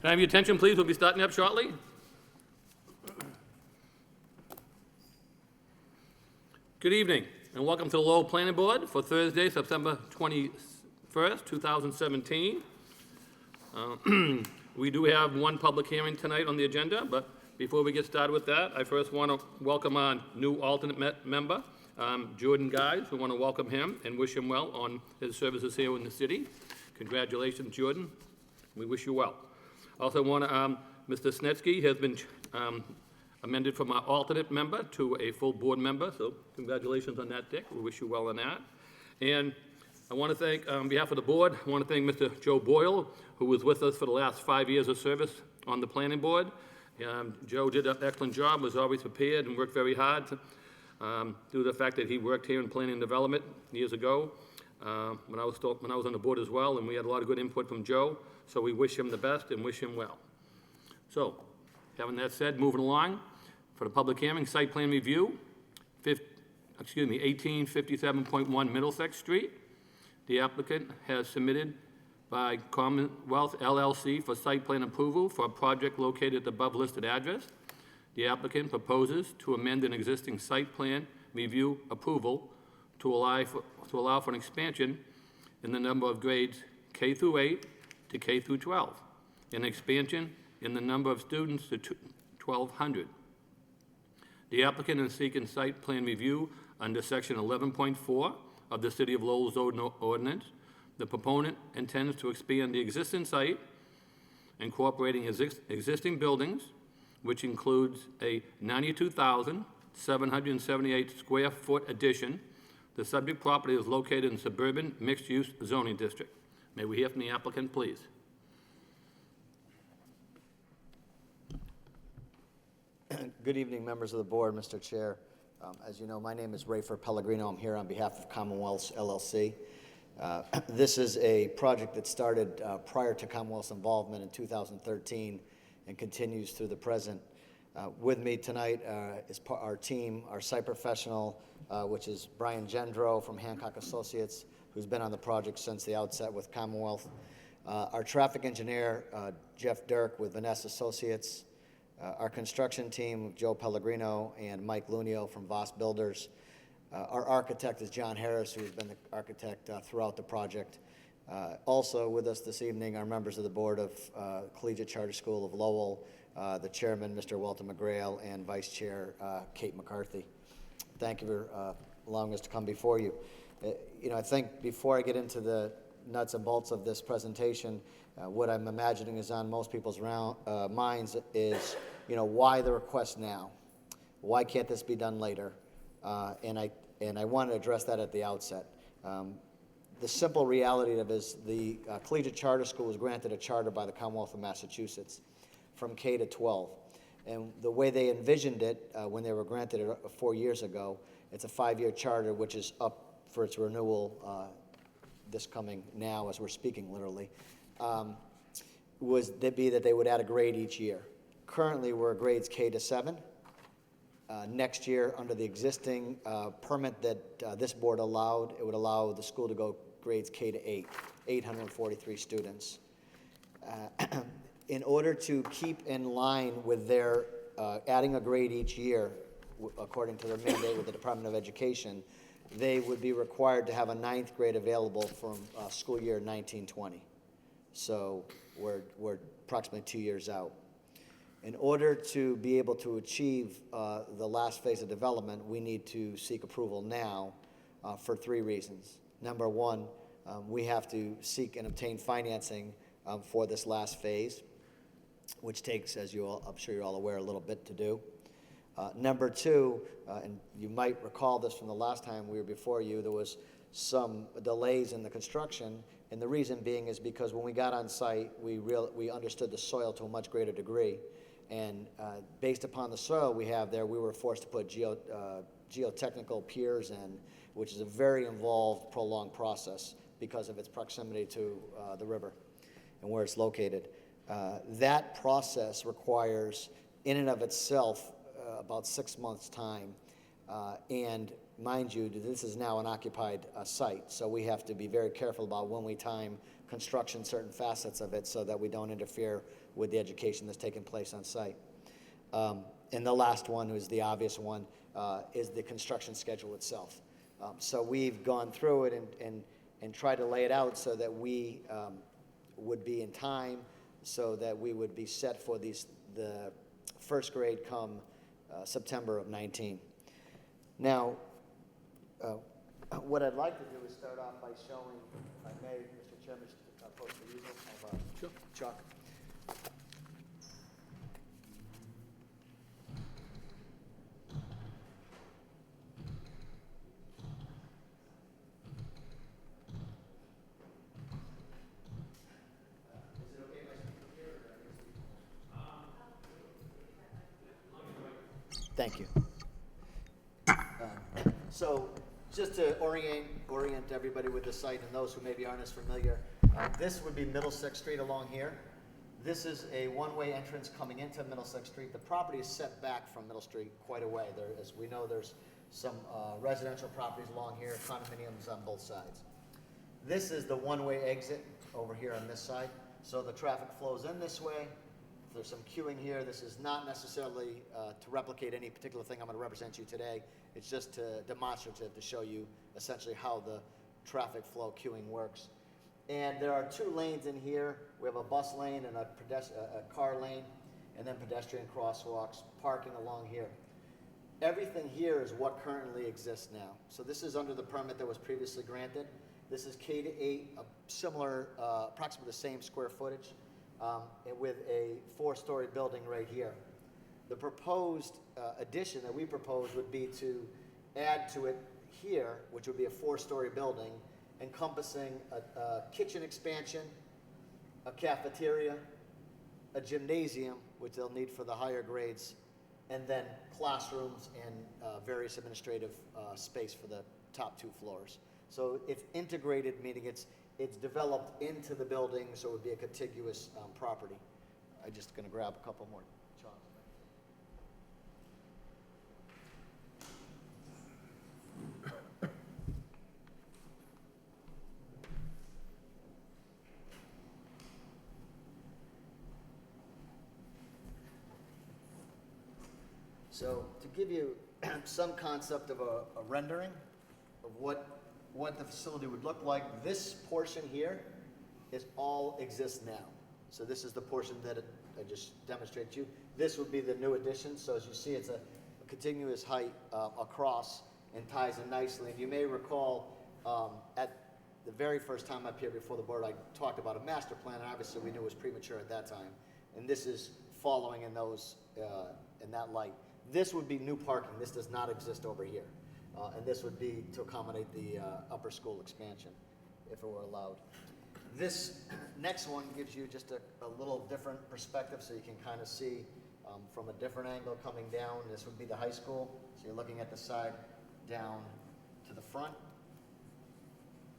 Can I have your attention, please? We'll be starting up shortly. Good evening, and welcome to the Lowell Planning Board for Thursday, September 21st, 2017. We do have one public hearing tonight on the agenda, but before we get started with that, I first want to welcome our new alternate member, Jordan Guys. We want to welcome him and wish him well on his services here in the city. Congratulations, Jordan. We wish you well. Also want to, Mr. Snetsky has been amended from our alternate member to a full board member, so congratulations on that, Dick. We wish you well on that. And I want to thank, on behalf of the board, I want to thank Mr. Joe Boyle, who was with us for the last 5 years of service on the planning board. Joe did an excellent job, was always prepared and worked very hard due to the fact that he worked here in planning and development years ago when I was on the board as well, and we had a lot of good input from Joe. So we wish him the best and wish him well. So, having that said, moving along for the public hearing, site plan review, 1857.1 Middlesex Street. The applicant has submitted by Commonwealth LLC for site plan approval for a project located at the above listed address. The applicant proposes to amend an existing site plan review approval to allow for an expansion in the number of grades K through 8 to K through 12, an expansion in the number of students to 1,200. The applicant is seeking site plan review under section 11.4 of the City of Lowell Zoning Ordinance. The proponent intends to expand the existing site, incorporating existing buildings, which includes a 92,778 square foot addition. The subject property is located in suburban mixed-use zoning district. May we hear from the applicant, please? Good evening, members of the board, Mr. Chair. As you know, my name is Rayford Pellegrino. I'm here on behalf of Commonwealth LLC. This is a project that started prior to Commonwealth's involvement in 2013 and continues through the present. With me tonight is our team, our site professional, which is Brian Gendro from Hancock Associates, who's been on the project since the outset with Commonwealth. Our traffic engineer, Jeff Dirk with Vanessa Associates. Our construction team, Joe Pellegrino and Mike Lunio from Voss Builders. Our architect is John Harris, who's been the architect throughout the project. Also with us this evening are members of the board of Collegiate Charter School of Lowell, the chairman, Mr. Walter McGrail, and vice chair, Kate McCarthy. Thank you for allowing us to come before you. I think before I get into the nuts and bolts of this presentation, what I'm imagining is on most people's minds is, why the request now? Why can't this be done later? And I want to address that at the outset. The simple reality of it is the Collegiate Charter School was granted a charter by the Commonwealth of Massachusetts from K to 12. And the way they envisioned it when they were granted it 4 years ago, it's a 5-year charter which is up for its renewal this coming now as we're speaking literally, was that they would add a grade each year. Currently we're grades K to 7. Next year, under the existing permit that this board allowed, it would allow the school to go grades K to 8, 843 students. In order to keep in line with their adding a grade each year, according to their mandate with the Department of Education, they would be required to have a 9th grade available from school year 1920. So we're approximately 2 years out. In order to be able to achieve the last phase of development, we need to seek approval now for 3 reasons. Number one, we have to seek and obtain financing for this last phase, which takes, as I'm sure you're all aware, a little bit to do. Number two, and you might recall this from the last time we were before you, there was some delays in the construction, and the reason being is because when we got on site, we understood the soil to a much greater degree, and based upon the soil we have there, we were forced to put geotechnical piers in, which is a very involved, prolonged process because of its proximity to the river and where it's located. That process requires, in and of itself, about 6 months' time, and mind you, this is now an occupied site, so we have to be very careful about when we time construction, certain facets of it, so that we don't interfere with the education that's taking place on site. And the last one, who's the obvious one, is the construction schedule itself. So we've gone through it and tried to lay it out so that we would be in time, so that we would be set for the first grade come September of 19. Now, what I'd like to do is start off by showing, if I may, Mr. Chairman, post the usual of Sure. chalk. Thank you. So just to orient everybody with the site and those who maybe aren't as familiar, this would be Middlesex Street along here. This is a one-way entrance coming into Middlesex Street. The property is set back from Middle Street quite a way. There, as we know, there's some residential properties along here, condominiums on both sides. This is the one-way exit over here on this side. So the traffic flows in this way. There's some queuing here. This is not necessarily to replicate any particular thing I'm going to represent you today. It's just demonstrative to show you essentially how the traffic flow queuing works. And there are two lanes in here. We have a bus lane and a car lane, and then pedestrian crosswalks, parking along here. Everything here is what currently exists now. So this is under the permit that was previously granted. This is K-8, a similar, approximately the same square footage, with a 4-story building right here. The proposed addition that we propose would be to add to it here, which would be a 4-story building, encompassing a kitchen expansion, a cafeteria, a gymnasium, which they'll need for the higher grades, and then classrooms and various administrative space for the top 2 floors. So it's integrated, meaning it's developed into the building, so it would be a contiguous property. I'm just going to grab a couple more chalks. So to give you some concept of a rendering of what the facility would look like, this portion here is all exists now. So this is the portion that I just demonstrated to you. This would be the new addition. So as you see, it's a continuous height across and ties in nicely. And you may recall at the very first time up here before the board, I talked about a master plan, and obviously we knew it was premature at that time. And this is following in those, in that light. This would be new parking. This does not exist over here. And this would be to accommodate the upper school expansion, if it were allowed. This next one gives you just a little different perspective, so you can kind of see from a different angle coming down. This would be the high school, so you're looking at the side down to the front.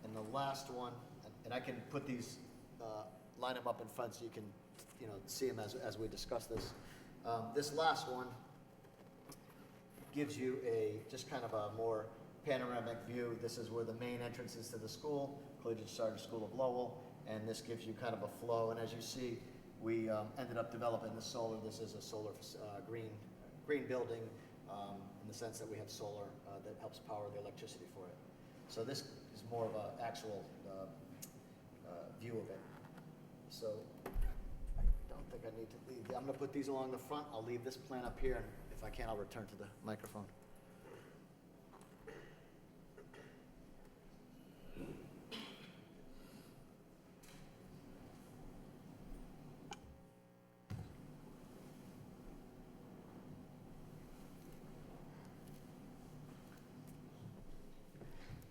And the last one, and I can put these, line them up in front so you can, see them as we discuss this. This last one gives you just kind of a more panoramic view. This is where the main entrance is to the school, Collegiate Charter School of Lowell, and this gives you kind of a flow. And as you see, we ended up developing the solar. This is a solar green building in the sense that we have solar that helps power the electricity for it. So this is more of an actual view of it. So I don't think I need to leave. I'm going to put these along the front. I'll leave this plan up here, and if I can, I'll return to the microphone.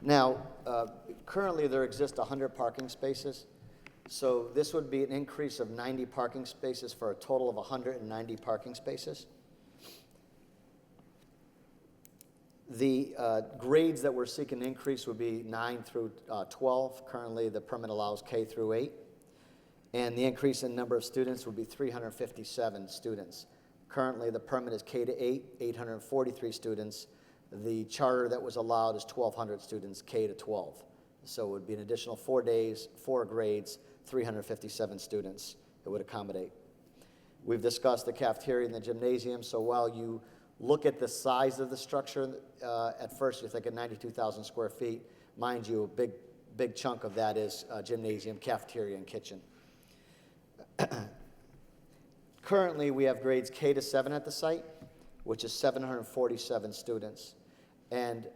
Now, currently there exist 100 parking spaces. So this would be an increase of 90 parking spaces for a total of 190 parking spaces. The grades that we're seeking to increase would be 9 through 12. Currently, the permit allows K through 8. And the increase in number of students would be 357 students. Currently, the permit is K to 8, 843 students. The charter that was allowed is 1,200 students, K to 12. So it would be an additional 4 days, 4 grades, 357 students it would accommodate. We've discussed the cafeteria and the gymnasium, so while you look at the size of the structure, at first you're thinking 92,000 square feet. Mind you, a big chunk of that is gymnasium, cafeteria, and kitchen. Currently, we have grades K to 7 at the site, which is 747 students. And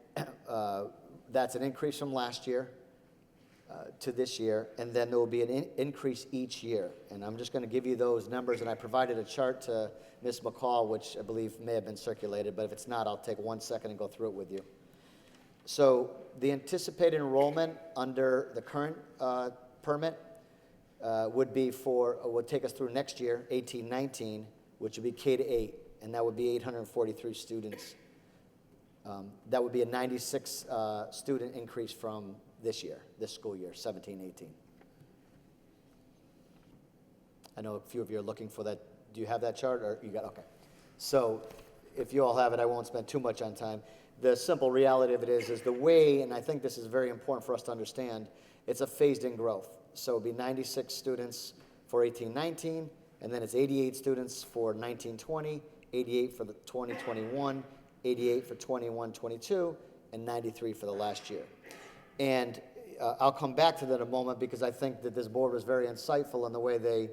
that's an increase from last year to this year, and then there will be an increase each year. And I'm just going to give you those numbers, and I provided a chart to Ms. McCall, which I believe may have been circulated, but if it's not, I'll take 1 second and go through it with you. So the anticipated enrollment under the current permit would take us through next year, 18-19, which would be K to 8, and that would be 843 students. That would be a 96 student increase from this year, this school year, 17-18. I know a few of you are looking for that. Do you have that chart, or you got, okay. So if you all have it, I won't spend too much on time. The simple reality of it is the way, and I think this is very important for us to understand, it's a phased-in growth. So it'll be 96 students for 18-19, and then it's 88 students for 19-20, 88 for the 20-21, 88 for 21-22, and 93 for the last year. And I'll come back to that in a moment, because I think that this board was very insightful in the way they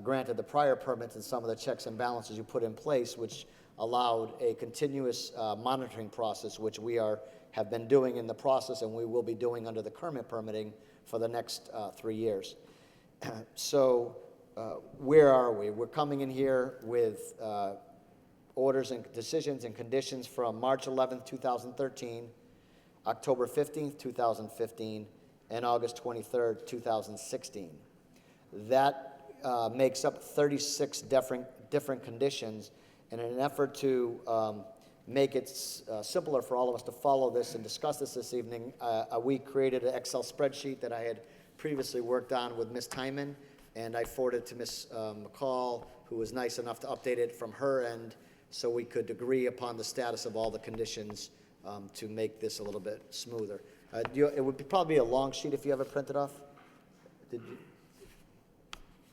granted the prior permits and some of the checks and balances you put in place, which allowed a continuous monitoring process, which we have been doing in the process, and we will be doing under the current permitting for the next 3 years. So where are we? We're coming in here with orders and decisions and conditions from March 11th, 2013, October 15th, 2015, and August 23rd, 2016. That makes up 36 different conditions, and in an effort to make it simpler for all of us to follow this and discuss this evening, we created an Excel spreadsheet that I had previously worked on with Ms. Timon, and I forwarded it to Ms. McCall, who was nice enough to update it from her end so we could agree upon the status of all the conditions to make this a little bit smoother. It would probably be a long sheet if you have it printed off. Did you?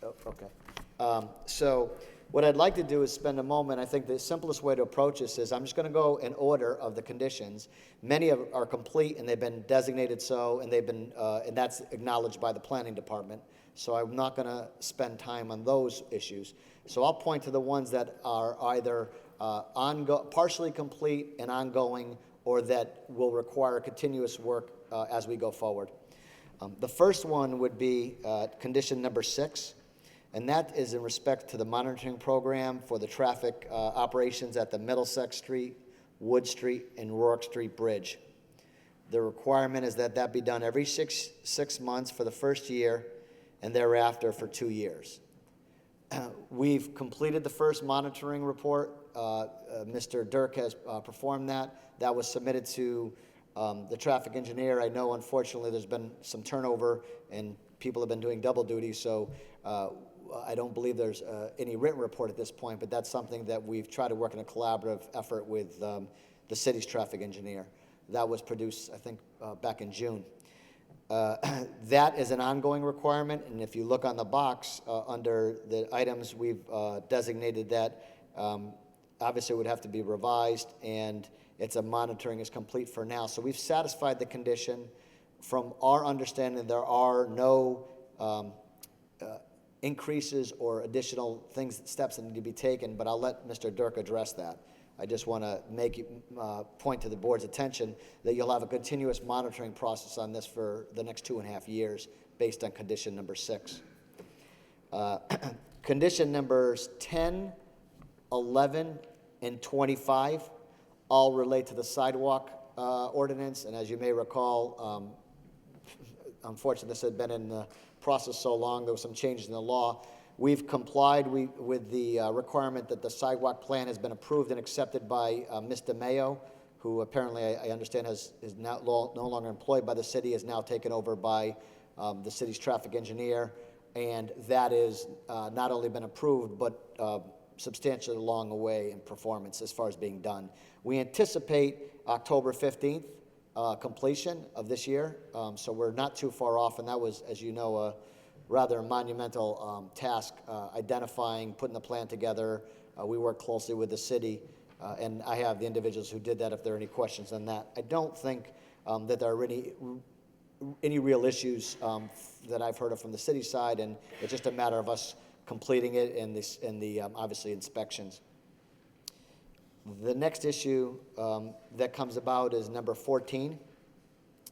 Oh, okay. So what I'd like to do is spend a moment. I think the simplest way to approach this is I'm just going to go in order of the conditions. Many are complete, and they've been designated so, and they've been, and that's acknowledged by the planning department. So I'm not going to spend time on those issues. So I'll point to the ones that are either partially complete and ongoing, or that will require continuous work as we go forward. The first one would be condition number 6, and that is in respect to the monitoring program for the traffic operations at the Middlesex Street, Wood Street, and Rourke Street Bridge. The requirement is that be done every six months for the first year, and thereafter for 2 years. We've completed the first monitoring report. Mr. Dirk has performed that. That was submitted to the traffic engineer. I know, unfortunately, there's been some turnover, and people have been doing double duty, so I don't believe there's any written report at this point, but that's something that we've tried to work in a collaborative effort with the city's traffic engineer. That was produced, I think, back in June. That is an ongoing requirement, and if you look on the box under the items, we've designated that obviously it would have to be revised, and it's a monitoring is complete for now. So we've satisfied the condition. From our understanding, there are no increases or additional steps that need to be taken, but I'll let Mr. Dirk address that. I just want to point to the board's attention that you'll have a continuous monitoring process on this for the next 2.5 years based on condition number 6. Condition numbers 10, 11, and 25 all relate to the sidewalk ordinance, and as you may recall, unfortunately this had been in the process so long, there was some changes in the law. We've complied with the requirement that the sidewalk plan has been approved and accepted by Ms. DeMayo, who apparently I understand is now no longer employed by the city, is now taken over by the city's traffic engineer, and that is not only been approved, but substantially along the way in performance as far as being done. We anticipate October 15th completion of this year, so we're not too far off, and that was, as you know, rather monumental task, identifying, putting the plan together. We work closely with the city, and I have the individuals who did that if there are any questions on that. I don't think that there are any real issues that I've heard of from the city side, and it's just a matter of us completing it and the obviously inspections. The next issue that comes about is number 14.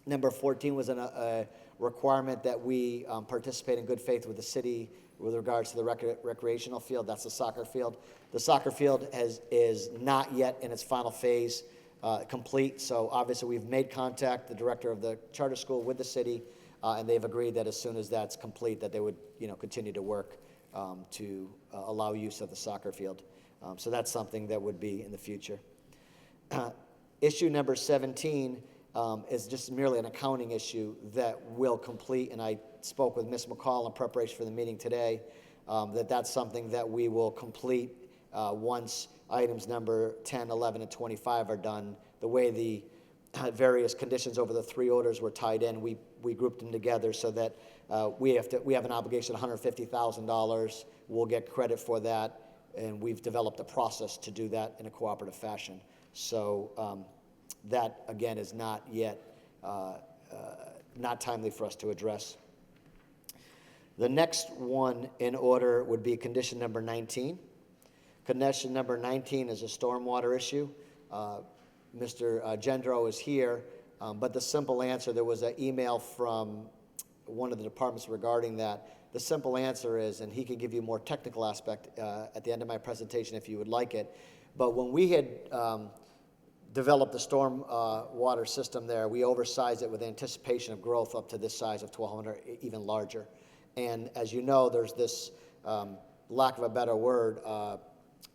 Number 14 was a requirement that we participate in good faith with the city with regards to the recreational field. That's the soccer field. The soccer field is not yet in its final phase complete, so obviously we've made contact, the director of the charter school, with the city, and they've agreed that as soon as that's complete that they would continue to work to allow use of the soccer field. So that's something that would be in the future. Issue number 17 is just merely an accounting issue that will complete, and I spoke with Ms. McCall in preparation for the meeting today, that's something that we will complete once items number 10, 11, and 25 are done. The way the various conditions over the 3 orders were tied in, we grouped them together so that we have an obligation of $150,000. We'll get credit for that, and we've developed a process to do that in a cooperative fashion. So that, again, is not yet not timely for us to address. The next one in order would be condition number 19. Condition number 19 is a stormwater issue. Mr. Gendro is here, but the simple answer, there was an email from one of the departments regarding that. The simple answer is, and he can give you a more technical aspect at the end of my presentation if you would like it, but when we had developed the storm water system there, we oversized it with anticipation of growth up to this size of 1,200, even larger. And as you know, there's this, lack of a better word,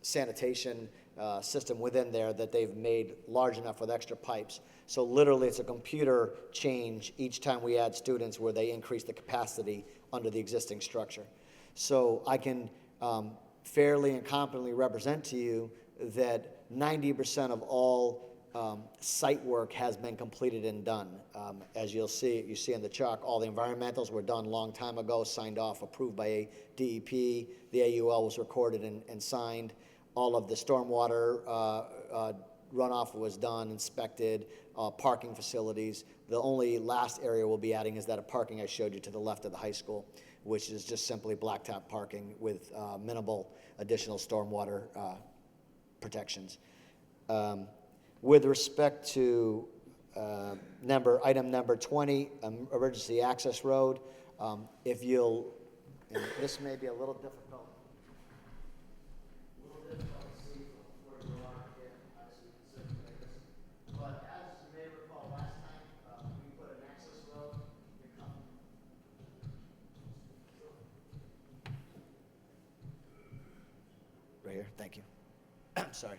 sanitation system within there that they've made large enough with extra pipes. So literally it's a computer change each time we add students where they increase the capacity under the existing structure. So I can fairly and competently represent to you that 90% of all site work has been completed and done. As you see in the chalk, all the environmentals were done a long time ago, signed off, approved by a DEP. The AUL was recorded and signed. All of the stormwater runoff was done, inspected, parking facilities. The only last area we'll be adding is that parking I showed you to the left of the high school, which is just simply blacktop parking with minimal additional stormwater protections. With respect to item number 20, emergency access road, if you'll, and this may be a little difficult. Right here, thank you. Sorry.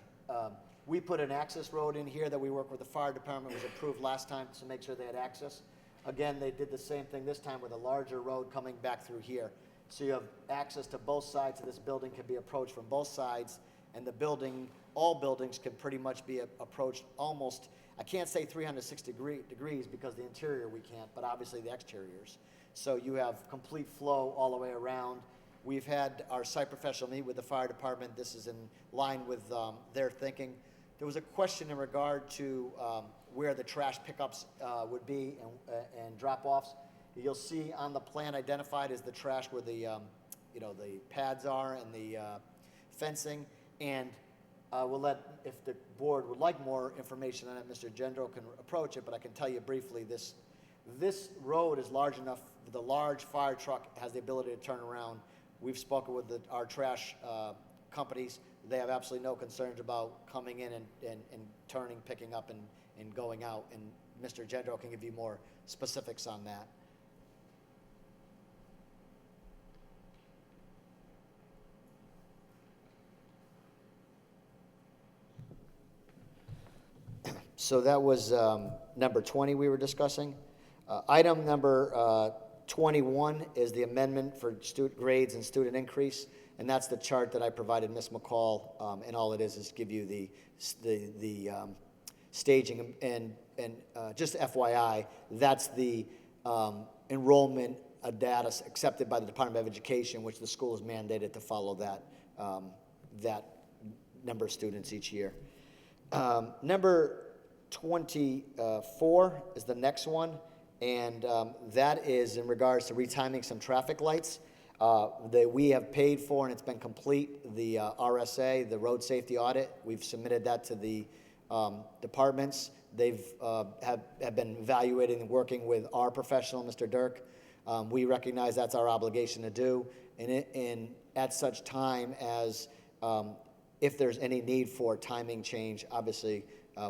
We put an access road in here that we work with the fire department, was approved last time to make sure they had access. Again, they did the same thing this time with a larger road coming back through here. So you have access to both sides of this building, can be approached from both sides, and the building, all buildings can pretty much be approached almost, I can't say 360 degrees because the interior we can't, but obviously the exteriors. So you have complete flow all the way around. We've had our site professional meet with the fire department. This is in line with their thinking. There was a question in regard to where the trash pickups would be and drop-offs. You'll see on the plan identified as the trash where the the pads are and the fencing. And we'll let, if the board would like more information on it, Mr. Gendro can approach it, but I can tell you briefly, this road is large enough, the large fire truck has the ability to turn around. We've spoken with our trash companies. They have absolutely no concerns about coming in and turning, picking up, and going out. And Mr. Gendro can give you more specifics on that. So that was number 20 we were discussing. Item number 21 is the amendment for student grades and student increase, and that's the chart that I provided Ms. McCall, and all it is give you the staging, and just FYI, that's the enrollment a data accepted by the Department of Education, which the school is mandated to follow that number of students each year. Number 24 is the next one, and that is in regards to retiming some traffic lights that we have paid for, and it's been complete. The RSA, the road safety audit, we've submitted that to the departments. They've have been evaluating and working with our professional, Mr. Dirk. We recognize that's our obligation to do, and at such time as if there's any need for timing change, obviously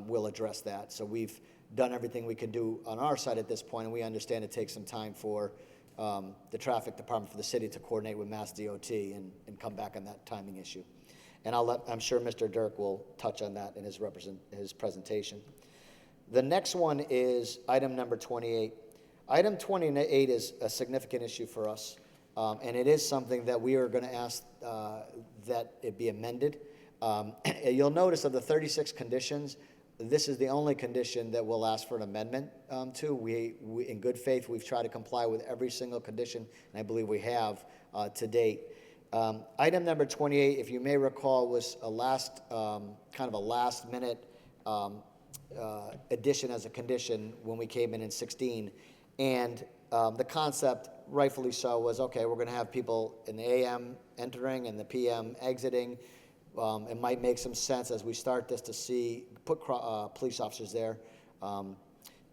we'll address that. So we've done everything we can do on our side at this point, and we understand it takes some time for the traffic department for the city to coordinate with Mass DOT and come back on that timing issue. And I'm sure Mr. Dirk will touch on that in his presentation. The next one is item number 28. Item 28 is a significant issue for us, and it is something that we are going to ask that it be amended. You'll notice of the 36 conditions, this is the only condition that we'll ask for an amendment to. We, in good faith, we've tried to comply with every single condition, and I believe we have to date. Item number 28, if you may recall, was a kind of a last-minute addition as a condition when we came in 16, and the concept, rightfully so, was okay, we're going to have people in the AM entering and the PM exiting. It might make some sense as we start this to put police officers there.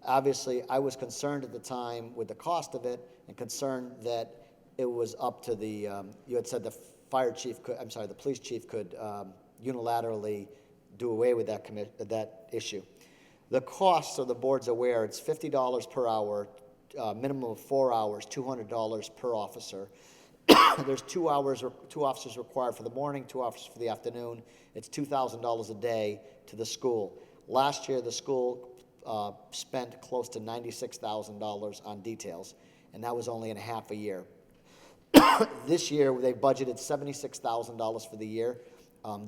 Obviously, I was concerned at the time with the cost of it, and concerned that it was up to the, you had said the the police chief could unilaterally do away with that issue. The cost, so the board's aware, it's $50 per hour, minimum of 4 hours, $200 per officer. There's 2 officers required for the morning, 2 officers for the afternoon. It's $2,000 a day to the school. Last year, the school spent close to $96,000 on details, and that was only in a half a year. This year, they budgeted $76,000 for the year,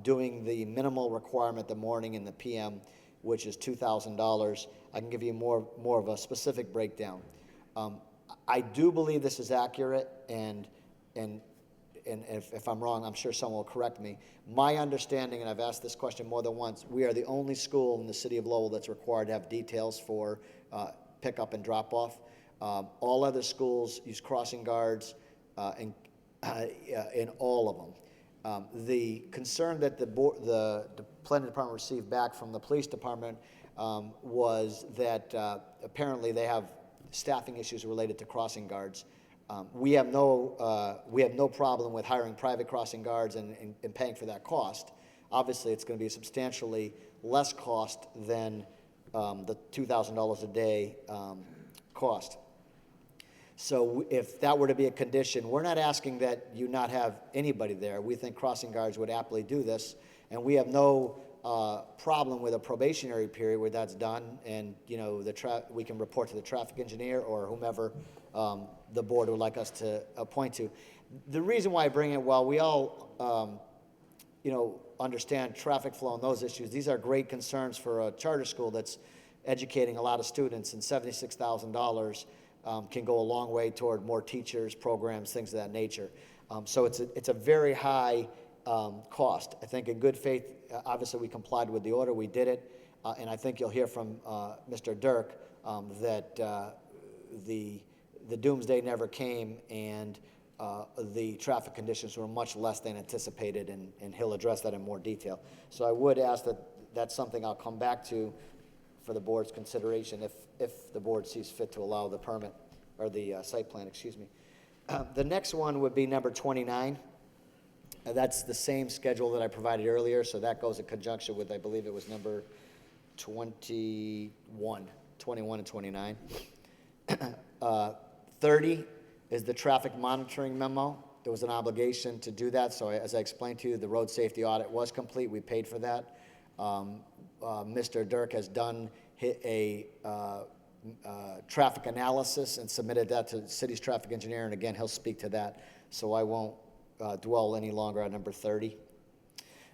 doing the minimal requirement the morning and the PM, which is $2,000. I can give you more of a specific breakdown. I do believe this is accurate, and if I'm wrong, I'm sure someone will correct me. My understanding, and I've asked this question more than once, we are the only school in the city of Lowell that's required to have details for pickup and drop-off. All other schools use crossing guards in all of them. The concern that the planning department received back from the police department was that apparently they have staffing issues related to crossing guards. We have no problem with hiring private crossing guards and paying for that cost. Obviously, it's going to be substantially less cost than the $2,000 a day cost. So if that were to be a condition, we're not asking that you not have anybody there. We think crossing guards would aptly do this, and we have no problem with a probationary period where that's done, and we can report to the traffic engineer or whomever the board would like us to appoint to. The reason why I bring it, while we all understand traffic flow and those issues, these are great concerns for a charter school that's educating a lot of students, and $76,000 can go a long way toward more teachers, programs, things of that nature. So it's a very high cost. I think in good faith, obviously we complied with the order, we did it, and I think you'll hear from Mr. Dirk that the doomsday never came, and the traffic conditions were much less than anticipated, and he'll address that in more detail. So I would ask that that's something I'll come back to for the board's consideration if the board sees fit to allow the permit, or the site plan, excuse me. The next one would be number 29. That's the same schedule that I provided earlier, so that goes in conjunction with, I believe it was number 21 and 29. 30 is the traffic monitoring memo. There was an obligation to do that, so as I explained to you, the road safety audit was complete. We paid for that. Mr. Dirk has done a traffic analysis and submitted that to the city's traffic engineer, and again, he'll speak to that, so I won't dwell any longer on number 30.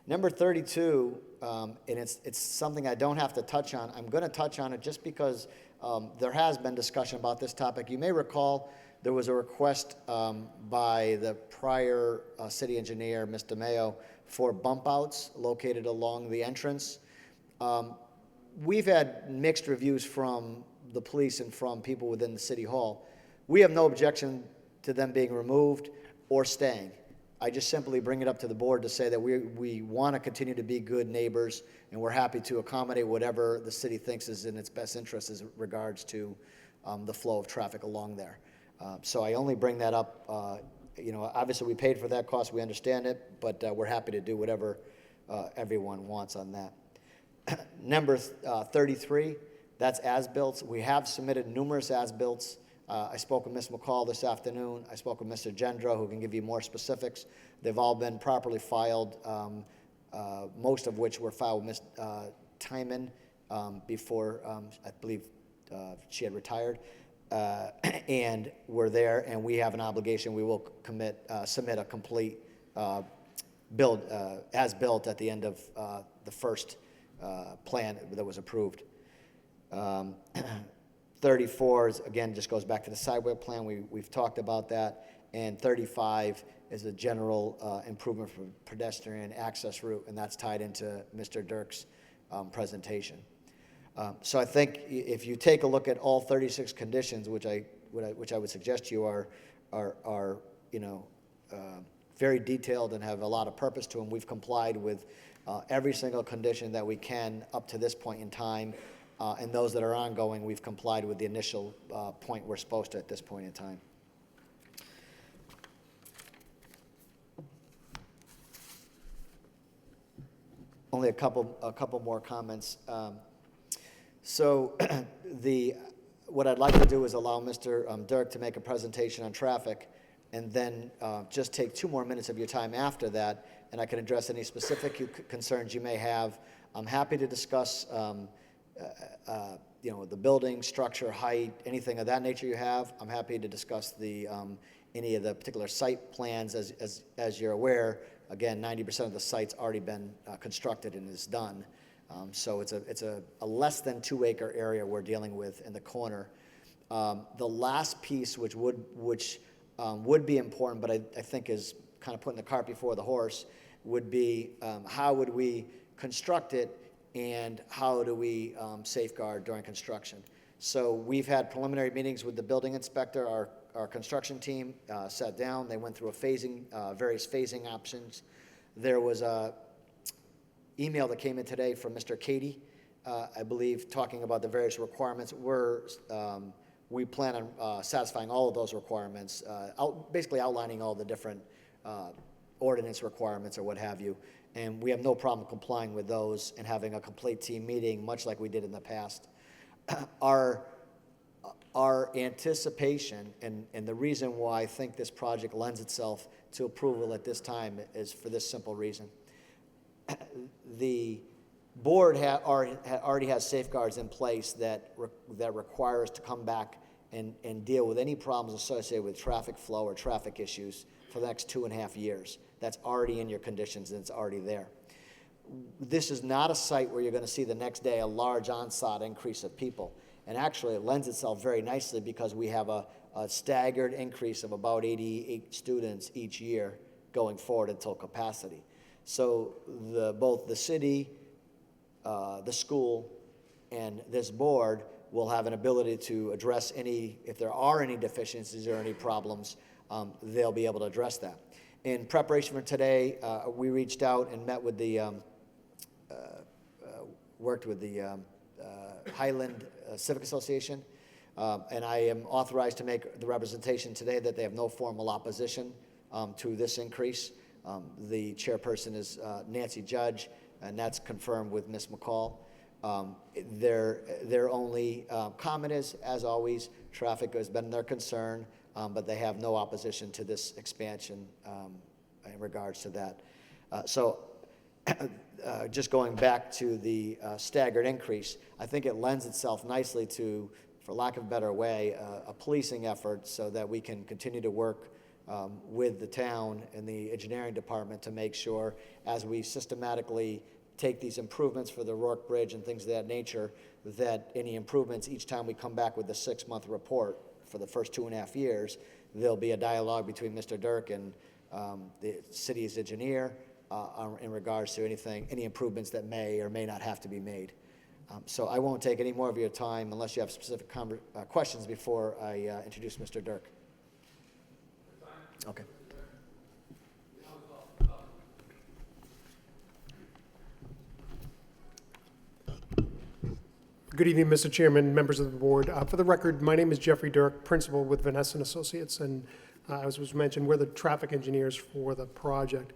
Number 32, and it's something I don't have to touch on. I'm going to touch on it just because there has been discussion about this topic. You may recall there was a request by the prior city engineer, Mr. Mayo, for bump outs located along the entrance. We've had mixed reviews from the police and from people within the city hall. We have no objection to them being removed or staying. I just simply bring it up to the board to say that we want to continue to be good neighbors, and we're happy to accommodate whatever the city thinks is in its best interest as regards to the flow of traffic along there. So I only bring that up, obviously we paid for that cost, we understand it, but we're happy to do whatever everyone wants on that. Number 33, that's as-built. We have submitted numerous as-built. I spoke with Ms. McCall this afternoon. I spoke with Mr. Gendro, who can give you more specifics. They've all been properly filed, most of which were filed with Ms. Timon before, I believe she had retired. And we're there, and we have an obligation. We will submit a complete as-built at the end of the first plan that was approved. 34 is, again, just goes back to the sidewalk plan. We've talked about that. And 35 is a general improvement for pedestrian access route, and that's tied into Mr. Dirk's presentation. So I think if you take a look at all 36 conditions, which I would suggest to you are very detailed and have a lot of purpose to them, we've complied with every single condition that we can up to this point in time. And those that are ongoing, we've complied with the initial point we're supposed to at this point in time. Only a couple more comments. So what I'd like to do is allow Mr. Dirk to make a presentation on traffic, and then just take 2 more minutes of your time after that, and I can address any specific concerns you may have. I'm happy to discuss the building, structure, height, anything of that nature you have. I'm happy to discuss any of the particular site plans. As you're aware, again, 90% of the site's already been constructed and is done. So it's a less than 2-acre area we're dealing with in the corner. The last piece, which would be important, but I think is kind of putting the cart before the horse, would be how would we construct it, and how do we safeguard during construction. So we've had preliminary meetings with the building inspector. Our construction team sat down. They went through various phasing options. There was a email that came in today from Mr. Cady, I believe, talking about the various requirements. We plan on satisfying all of those requirements, basically outlining all the different ordinance requirements or what have you. And we have no problem complying with those and having a complete team meeting, much like we did in the past. Our anticipation, and the reason why I think this project lends itself to approval at this time, is for this simple reason. The board already has safeguards in place that require us to come back and deal with any problems associated with traffic flow or traffic issues for the next 2.5 years. That's already in your conditions, and it's already there. This is not a site where you're going to see the next day a large onslaught increase of people. And actually, it lends itself very nicely because we have a staggered increase of about 88 students each year going forward until capacity. So both the city, the school, and this board will have an ability to address if there are any deficiencies or any problems, they'll be able to address that. In preparation for today, we reached out and met with worked with the Highland Civic Association, and I am authorized to make the representation today that they have no formal opposition to this increase. The chairperson is Nancy Judge, and that's confirmed with Ms. McCall. Their only comment is, as always, traffic has been their concern, but they have no opposition to this expansion in regards to that. Just going back to the staggered increase, I think it lends itself nicely to, for lack of a better way, a policing effort so that we can continue to work with the town and the engineering department to make sure, as we systematically take these improvements for the Rourke Bridge and things of that nature, that any improvements each time we come back with the 6-month report for the first 2.5 years, there'll be a dialogue between Mr. Dirk and the city's engineer in regards to any improvements that may or may not have to be made. So I won't take any more of your time unless you have specific questions before I introduce Mr. Dirk. Okay. Good evening, Mr. Chairman, members of the board. For the record, my name is Jeffrey Dirk, principal with Vanessa & Associates, and as was mentioned, we're the traffic engineers for the project.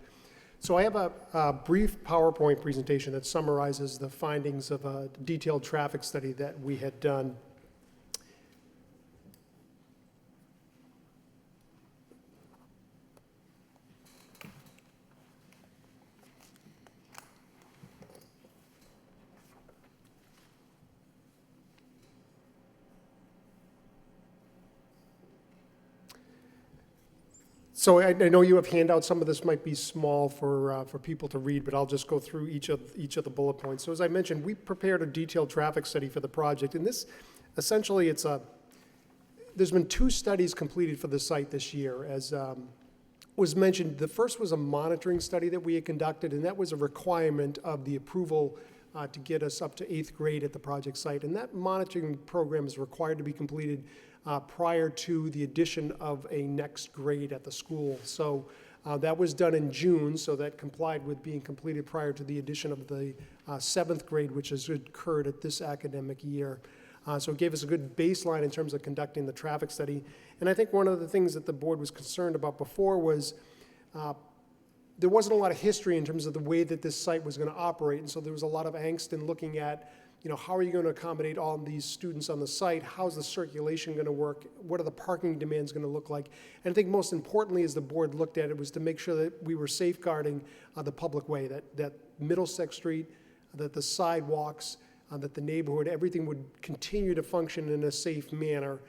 So I have a brief PowerPoint presentation that summarizes the findings of a detailed traffic study that we had done. So I know you have handouts. Some of this might be small for people to read, but I'll just go through each of the bullet points. So as I mentioned, we prepared a detailed traffic study for the project, and this, essentially, there's been 2 studies completed for the site this year. As was mentioned, the first was a monitoring study that we had conducted, and that was a requirement of the approval to get us up to 8th grade at the project site. And that monitoring program is required to be completed prior to the addition of a next grade at the school. So that was done in June, so that complied with being completed prior to the addition of the 7th grade, which has occurred at this academic year. So it gave us a good baseline in terms of conducting the traffic study. And I think one of the things that the board was concerned about before was there wasn't a lot of history in terms of the way that this site was going to operate. And so there was a lot of angst in looking at, how are you going to accommodate all these students on the site? How's the circulation going to work? What are the parking demands going to look like? And I think most importantly, as the board looked at it, was to make sure that we were safeguarding the public way, that Middlesex Street, that the sidewalks, that the neighborhood, everything would continue to function in a safe manner.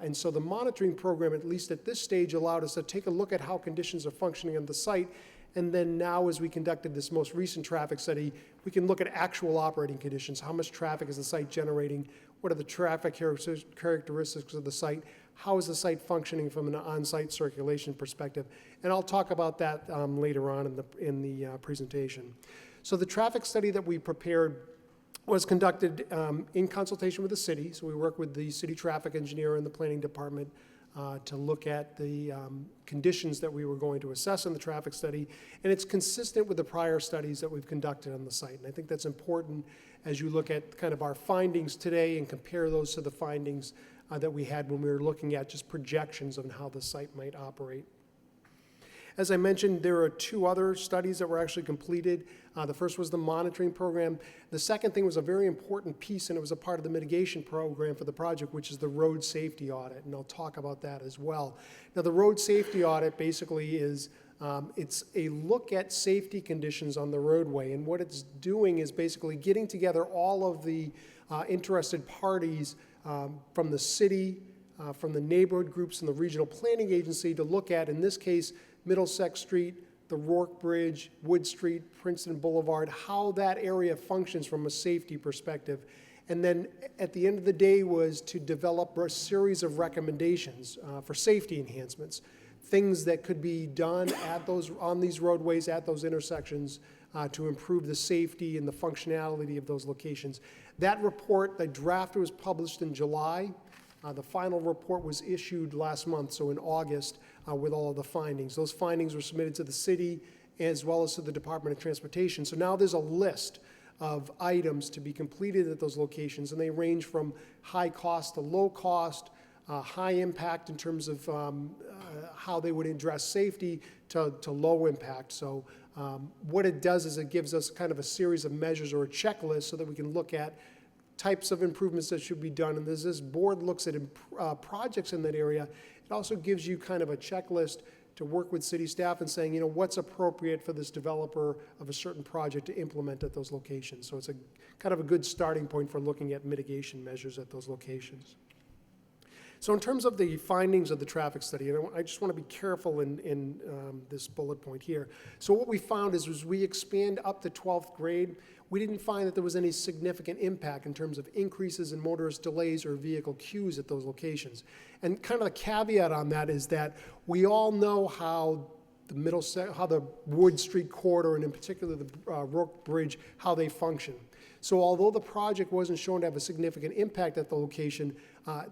And so the monitoring program, at least at this stage, allowed us to take a look at how conditions are functioning on the site. And then now, as we conducted this most recent traffic study, we can look at actual operating conditions. How much traffic is the site generating? What are the traffic characteristics of the site? How is the site functioning from an on-site circulation perspective? And I'll talk about that later on in the presentation. So the traffic study that we prepared was conducted in consultation with the city. So we worked with the city traffic engineer and the planning department to look at the conditions that we were going to assess in the traffic study. And it's consistent with the prior studies that we've conducted on the site. And I think that's important as you look at kind of our findings today and compare those to the findings that we had when we were looking at just projections on how the site might operate. As I mentioned, there are 2 other studies that were actually completed. The first was the monitoring program. The second thing was a very important piece, and it was a part of the mitigation program for the project, which is the road safety audit, and I'll talk about that as well. Now, the road safety audit basically is it's a look at safety conditions on the roadway, and what it's doing is basically getting together all of the interested parties from the city, from the neighborhood groups and the regional planning agency to look at, in this case, Middlesex Street, the Rourke Bridge, Wood Street, Princeton Boulevard, how that area functions from a safety perspective. And then at the end of the day was to develop a series of recommendations for safety enhancements, things that could be done on these roadways, at those intersections, to improve the safety and the functionality of those locations. That report, the draft was published in July. The final report was issued last month, so in August, with all of the findings. Those findings were submitted to the city as well as to the Department of Transportation. So now there's a list of items to be completed at those locations, and they range from high cost to low cost, high impact in terms of how they would address safety to low impact. So what it does is it gives us kind of a series of measures or a checklist so that we can look at types of improvements that should be done. And as this board looks at projects in that area, it also gives you kind of a checklist to work with city staff and saying, what's appropriate for this developer of a certain project to implement at those locations. So it's a kind of a good starting point for looking at mitigation measures at those locations. So in terms of the findings of the traffic study, and I just want to be careful in this bullet point here. So what we found is we expand up to 12th grade. we didn't find that there was any significant impact in terms of increases in motorist delays or vehicle queues at those locations. And kind of the caveat on that is that we all know how how the Wood Street corridor, and in particular the Rourke Bridge, how they function. So although the project wasn't shown to have a significant impact at the location,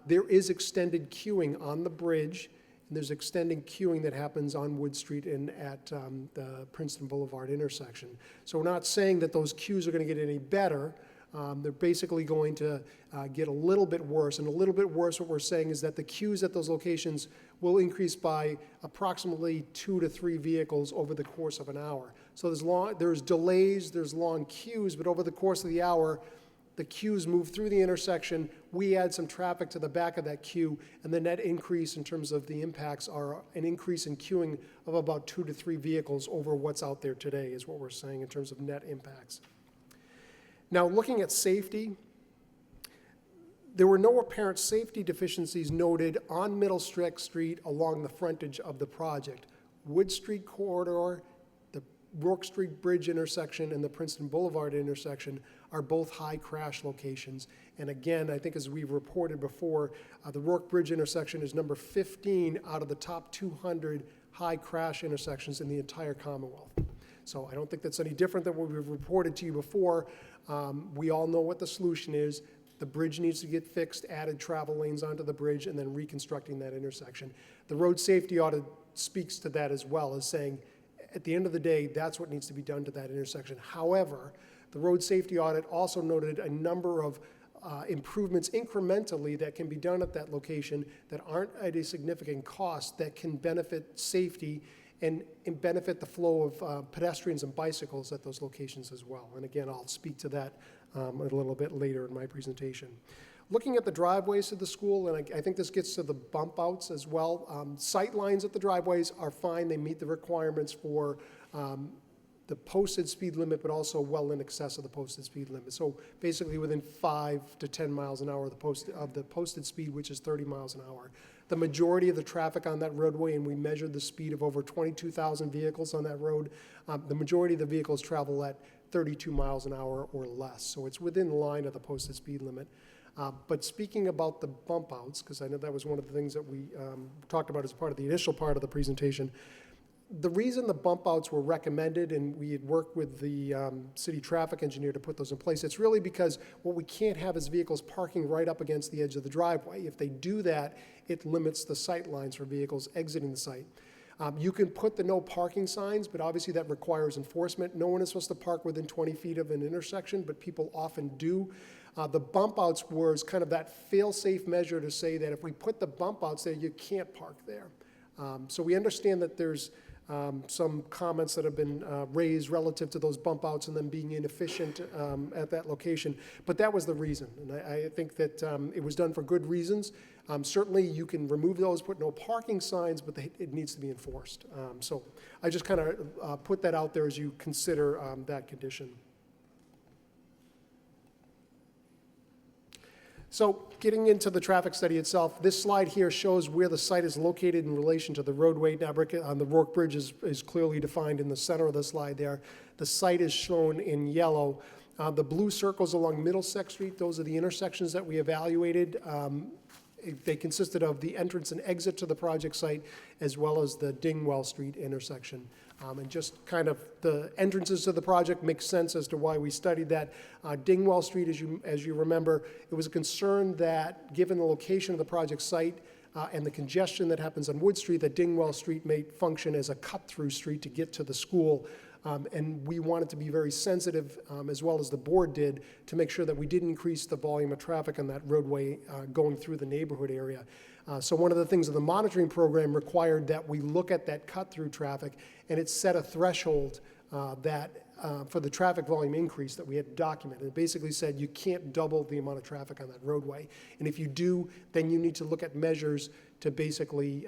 there is extended queuing on the bridge, and there's extended queuing that happens on Wood Street and at the Princeton Boulevard intersection. So we're not saying that those queues are going to get any better. They're basically going to get a little bit worse. And a little bit worse, what we're saying is that the queues at those locations will increase by approximately 2 to 3 vehicles over the course of an hour. So there's delays, there's long queues, but over the course of the hour, the queues move through the intersection, we add some traffic to the back of that queue, and the net increase in terms of the impacts are an increase in queuing of about 2 to 3 vehicles over what's out there today, is what we're saying in terms of net impacts. Now, looking at safety, there were no apparent safety deficiencies noted on Middlesex Street along the frontage of the project. Wood Street corridor, the Rourke Street Bridge intersection, and the Princeton Boulevard intersection are both high crash locations. And again, I think as we've reported before, the Rourke Bridge intersection is number 15 out of the top 200 high crash intersections in the entire Commonwealth. So I don't think that's any different than what we've reported to you before. We all know what the solution is. The bridge needs to get fixed, added travel lanes onto the bridge, and then reconstructing that intersection. The road safety audit speaks to that as well, as saying, at the end of the day, that's what needs to be done to that intersection. However, the road safety audit also noted a number of improvements incrementally that can be done at that location that aren't at a significant cost that can benefit safety and benefit the flow of pedestrians and bicycles at those locations as well. And again, I'll speak to that a little bit later in my presentation. Looking at the driveways to the school, and I think this gets to the bump outs as well. Sight lines at the driveways are fine. They meet the requirements for the posted speed limit, but also well in excess of the posted speed limit. So basically within 5 to 10 miles an hour of the posted speed, which is 30 miles an hour. The majority of the traffic on that roadway, and we measured the speed of over 22,000 vehicles on that road, the majority of the vehicles travel at 32 miles an hour or less. So it's within line of the posted speed limit. But speaking about the bump outs, because I know that was one of the things that we talked about as part of the initial part of the presentation, the reason the bump outs were recommended, and we had worked with the city traffic engineer to put those in place, it's really because what we can't have is vehicles parking right up against the edge of the driveway. If they do that, it limits the sight lines for vehicles exiting the site. You can put the no parking signs, but obviously that requires enforcement. No one is supposed to park within 20 feet of an intersection, but people often do. The bump outs was kind of that fail-safe measure to say that if we put the bump outs there, you can't park there. So we understand that there's some comments that have been raised relative to those bump outs and them being inefficient at that location, but that was the reason. And I think that it was done for good reasons. Certainly you can remove those, put no parking signs, but it needs to be enforced. So I just kind of put that out there as you consider that condition. So getting into the traffic study itself, this slide here shows where the site is located in relation to the roadway. Now, the Rourke Bridge is clearly defined in the center of the slide there. The site is shown in yellow. The blue circles along Middlesex Street, those are the intersections that we evaluated. They consisted of the entrance and exit to the project site, as well as the Dingwell Street intersection. And just kind of the entrances to the project make sense as to why we studied that. Dingwell Street, as you remember, it was a concern that given the location of the project site and the congestion that happens on Wood Street, that Dingwell Street may function as a cut-through street to get to the school. And we wanted to be very sensitive, as well as the board did, to make sure that we didn't increase the volume of traffic on that roadway going through the neighborhood area. So one of the things of the monitoring program required that we look at that cut-through traffic, and it set a threshold for the traffic volume increase that we had to document. It basically said you can't double the amount of traffic on that roadway. And if you do, then you need to look at measures to basically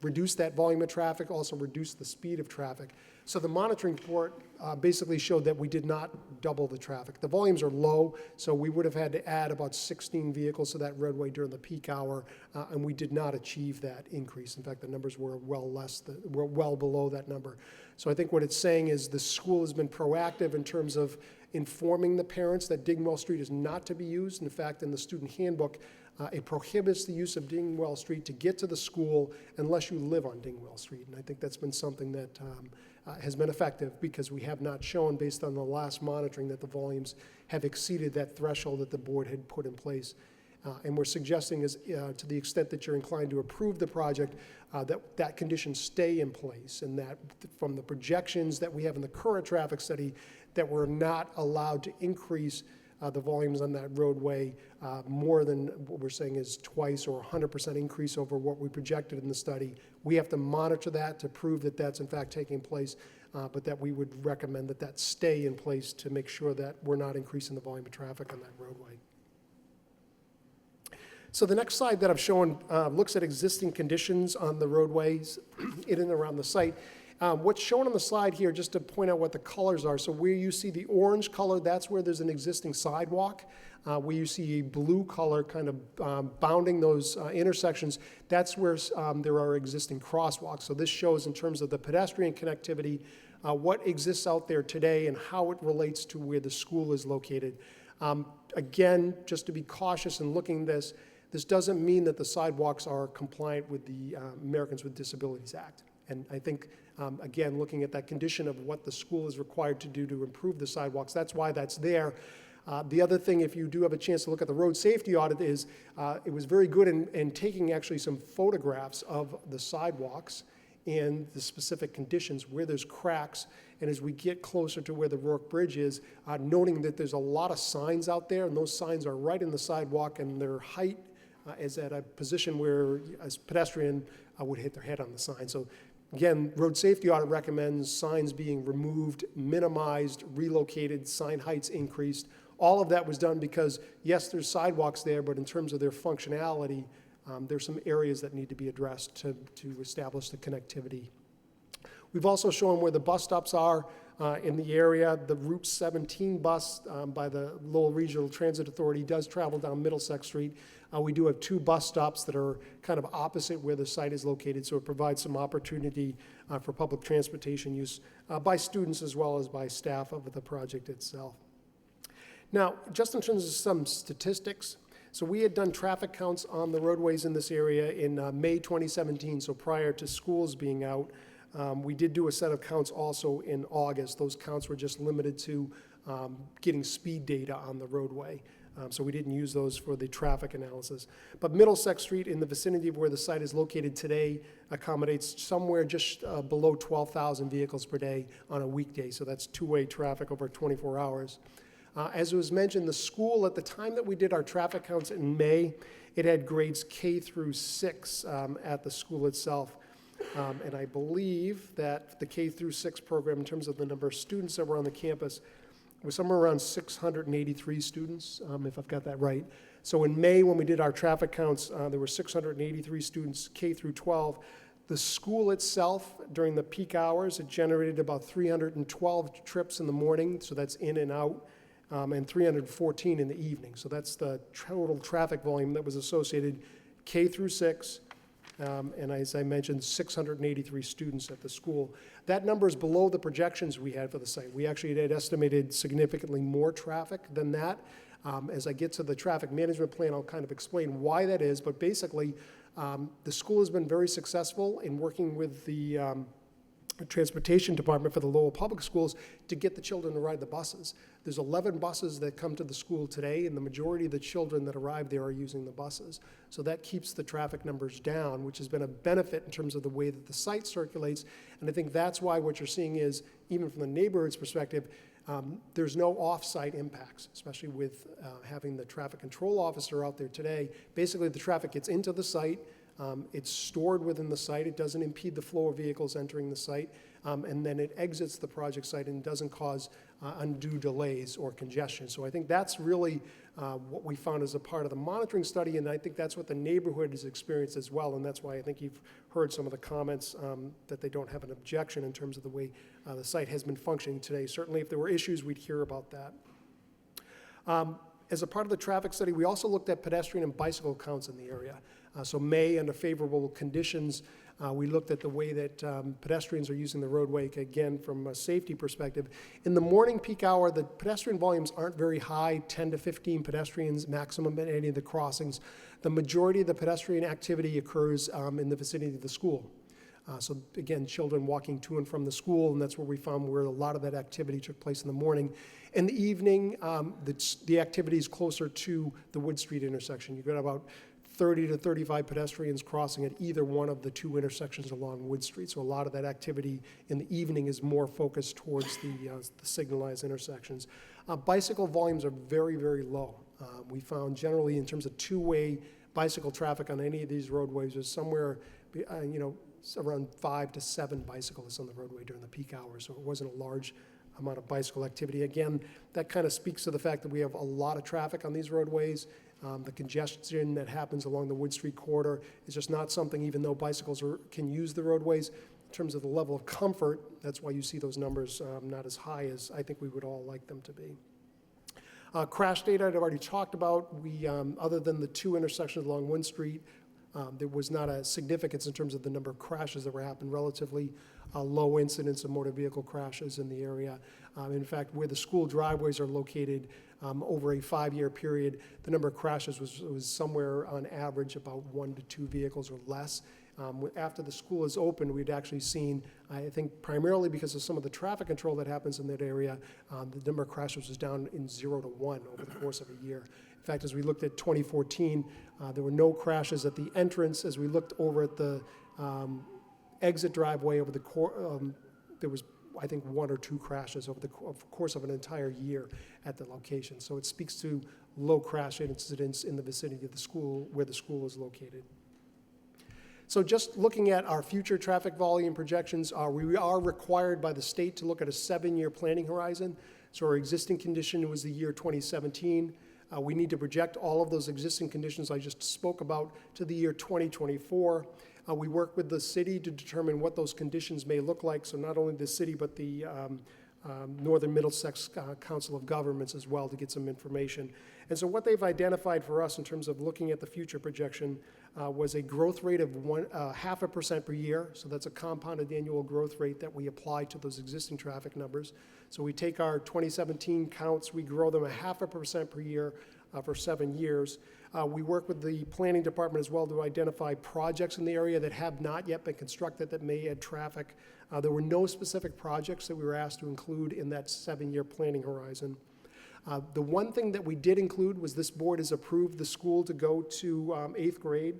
reduce that volume of traffic, also reduce the speed of traffic. So the monitoring report basically showed that we did not double the traffic. The volumes are low, so we would have had to add about 16 vehicles to that roadway during the peak hour, and we did not achieve that increase. In fact, the numbers were well below that number. So I think what it's saying is the school has been proactive in terms of informing the parents that Dingwell Street is not to be used. In fact, in the student handbook, it prohibits the use of Dingwell Street to get to the school unless you live on Dingwell Street. And I think that's been something that has been effective, because we have not shown, based on the last monitoring, that the volumes have exceeded that threshold that the board had put in place. And we're suggesting, is to the extent that you're inclined to approve the project, that condition stay in place, and that from the projections that we have in the current traffic study, that we're not allowed to increase the volumes on that roadway more than what we're saying is twice or 100% increase over what we projected in the study. We have to monitor that to prove that that's in fact taking place, but that we would recommend that that stay in place to make sure that we're not increasing the volume of traffic on that roadway. So the next slide that I'm showing looks at existing conditions on the roadways in and around the site. What's shown on the slide here, just to point out what the colors are, so where you see the orange color, that's where there's an existing sidewalk. Where you see a blue color kind of bounding those intersections, that's where there are existing crosswalks. So this shows, in terms of the pedestrian connectivity, what exists out there today and how it relates to where the school is located. Again, just to be cautious in looking at this doesn't mean that the sidewalks are compliant with the Americans with Disabilities Act. And I think, again, looking at that condition of what the school is required to do to improve the sidewalks, that's why that's there. The other thing, if you do have a chance to look at the road safety audit, is it was very good in taking actually some photographs of the sidewalks and the specific conditions where there's cracks. And as we get closer to where the Rourke Bridge is, noting that there's a lot of signs out there, and those signs are right in the sidewalk, and their height is at a position where a pedestrian would hit their head on the sign. So again, road safety audit recommends signs being removed, minimized, relocated, sign heights increased. All of that was done because, yes, there's sidewalks there, but in terms of their functionality, there's some areas that need to be addressed to establish the connectivity. We've also shown where the bus stops are in the area. The Route 17 bus by the Lowell Regional Transit Authority does travel down Middlesex Street. We do have 2 bus stops that are kind of opposite where the site is located, so it provides some opportunity for public transportation use by students as well as by staff of the project itself. Now, just in terms of some statistics, so we had done traffic counts on the roadways in this area in May 2017, so prior to schools being out. We did do a set of counts also in August. Those counts were just limited to getting speed data on the roadway. So we didn't use those for the traffic analysis. But Middlesex Street, in the vicinity of where the site is located today, accommodates somewhere just below 12,000 vehicles per day on a weekday. So that's two-way traffic over 24 hours. As was mentioned, the school, at the time that we did our traffic counts in May, it had grades K through 6 at the school itself. And I believe that the K through 6 program, in terms of the number of students that were on the campus, was somewhere around 683 students, if I've got that right. So in May, when we did our traffic counts, there were 683 students, K through 12. The school itself, during the peak hours, it generated about 312 trips in the morning, so that's in and out, and 314 in the evening. So that's the total traffic volume that was associated K through 6, and as I mentioned, 683 students at the school. That number is below the projections we had for the site. We actually had estimated significantly more traffic than that. As I get to the traffic management plan, I'll kind of explain why that is, but basically, the school has been very successful in working with the transportation department for the Lowell Public Schools to get the children to ride the buses. There's 11 buses that come to the school today, and the majority of the children that arrive there are using the buses. So that keeps the traffic numbers down, which has been a benefit in terms of the way that the site circulates. And I think that's why what you're seeing is, even from the neighborhood's perspective, there's no off-site impacts, especially with having the traffic control officer out there today. Basically, the traffic gets into the site. It's stored within the site. It doesn't impede the flow of vehicles entering the site. And then it exits the project site and doesn't cause undue delays or congestion. So I think that's really what we found as a part of the monitoring study, and I think that's what the neighborhood has experienced as well, and that's why I think you've heard some of the comments that they don't have an objection in terms of the way the site has been functioning today. Certainly if there were issues, we'd hear about that. As a part of the traffic study, we also looked at pedestrian and bicycle counts in the area. So May, under favorable conditions, We looked at the way that pedestrians are using the roadway, again, from a safety perspective. In the morning peak hour, the pedestrian volumes aren't very high, 10 to 15 pedestrians maximum at any of the crossings. The majority of the pedestrian activity occurs in the vicinity of the school. So again, children walking to and from the school, and that's where we found where a lot of that activity took place in the morning. In the evening, the activity is closer to the Wood Street intersection. You've got about 30 to 35 pedestrians crossing at either one of the two intersections along Wood Street. So a lot of that activity in the evening is more focused towards the signalized intersections. Bicycle volumes are very, very low. We found generally in terms of two-way bicycle traffic on any of these roadways is somewhere, around 5 to 7 bicyclists on the roadway during the peak hours. So it wasn't a large amount of bicycle activity. Again, that kind of speaks to the fact that we have a lot of traffic on these roadways. The congestion that happens along the Wood Street corridor is just not something, even though bicycles can use the roadways, in terms of the level of comfort, that's why you see those numbers not as high as I think we would all like them to be. Crash data I've already talked about. We, other than the two intersections along Wood Street, there was not a significance in terms of the number of crashes that were happening, relatively low incidence of motor vehicle crashes in the area. In fact, where the school driveways are located, over a 5-year period, the number of crashes was somewhere on average about 1 to 2 vehicles or less. After the school is open, we'd actually seen, I think primarily because of some of the traffic control that happens in that area, the number of crashes was down in 0 to 1 over the course of a year. In fact, as we looked at 2014, there were no crashes at the entrance. As we looked over at the exit driveway over the there was, I think, 1 or 2 crashes over the course of an entire year at the location. So it speaks to low crash incidents in the vicinity of the school, where the school is located. So just looking at our future traffic volume projections, we are required by the state to look at a 7-year planning horizon. So our existing condition was the year 2017. We need to project all of those existing conditions I just spoke about to the year 2024. We work with the city to determine what those conditions may look like. So not only the city, but the Northern Middlesex Council of Governments as well, to get some information. And so what they've identified for us in terms of looking at the future projection was a growth rate of 0.5% per year. So that's a compounded annual growth rate that we apply to those existing traffic numbers. So we take our 2017 counts, we grow them 0.5% per year for 7 years. We work with the planning department as well to identify projects in the area that have not yet been constructed that may add traffic. There were no specific projects that we were asked to include in that 7-year planning horizon. The one thing that we did include was this board has approved the school to go to 8th grade.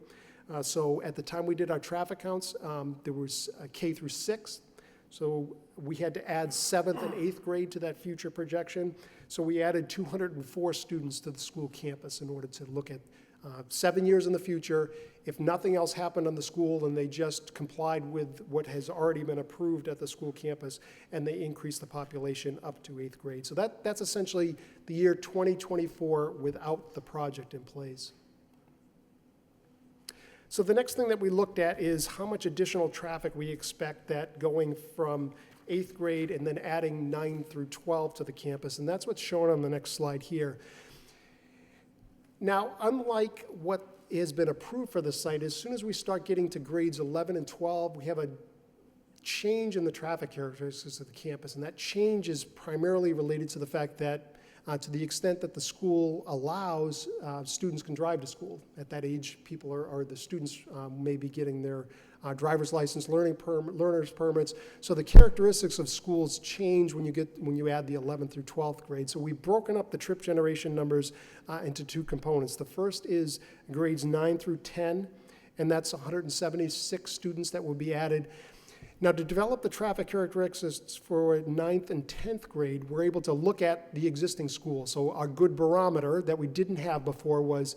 So at the time we did our traffic counts, there was K through 6th. So we had to add 7th and 8th grade to that future projection. So we added 204 students to the school campus in order to look at 7 years in the future. If nothing else happened on the school and they just complied with what has already been approved at the school campus, and they increased the population up to 8th grade. So that's essentially the year 2024 without the project in place. So the next thing that we looked at is how much additional traffic we expect that going from 8th grade and then adding 9 through 12 to the campus, and that's what's shown on the next slide here. Now, unlike what has been approved for the site, as soon as we start getting to grades 11 and 12, we have a change in the traffic characteristics of the campus, and that change is primarily related to the fact that to the extent that the school allows, students can drive to school. At that age, the students may be getting their driver's license, learner's permits. So the characteristics of schools change when you add the 11th through 12th grade. So we've broken up the trip generation numbers into 2 components. The first is grades 9 through 10, and that's 176 students that will be added. Now, to develop the traffic characteristics for 9th and 10th grade, we're able to look at the existing school. So our good barometer that we didn't have before was,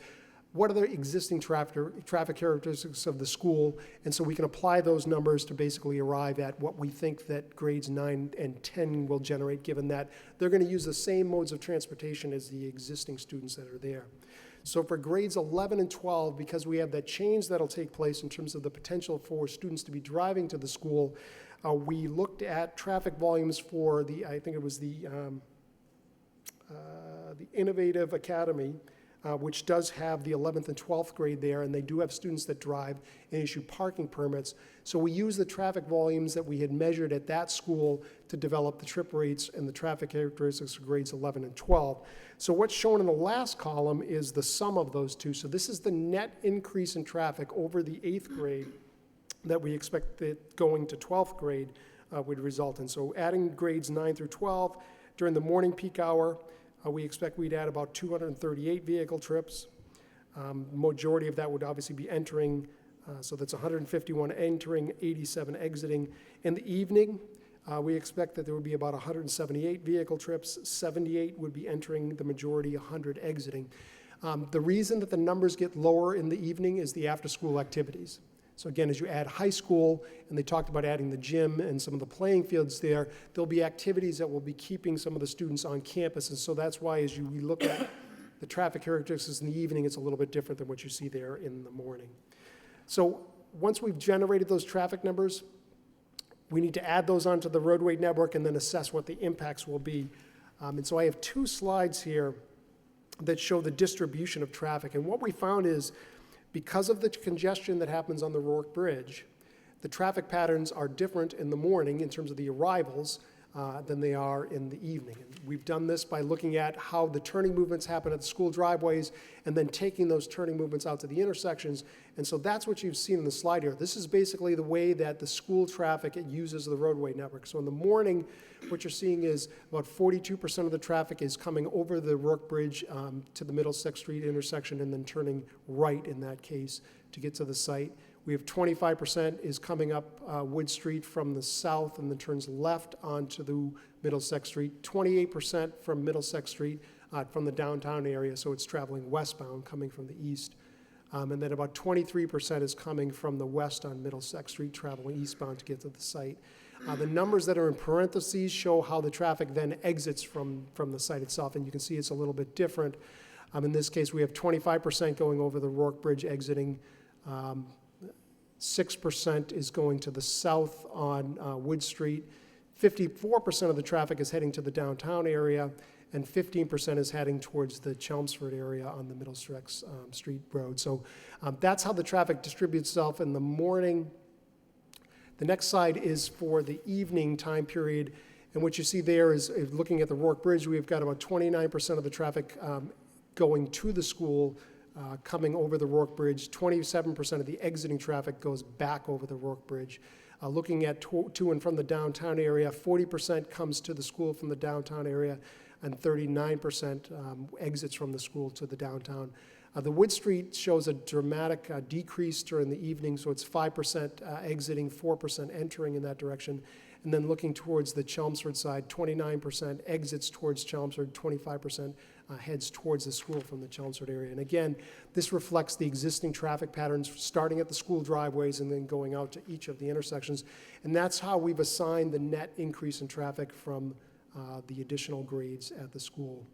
what are the existing traffic characteristics of the school? And so we can apply those numbers to basically arrive at what we think that grades 9 and 10 will generate, given that they're going to use the same modes of transportation as the existing students that are there. So for grades 11 and 12, because we have that change that'll take place in terms of the potential for students to be driving to the school, we looked at traffic volumes for I think it was the Innovative Academy, which does have the 11th and 12th grade there, and they do have students that drive and issue parking permits. So we use the traffic volumes that we had measured at that school to develop the trip rates and the traffic characteristics of grades 11 and 12. So what's shown in the last column is the sum of those two. So this is the net increase in traffic over the 8th grade that we expect that going to 12th grade would result in. So adding grades 9 through 12 during the morning peak hour, we expect we'd add about 238 vehicle trips. Majority of that would obviously be entering, so that's 151 entering, 87 exiting. In the evening, we expect that there would be about 178 vehicle trips, 78 would be entering, the majority 100 exiting. The reason that the numbers get lower in the evening is the after-school activities. So again, as you add high school, and they talked about adding the gym and some of the playing fields there, there'll be activities that will be keeping some of the students on campus. And so that's why as we look at the traffic characteristics in the evening, it's a little bit different than what you see there in the morning. So once we've generated those traffic numbers, we need to add those onto the roadway network and then assess what the impacts will be. And so I have two slides here that show the distribution of traffic. And what we found is, because of the congestion that happens on the Rourke Bridge, the traffic patterns are different in the morning in terms of the arrivals than they are in the evening. And we've done this by looking at how the turning movements happen at the school driveways and then taking those turning movements out to the intersections. And so that's what you've seen in the slide here. This is basically the way that the school traffic uses the roadway network. So in the morning, what you're seeing is about 42% of the traffic is coming over the Rourke Bridge to the Middlesex Street intersection and then turning right in that case to get to the site. We have 25% is coming up Wood Street from the south and then turns left onto the Middlesex Street. 28% from Middlesex Street from the downtown area, so it's traveling westbound coming from the east. And then about 23% is coming from the west on Middlesex Street, traveling eastbound to get to the site. The numbers that are in parentheses show how the traffic then exits from the site itself, and you can see it's a little bit different. In this case, we have 25% going over the Rourke Bridge exiting. 6% is going to the south on Wood Street. 54% of the traffic is heading to the downtown area, and 15% is heading towards the Chelmsford area on the Middlesex Street Road. So that's how the traffic distributes itself in the morning. The next slide is for the evening time period, and what you see there is looking at the Rourke Bridge, we've got about 29% of the traffic going to the school coming over the Rourke Bridge. 27% of the exiting traffic goes back over the Rourke Bridge. Looking at to and from the downtown area, 40% comes to the school from the downtown area, and 39% exits from the school to the downtown. The Wood Street shows a dramatic decrease during the evening, so it's 5% exiting, 4% entering in that direction. And then looking towards the Chelmsford side, 29% exits towards Chelmsford, 25% heads towards the school from the Chelmsford area. And again, this reflects the existing traffic patterns starting at the school driveways and then going out to each of the intersections. And that's how we've assigned the net increase in traffic from the additional grades at the school.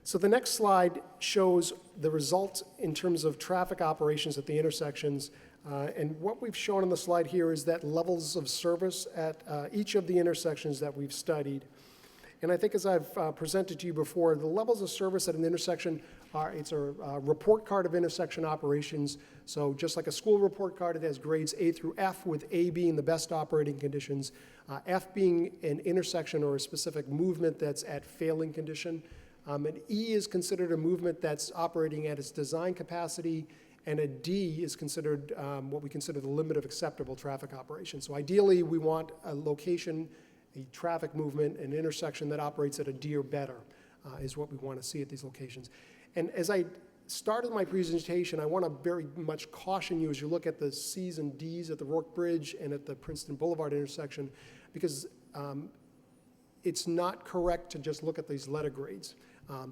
So the next slide shows the results in terms of traffic operations at the intersections. And what we've shown on the slide here is that levels of service at each of the intersections that we've studied. And I think as I've presented to you before, the levels of service at an intersection it's a report card of intersection operations. So just like a school report card, it has grades A through F, with A being the best operating conditions, F being an intersection or a specific movement that's at failing condition. And E is considered a movement that's operating at its design capacity, and a D is considered what we consider the limit of acceptable traffic operation. So ideally, we want a location, a traffic movement, an intersection that operates at a D or better is what we want to see at these locations. And as I started my presentation, I want to very much caution you as you look at the C's and D's at the Rourke Bridge and at the Princeton Boulevard intersection, because it's not correct to just look at these letter grades.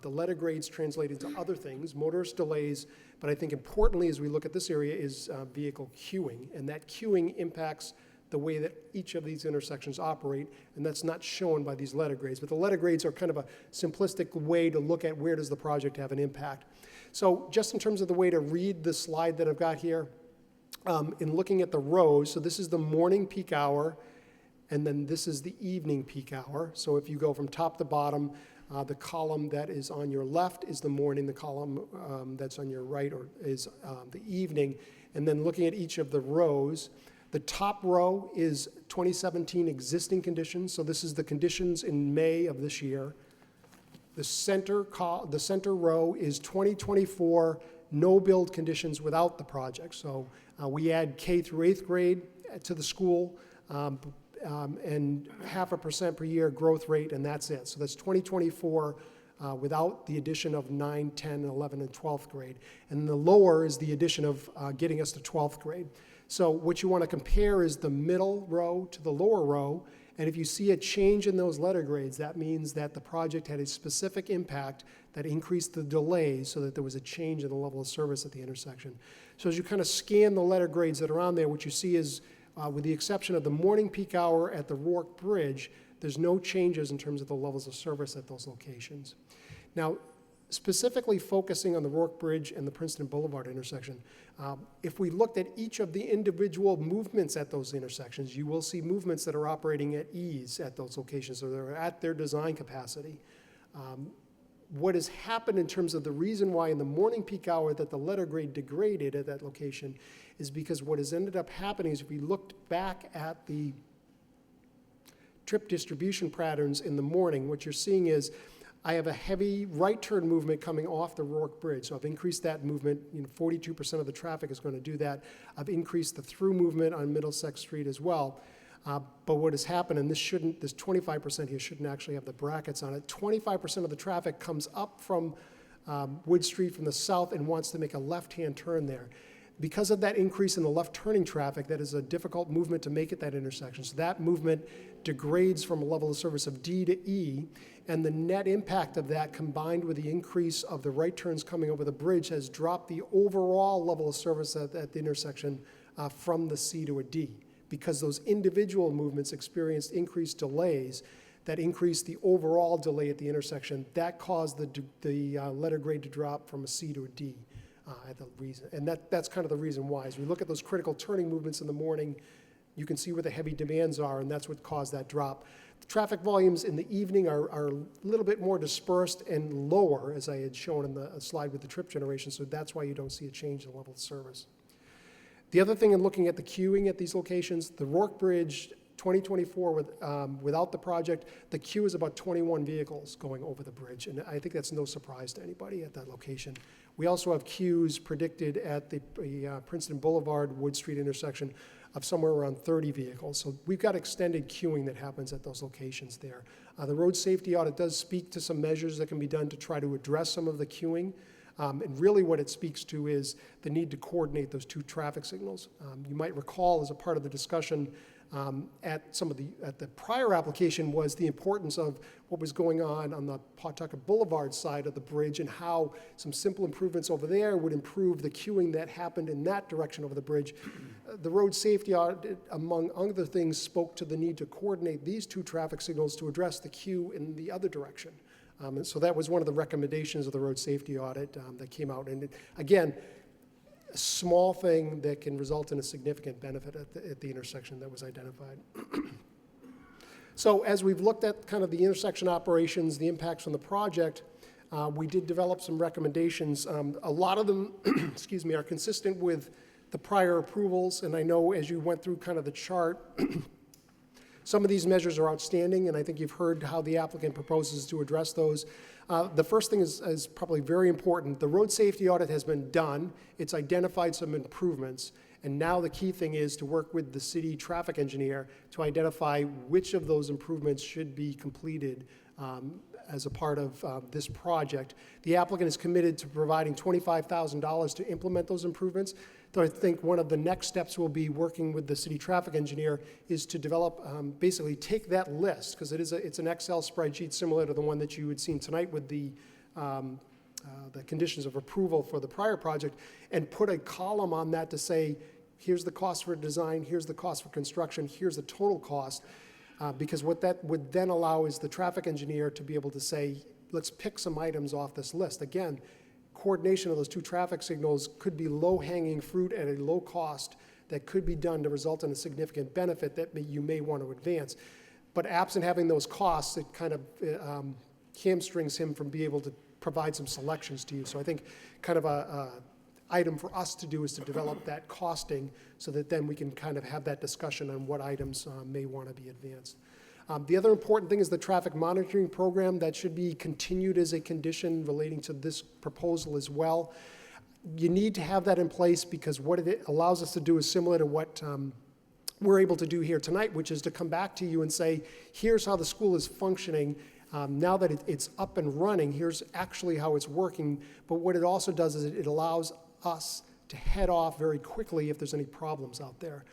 The letter grades translate into other things, motorist delays, but I think importantly as we look at this area is vehicle queuing, and that queuing impacts the way that each of these intersections operate, and that's not shown by these letter grades. But the letter grades are kind of a simplistic way to look at where does the project have an impact. So just in terms of the way to read the slide that I've got here, in looking at the rows, so this is the morning peak hour, and then this is the evening peak hour. So if you go from top to bottom, The column that is on your left is the morning, the column that's on your right is the evening. And then looking at each of the rows, the top row is 2017 existing conditions, so this is the conditions in May of this year. The center row is 2024 no-build conditions without the project. So we add K through 8th grade to the school, and 0.5% per year growth rate, and that's it. So that's 2024 without the addition of 9, 10, 11, and 12th grade. And the lower is the addition of getting us to 12th grade. So what you want to compare is the middle row to the lower row, and if you see a change in those letter grades, that means that the project had a specific impact that increased the delay so that there was a change in the level of service at the intersection. So as you kind of scan the letter grades that are on there, what you see is, with the exception of the morning peak hour at the Rourke Bridge, there's no changes in terms of the levels of service at those locations. Now, specifically focusing on the Rourke Bridge and the Princeton Boulevard intersection, if we looked at each of the individual movements at those intersections, you will see movements that are operating at ease at those locations, so they're at their design capacity. What has happened in terms of the reason why in the morning peak hour that the letter grade degraded at that location is because what has ended up happening is if we looked back at the trip distribution patterns in the morning, what you're seeing is I have a heavy right turn movement coming off the Rourke Bridge. So I've increased that movement. 42% of the traffic is going to do that. I've increased the through movement on Middlesex Street as well. But what has happened, and this 25% here shouldn't actually have the brackets on it, 25% of the traffic comes up from Wood Street from the south and wants to make a left-hand turn there. Because of that increase in the left turning traffic, that is a difficult movement to make at that intersection. So that movement degrades from a level of service of D to E, and the net impact of that combined with the increase of the right turns coming over the bridge has dropped the overall level of service at the intersection from the C to a D. Because those individual movements experienced increased delays that increased the overall delay at the intersection, that caused the letter grade to drop from a C to a D. At the reason, and that's kind of the reason why. As we look at those critical turning movements in the morning, you can see where the heavy demands are, and that's what caused that drop. The traffic volumes in the evening are a little bit more dispersed and lower, as I had shown in the slide with the trip generation, so that's why you don't see a change in the level of service. The other thing in looking at the queuing at these locations, the Rourke Bridge 2024 without the project, the queue is about 21 vehicles going over the bridge, and I think that's no surprise to anybody at that location. We also have queues predicted at the Princeton Boulevard, Wood Street intersection of somewhere around 30 vehicles. So we've got extended queuing that happens at those locations there. The road safety audit does speak to some measures that can be done to try to address some of the queuing. And really what it speaks to is the need to coordinate those two traffic signals. You might recall as a part of the discussion at the prior application was the importance of what was going on the Pawtucket Boulevard side of the bridge and how some simple improvements over there would improve the queuing that happened in that direction over the bridge. The road safety audit, among other things, spoke to the need to coordinate these two traffic signals to address the queue in the other direction. And so that was one of the recommendations of the road safety audit that came out. And again, a small thing that can result in a significant benefit at the intersection that was identified. So as we've looked at kind of the intersection operations, the impacts from the project, we did develop some recommendations. A lot of them, excuse me, are consistent with the prior approvals. And I know as you went through kind of the chart, some of these measures are outstanding, and I think you've heard how the applicant proposes to address those. The first thing is probably very important. The road safety audit has been done. It's identified some improvements, and now the key thing is to work with the city traffic engineer to identify which of those improvements should be completed as a part of this project. The applicant is committed to providing $25,000 to implement those improvements. So I think one of the next steps will be working with the city traffic engineer is to develop, basically take that list, because it's an Excel spreadsheet similar to the one that you had seen tonight with the conditions of approval for the prior project, and put a column on that to say, here's the cost for design, here's the cost for construction, here's the total cost. Because what that would then allow is the traffic engineer to be able to say, let's pick some items off this list. Again, coordination of those two traffic signals could be low-hanging fruit at a low cost that could be done to result in a significant benefit that you may want to advance. But absent having those costs, it kind of hamstrings him from being able to provide some selections to you. So I think kind of a item for us to do is to develop that costing so that then we can kind of have that discussion on what items may want to be advanced. The other important thing is the traffic monitoring program. That should be continued as a condition relating to this proposal as well. You need to have that in place because what it allows us to do is similar to what we're able to do here tonight, which is to come back to you and say, here's how the school is functioning. Now that it's up and running, here's actually how it's working. But what it also does is it allows us to head off very quickly if there's any problems out there.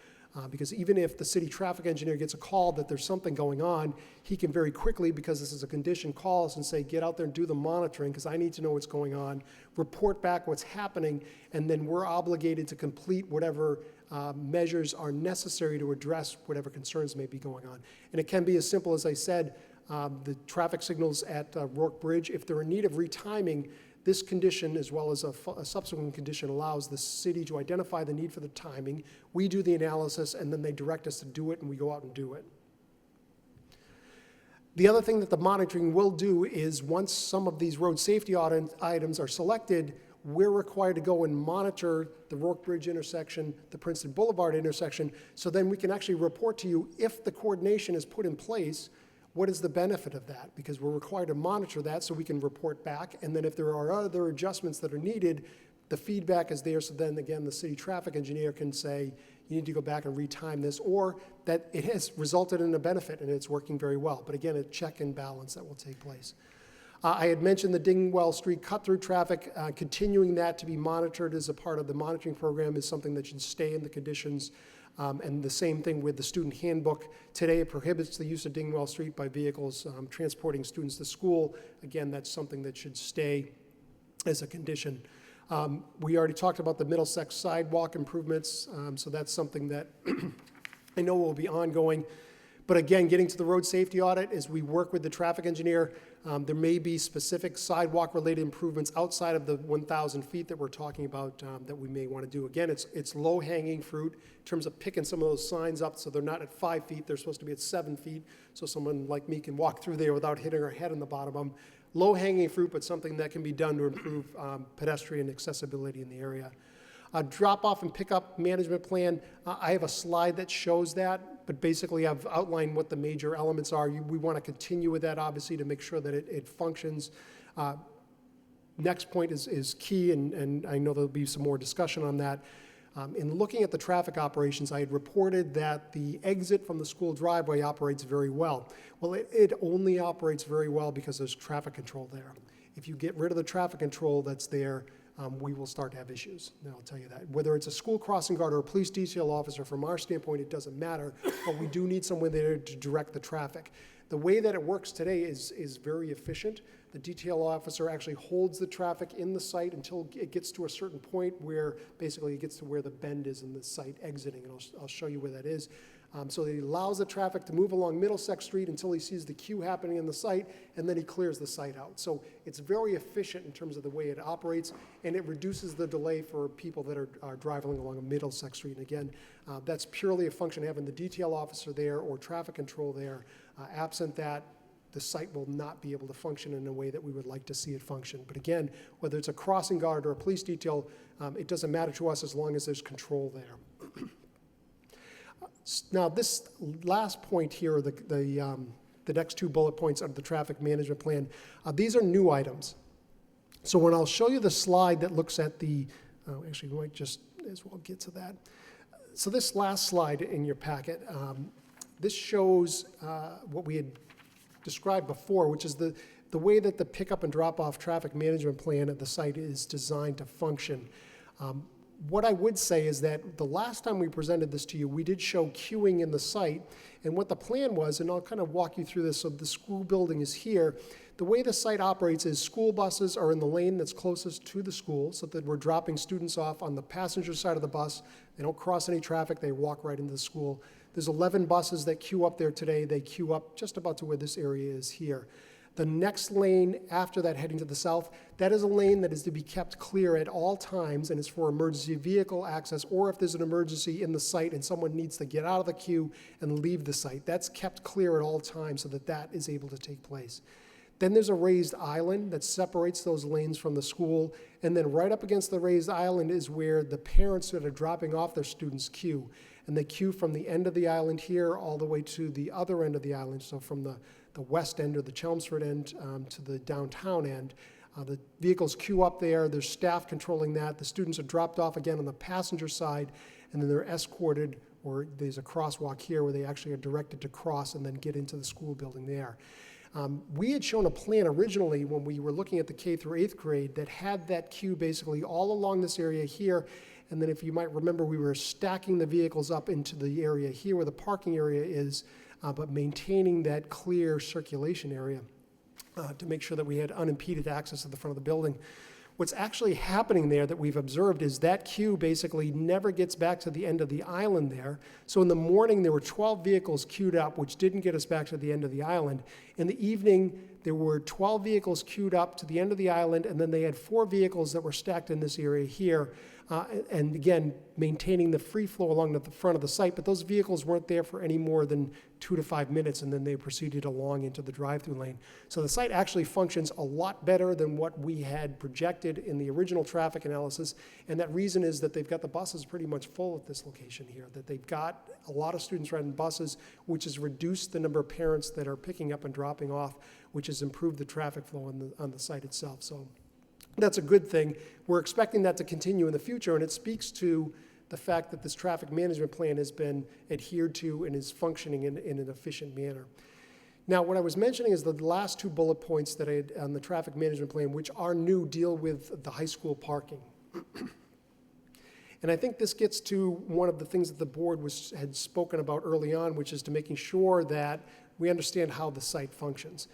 Because even if the city traffic engineer gets a call that there's something going on, he can very quickly, because this is a condition, call us and say, get out there and do the monitoring because I need to know what's going on, report back what's happening, and then we're obligated to complete whatever measures are necessary to address whatever concerns may be going on. And it can be as simple as I said, the traffic signals at Rourke Bridge, if they're in need of retiming, this condition, as well as a subsequent condition, allows the city to identify the need for the timing. We do the analysis, and then they direct us to do it, and we go out and do it. The other thing that the monitoring will do is once some of these road safety items are selected, we're required to go and monitor the Rourke Bridge intersection, the Princeton Boulevard intersection, so then we can actually report to you if the coordination is put in place. What is the benefit of that? Because we're required to monitor that so we can report back, and then if there are other adjustments that are needed, the feedback is there, so then again, the city traffic engineer can say, you need to go back and retime this, or that it has resulted in a benefit and it's working very well. But again, a check and balance that will take place. I had mentioned the Dingwell Street cut-through traffic. Continuing that to be monitored as a part of the monitoring program is something that should stay in the conditions. And the same thing with the student handbook. Today, it prohibits the use of Dingwell Street by vehicles transporting students to school. Again, that's something that should stay as a condition. We already talked about the Middlesex sidewalk improvements, so that's something that I know will be ongoing. But again, getting to the road safety audit, as we work with the traffic engineer, there may be specific sidewalk-related improvements outside of the 1,000 feet that we're talking about that we may want to do. Again, it's low-hanging fruit in terms of picking some of those signs up so they're not at 5 feet, they're supposed to be at 7 feet, so someone like me can walk through there without hitting her head on the bottom of them. Low-hanging fruit, but something that can be done to improve pedestrian accessibility in the area. Drop-off and pickup management plan, I have a slide that shows that, but basically I've outlined what the major elements are. We want to continue with that, obviously, to make sure that it functions. Next point is key, and I know there'll be some more discussion on that. In looking at the traffic operations, I had reported that the exit from the school driveway operates very well. Well, it only operates very well because there's traffic control there. If you get rid of the traffic control that's there, we will start to have issues, and I'll tell you that. Whether it's a school crossing guard or a police detail officer, from our standpoint, it doesn't matter, but we do need someone there to direct the traffic. The way that it works today is very efficient. The detail officer actually holds the traffic in the site until it gets to a certain point where basically it gets to where the bend is in the site exiting, and I'll show you where that is. So he allows the traffic to move along Middlesex Street until he sees the queue happening in the site, and then he clears the site out. So it's very efficient in terms of the way it operates, and it reduces the delay for people that are driving along Middlesex Street. And again, that's purely a function of having the detail officer there or traffic control there. Absent that, the site will not be able to function in a way that we would like to see it function. But again, whether it's a crossing guard or a police detail, it doesn't matter to us as long as there's control there. Now, this last point here, the next two bullet points of the traffic management plan, these are new items. So when I'll show you the slide that looks at the, actually we might just as well get to that. So this last slide in your packet, this shows what we had described before, which is the way that the pickup and drop-off traffic management plan at the site is designed to function. What I would say is that the last time we presented this to you, we did show queuing in the site, and what the plan was, and I'll kind of walk you through this, so the school building is here. The way the site operates is school buses are in the lane that's closest to the school, so that we're dropping students off on the passenger side of the bus. They don't cross any traffic, they walk right into the school. There's 11 buses that queue up there today. They queue up just about to where this area is here. The next lane after that, heading to the south, that is a lane that is to be kept clear at all times, and it's for emergency vehicle access, or if there's an emergency in the site and someone needs to get out of the queue and leave the site. That's kept clear at all times so that that is able to take place. Then there's a raised island that separates those lanes from the school. And then right up against the raised island is where the parents that are dropping off their students queue. And they queue from the end of the island here all the way to the other end of the island, so from the west end or the Chelmsford end to the downtown end. The vehicles queue up there, there's staff controlling that, the students are dropped off again on the passenger side, and then they're escorted, or there's a crosswalk here where they actually are directed to cross and then get into the school building there. We had shown a plan originally when we were looking at the K through 8th grade that had that queue basically all along this area here, and then if you might remember, we were stacking the vehicles up into the area here where the parking area is, but maintaining that clear circulation area to make sure that we had unimpeded access to the front of the building. What's actually happening there that we've observed is that queue basically never gets back to the end of the island there. So in the morning, there were 12 vehicles queued up, which didn't get us back to the end of the island. In the evening, there were 12 vehicles queued up to the end of the island, and then they had 4 vehicles that were stacked in this area here. And again, maintaining the free flow along the front of the site, but those vehicles weren't there for any more than 2 to 5 minutes, and then they proceeded along into the drive-through lane. So the site actually functions a lot better than what we had projected in the original traffic analysis, and that reason is that they've got the buses pretty much full at this location here, that they've got a lot of students riding buses, which has reduced the number of parents that are picking up and dropping off, which has improved the traffic flow on the site itself. So that's a good thing. We're expecting that to continue in the future, and it speaks to the fact that this traffic management plan has been adhered to and is functioning in an efficient manner. Now, what I was mentioning is the last 2 bullet points that I had on the traffic management plan, which are new, deal with the high school parking. And I think this gets to one of the things that the board had spoken about early on, which is to making sure that we understand how the site functions.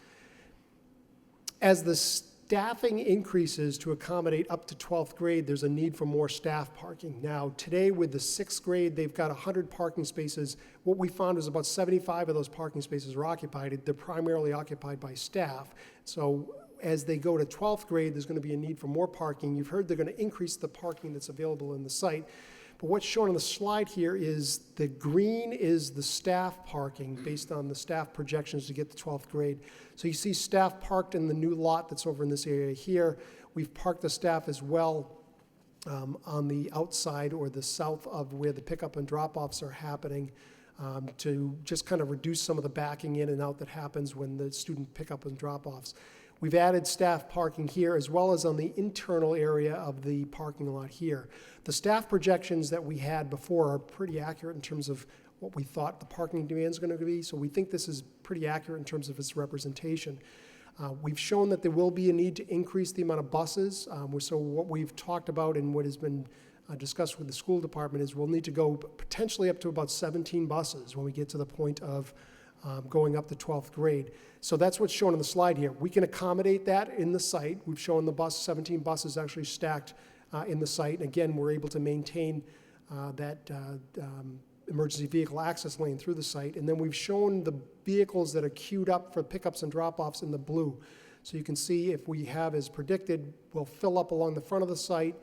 As the staffing increases to accommodate up to 12th grade, there's a need for more staff parking. Now, today with the 6th grade, they've got 100 parking spaces. What we found is about 75 of those parking spaces are occupied. They're primarily occupied by staff. So as they go to 12th grade, there's going to be a need for more parking. You've heard they're going to increase the parking that's available in the site. But what's shown on the slide here is the green is the staff parking based on the staff projections to get to 12th grade. So you see staff parked in the new lot that's over in this area here. We've parked the staff as well on the outside or the south of where the pickup and drop-offs are happening to just kind of reduce some of the backing in and out that happens when the student pickup and drop-offs. We've added staff parking here as well as on the internal area of the parking lot here. The staff projections that we had before are pretty accurate in terms of what we thought the parking demand is going to be, so we think this is pretty accurate in terms of its representation. We've shown that there will be a need to increase the amount of buses. So what we've talked about and what has been discussed with the school department is we'll need to go potentially up to about 17 buses when we get to the point of going up to 12th grade. So that's what's shown on the slide here. We can accommodate that in the site. We've shown the 17 buses actually stacked in the site. And again, we're able to maintain that emergency vehicle access lane through the site. And then we've shown the vehicles that are queued up for pickups and drop-offs in the blue. So you can see if we have as predicted, we'll fill up along the front of the site,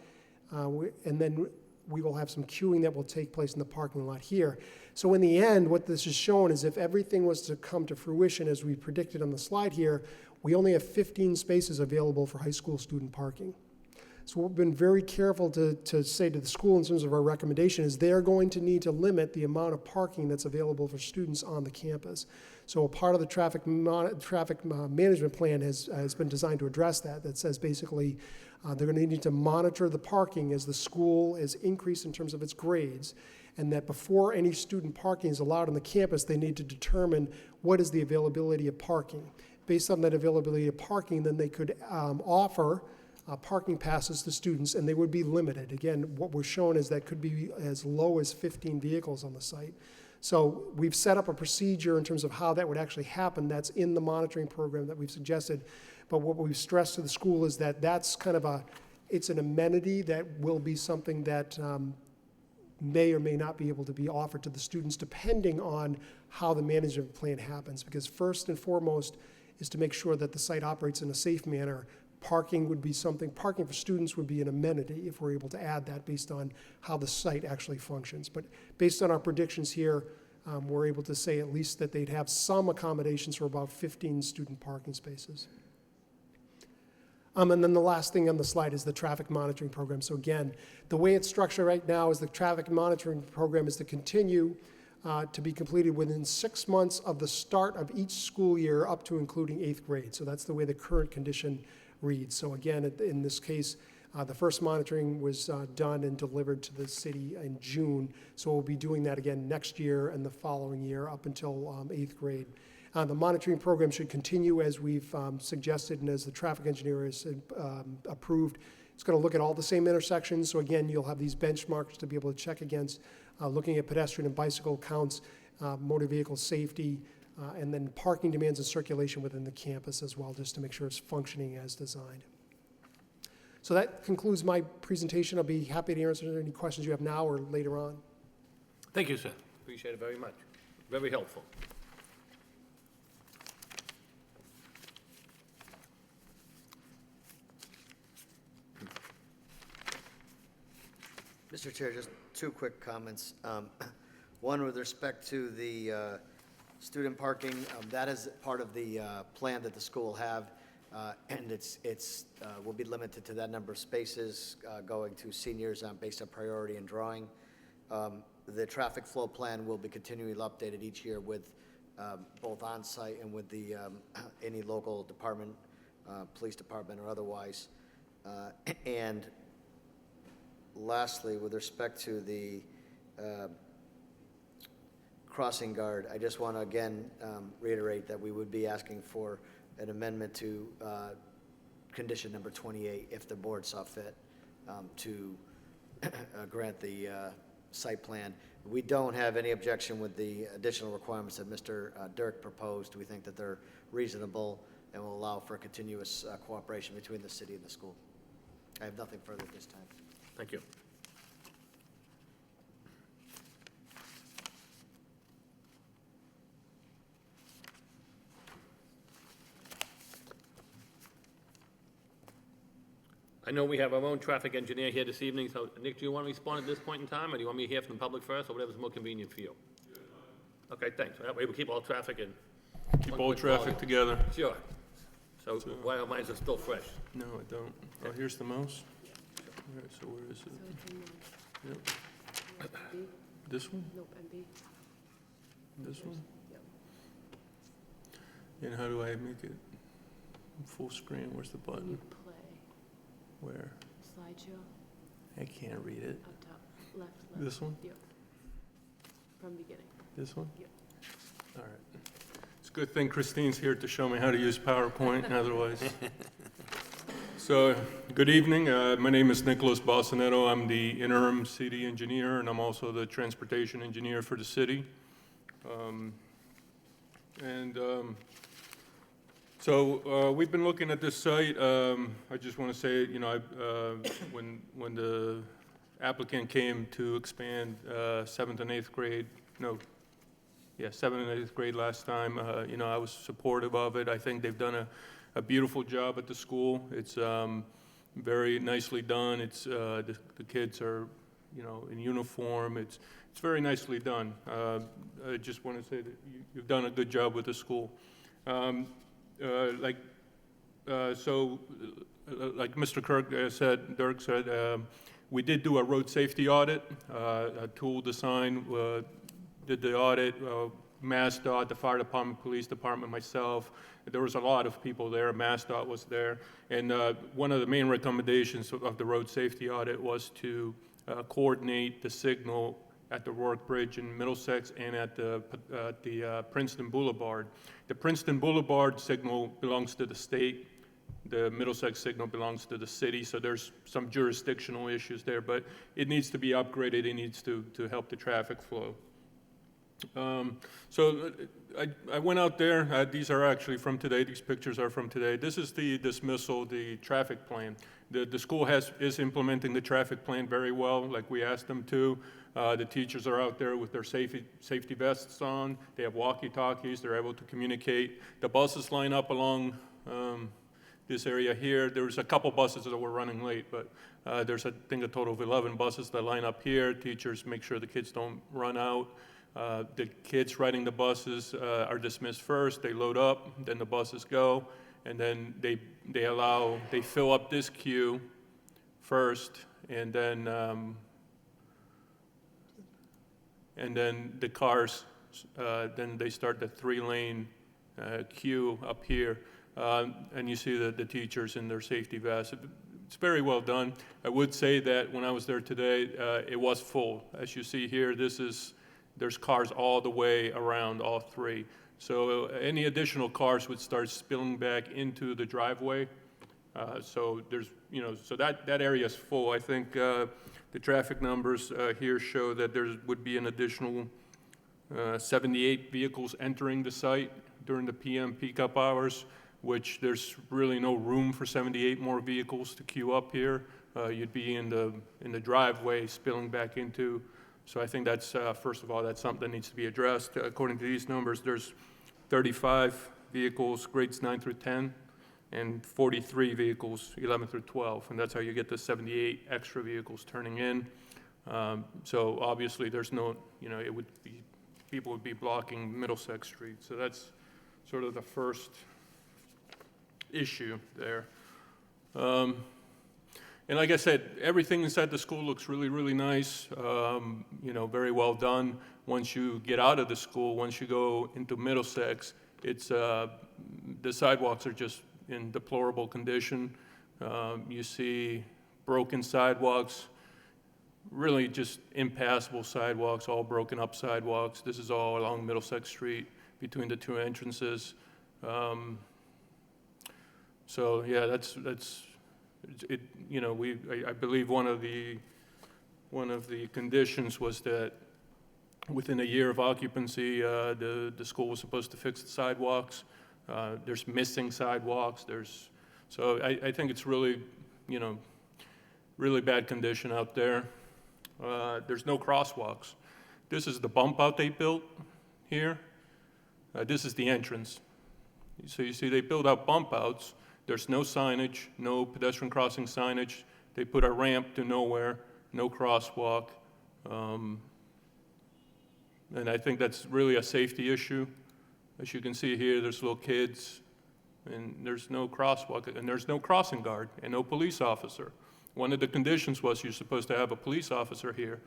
and then we will have some queuing that will take place in the parking lot here. So in the end, what this is showing is if everything was to come to fruition as we predicted on the slide here, we only have 15 spaces available for high school student parking. So we've been very careful to say to the school in terms of our recommendation is they're going to need to limit the amount of parking that's available for students on the campus. So a part of the traffic management plan has been designed to address that. That says basically they're going to need to monitor the parking as the school is increased in terms of its grades, and that before any student parking is allowed on the campus, they need to determine what is the availability of parking. Based on that availability of parking, then they could offer parking passes to students, and they would be limited. Again, what we're showing is that could be as low as 15 vehicles on the site. So we've set up a procedure in terms of how that would actually happen. That's in the monitoring program that we've suggested. But what we've stressed to the school is that that's kind of it's an amenity that will be something that may or may not be able to be offered to the students depending on how the management plan happens. Because first and foremost is to make sure that the site operates in a safe manner. Parking for students would be an amenity if we're able to add that based on how the site actually functions. But based on our predictions here, we're able to say at least that they'd have some accommodations for about 15 student parking spaces. And then the last thing on the slide is the traffic monitoring program. So again, the way it's structured right now is the traffic monitoring program is to continue to be completed within 6 months of the start of each school year up to including 8th grade. So that's the way the current condition reads. So again, in this case, the first monitoring was done and delivered to the city in June. So we'll be doing that again next year and the following year up until 8th grade. The monitoring program should continue as we've suggested and as the traffic engineer has approved. It's going to look at all the same intersections. So again, you'll have these benchmarks to be able to check against, looking at pedestrian and bicycle counts, motor vehicle safety, and then parking demands and circulation within the campus as well, just to make sure it's functioning as designed. So that concludes my presentation. I'll be happy to answer any questions you have now or later on. Thank you, sir. Appreciate it very much. Very helpful. Mr. Chair, just two quick comments. One with respect to the student parking, that is part of the plan that the school will have, and it's will be limited to that number of spaces going to seniors based on priority and drawing. The traffic flow plan will be continually updated each year with both on-site and with the any local department, police department or otherwise. And lastly, with respect to the crossing guard, I just want to again reiterate that we would be asking for an amendment to condition number 28 if the board saw fit to grant the site plan. We don't have any objection with the additional requirements that Mr. Dirk proposed. We think that they're reasonable and will allow for continuous cooperation between the city and the school. I have nothing further at this time. Thank you. I know we have our own traffic engineer here this evening, so Nick, do you want to respond at this point in time, or do you want me to hear from the public first, or whatever's more convenient for you? Okay, thanks. That way we keep all traffic in. Keep all traffic together. Sure. So while our minds are still fresh. No, I don't. Oh, here's the mouse. All right, so where is it? So it's in Yep. B? This one? Nope, and B. This one? Yep. And how do I make it full screen? Where's the When you button? play, Where? slideshow, I can't read it. up top, left. This one? Yep. From beginning. This one? Yep. All right. It's a good thing Christine's here to show me how to use PowerPoint, otherwise. So, good evening. My name is Nicholas Balsanetto. I'm the interim city engineer, and I'm also the transportation engineer for the city. So we've been looking at this site. I just want to say, you know, when the applicant came to expand 7th and 8th grade, 7th and 8th grade last time, you know, I was supportive of it. I think they've done a beautiful job at the school. It's very nicely done. It's the kids are, you know, in uniform. It's very nicely done. I just want to say that you've done a good job with the school. Like Mr. Dirk said, we did do a road safety audit. Tool Design did the audit. MassDOT, the fire department, police department, myself. There was a lot of people there. MassDOT was there. And one of the main recommendations of the road safety audit was to coordinate the signal at the Rourke Bridge in Middlesex and at the Princeton Boulevard. The Princeton Boulevard signal belongs to the state. The Middlesex signal belongs to the city, so there's some jurisdictional issues there, but it needs to be upgraded. It needs to help the traffic flow. So I went out there. These are actually from today. These pictures are from today. This is the dismissal, the traffic plan. The school is implementing the traffic plan very well, like we asked them to. The teachers are out there with their safety vests on. They have walkie-talkies. They're able to communicate. The buses line up along this area here. There's a couple buses that were running late, but there's, I think, a total of 11 buses that line up here. Teachers make sure the kids don't run out. The kids riding the buses are dismissed first. They load up, then the buses go, and then they fill up this queue first, and then the cars, then they start the 3-lane queue up here, and you see the teachers in their safety vests. It's very well done. I would say that when I was there today, it was full. As you see here, there's cars all the way around all 3. So any additional cars would start spilling back into the driveway. So there's, so that area is full. I think the traffic numbers here show that there would be an additional 78 vehicles entering the site during the PM peak up hours, which there's really no room for 78 more vehicles to queue up here. You'd be in the driveway spilling back into. So I think that's, first of all, that's something that needs to be addressed. According to these numbers, there's 35 vehicles, grades 9 through 10, and 43 vehicles, 11 through 12, and that's how you get the 78 extra vehicles turning in. So obviously, there's no, people would be blocking Middlesex Street. So that's sort of the first issue there. And like I said, everything inside the school looks really, really nice, very well done. Once you get out of the school, once you go into Middlesex, it's, the sidewalks are just in deplorable condition. You see broken sidewalks, really just impassable sidewalks, all broken up sidewalks. This is all along Middlesex Street between the 2 entrances. So yeah, that's it. I believe one of the conditions was that within a year of occupancy, the school was supposed to fix the sidewalks. There's missing sidewalks. So I think it's really, really bad condition out there. There's no crosswalks. This is the bump out they built here. This is the entrance. So you see they build out bump outs. There's no signage, no pedestrian crossing signage. They put a ramp to nowhere, no crosswalk. And I think that's really a safety issue. As you can see here, there's little kids, and there's no crosswalk, and there's no crossing guard, and no police officer. One of the conditions was you're supposed to have a police officer here.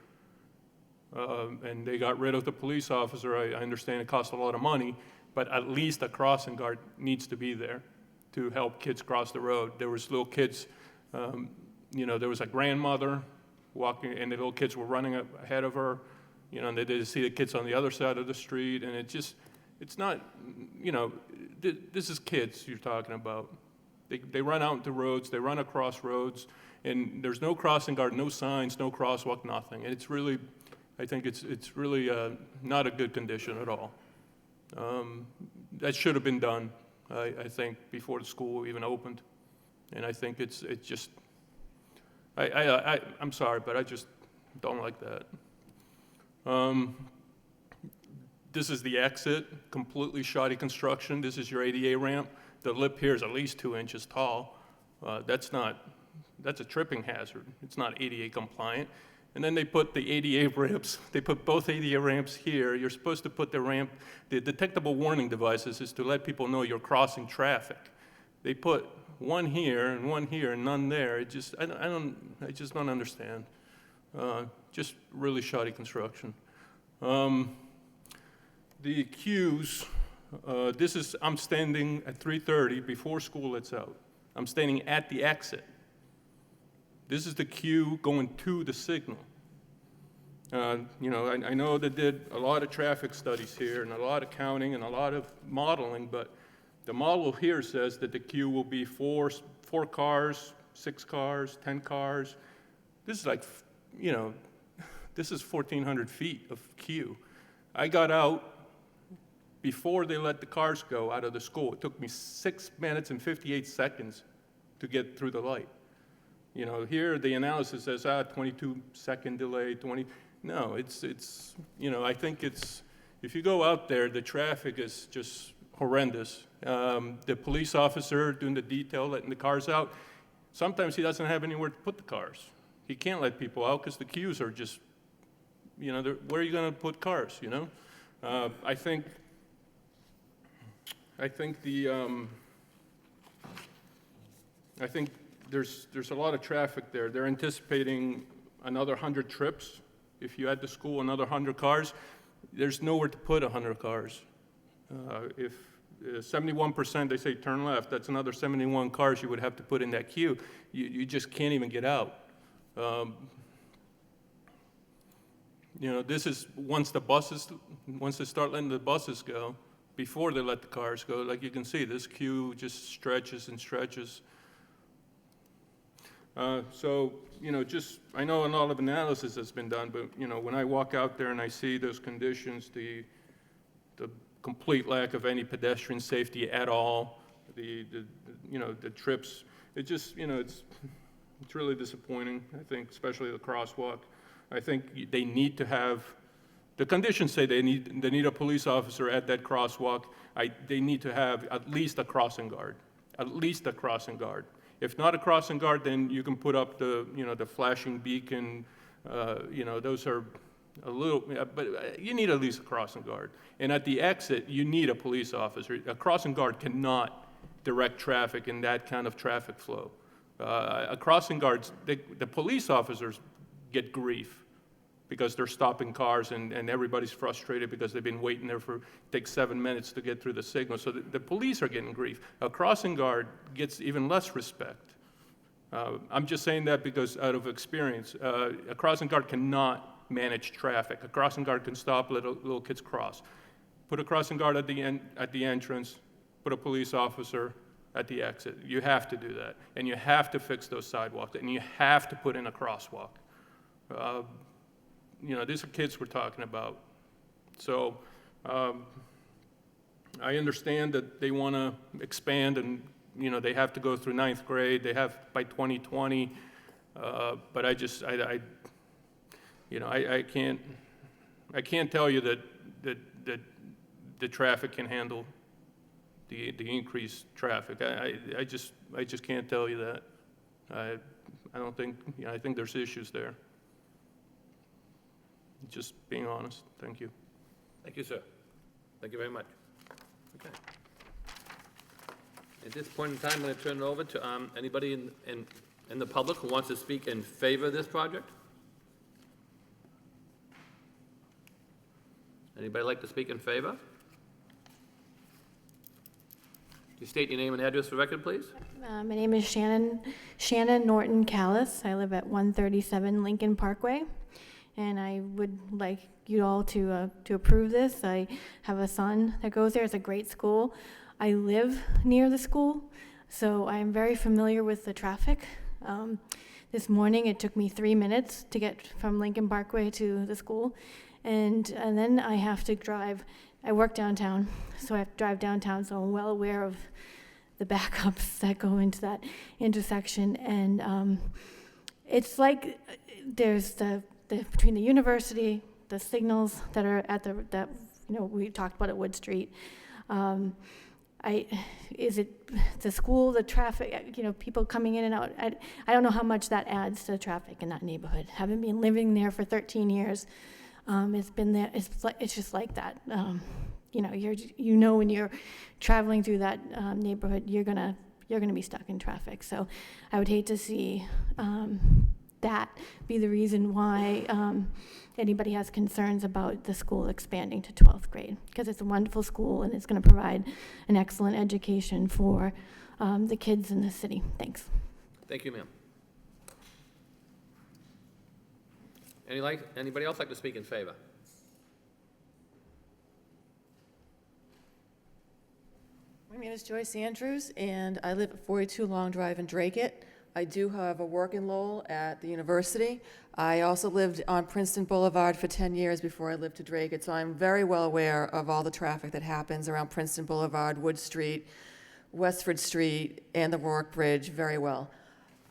And they got rid of the police officer. I understand it costs a lot of money, but at least a crossing guard needs to be there to help kids cross the road. There was little kids, there was a grandmother walking, and the little kids were running ahead of her, and they didn't see the kids on the other side of the street, and it's not, this is kids you're talking about. They run out into roads, they run across roads, and there's no crossing guard, no signs, no crosswalk, nothing. And it's really, I think it's really not a good condition at all. That should have been done, I think, before the school even opened. And I think it's just, I'm sorry, but I just don't like that. This is the exit, completely shoddy construction. This is your ADA ramp. The lip here is at least 2 inches tall. That's a tripping hazard. It's not ADA compliant. And then they put the ADA ramps, they put both ADA ramps here. You're supposed to put the detectable warning devices is to let people know you're crossing traffic. They put one here and none there. I just don't understand. Just really shoddy construction. The queues, I'm standing at 3:30 before school lets out. I'm standing at the exit. This is the queue going to the signal. I know they did a lot of traffic studies here and a lot of counting and a lot of modeling, but the model here says that the queue will be four cars, 6 cars, 10 cars. This is like, this is 1,400 feet of queue. I got out before they let the cars go out of the school. It took me 6 minutes and 58 seconds to get through the light. Here the analysis says, 22-second delay, 20. No, it's I think if you go out there, the traffic is just horrendous. The police officer doing the detail, letting the cars out, sometimes he doesn't have anywhere to put the cars. He can't let people out because the queues are just, where are you going to put cars, I think the, I think there's a lot of traffic there. They're anticipating another 100 trips. If you add to school another 100 cars, there's nowhere to put 100 cars. If 71% they say turn left, that's another 71 cars you would have to put in that queue. You just can't even get out. You know, this is once they start letting the buses go, before they let the cars go, like you can see, this queue just stretches and stretches. So, you know, I know a lot of analysis has been done, but, you know, when I walk out there and I see those conditions, the complete lack of any pedestrian safety at all, you know, the trips, it just, you know, it's really disappointing, I think, especially the crosswalk. I think they need to have, the conditions say they need a police officer at that crosswalk. They need to have at least a crossing guard, If not a crossing guard, then you can put up the flashing beacon, you know, those are a little, but you need at least a crossing guard. And at the exit, you need a police officer. A crossing guard cannot direct traffic in that kind of traffic flow. A crossing guards, the police officers get grief because they're stopping cars and everybody's frustrated because they've been waiting there takes 7 minutes to get through the signal. So the police are getting grief. A crossing guard gets even less respect. I'm just saying that because out of experience, a crossing guard cannot manage traffic. A crossing guard can stop, let little kids cross. Put a crossing guard at the entrance, put a police officer at the exit. You have to do that. And you have to fix those sidewalks, and you have to put in a crosswalk. You know, these are kids we're talking about. So I understand that they want to expand and, you know, they have to go through 9th grade. They have by 2020. But I can't tell you that the traffic can handle the increased traffic. I just can't tell you that. I don't think, you know, I think there's issues there. Just being honest. Thank you. Thank you, sir. Thank you very much. Okay. At this point in time, I'm going to turn it over to anybody in the public who wants to speak in favor of this project. Anybody like to speak in favor? You state your name and address for the record, please. My name is Shannon Norton Callis. I live at 137 Lincoln Parkway, and I would like you all to approve this. I have a son that goes there. It's a great school. I live near the school, so I am very familiar with the traffic. This morning, it took me 3 minutes to get from Lincoln Parkway to the school, and then I have to drive. I work downtown, so I have to drive downtown, so I'm well aware of the backups that go into that intersection. And it's like there's between the university, the signals that are at that we talked about at Wood Street. Is it the school, the traffic, people coming in and out? I don't know how much that adds to the traffic in that neighborhood. Having been living there for 13 years, it's been there. It's just like that. When you're traveling through that neighborhood, you're gonna be stuck in traffic. So I would hate to see that be the reason why anybody has concerns about the school expanding to 12th grade, because it's a wonderful school and it's going to provide an excellent education for the kids in the city. Thanks. Thank you, ma'am. Anybody else like to speak in favor? My name is Joyce Andrews, and I live at 42 Long Drive in Dracut. I do, however, work in Lowell at the university. I also lived on Princeton Boulevard for 10 years before I lived to Dracut, so I'm very well aware of all the traffic that happens around Princeton Boulevard, Wood Street, Westford Street, and the Warwick Bridge very well.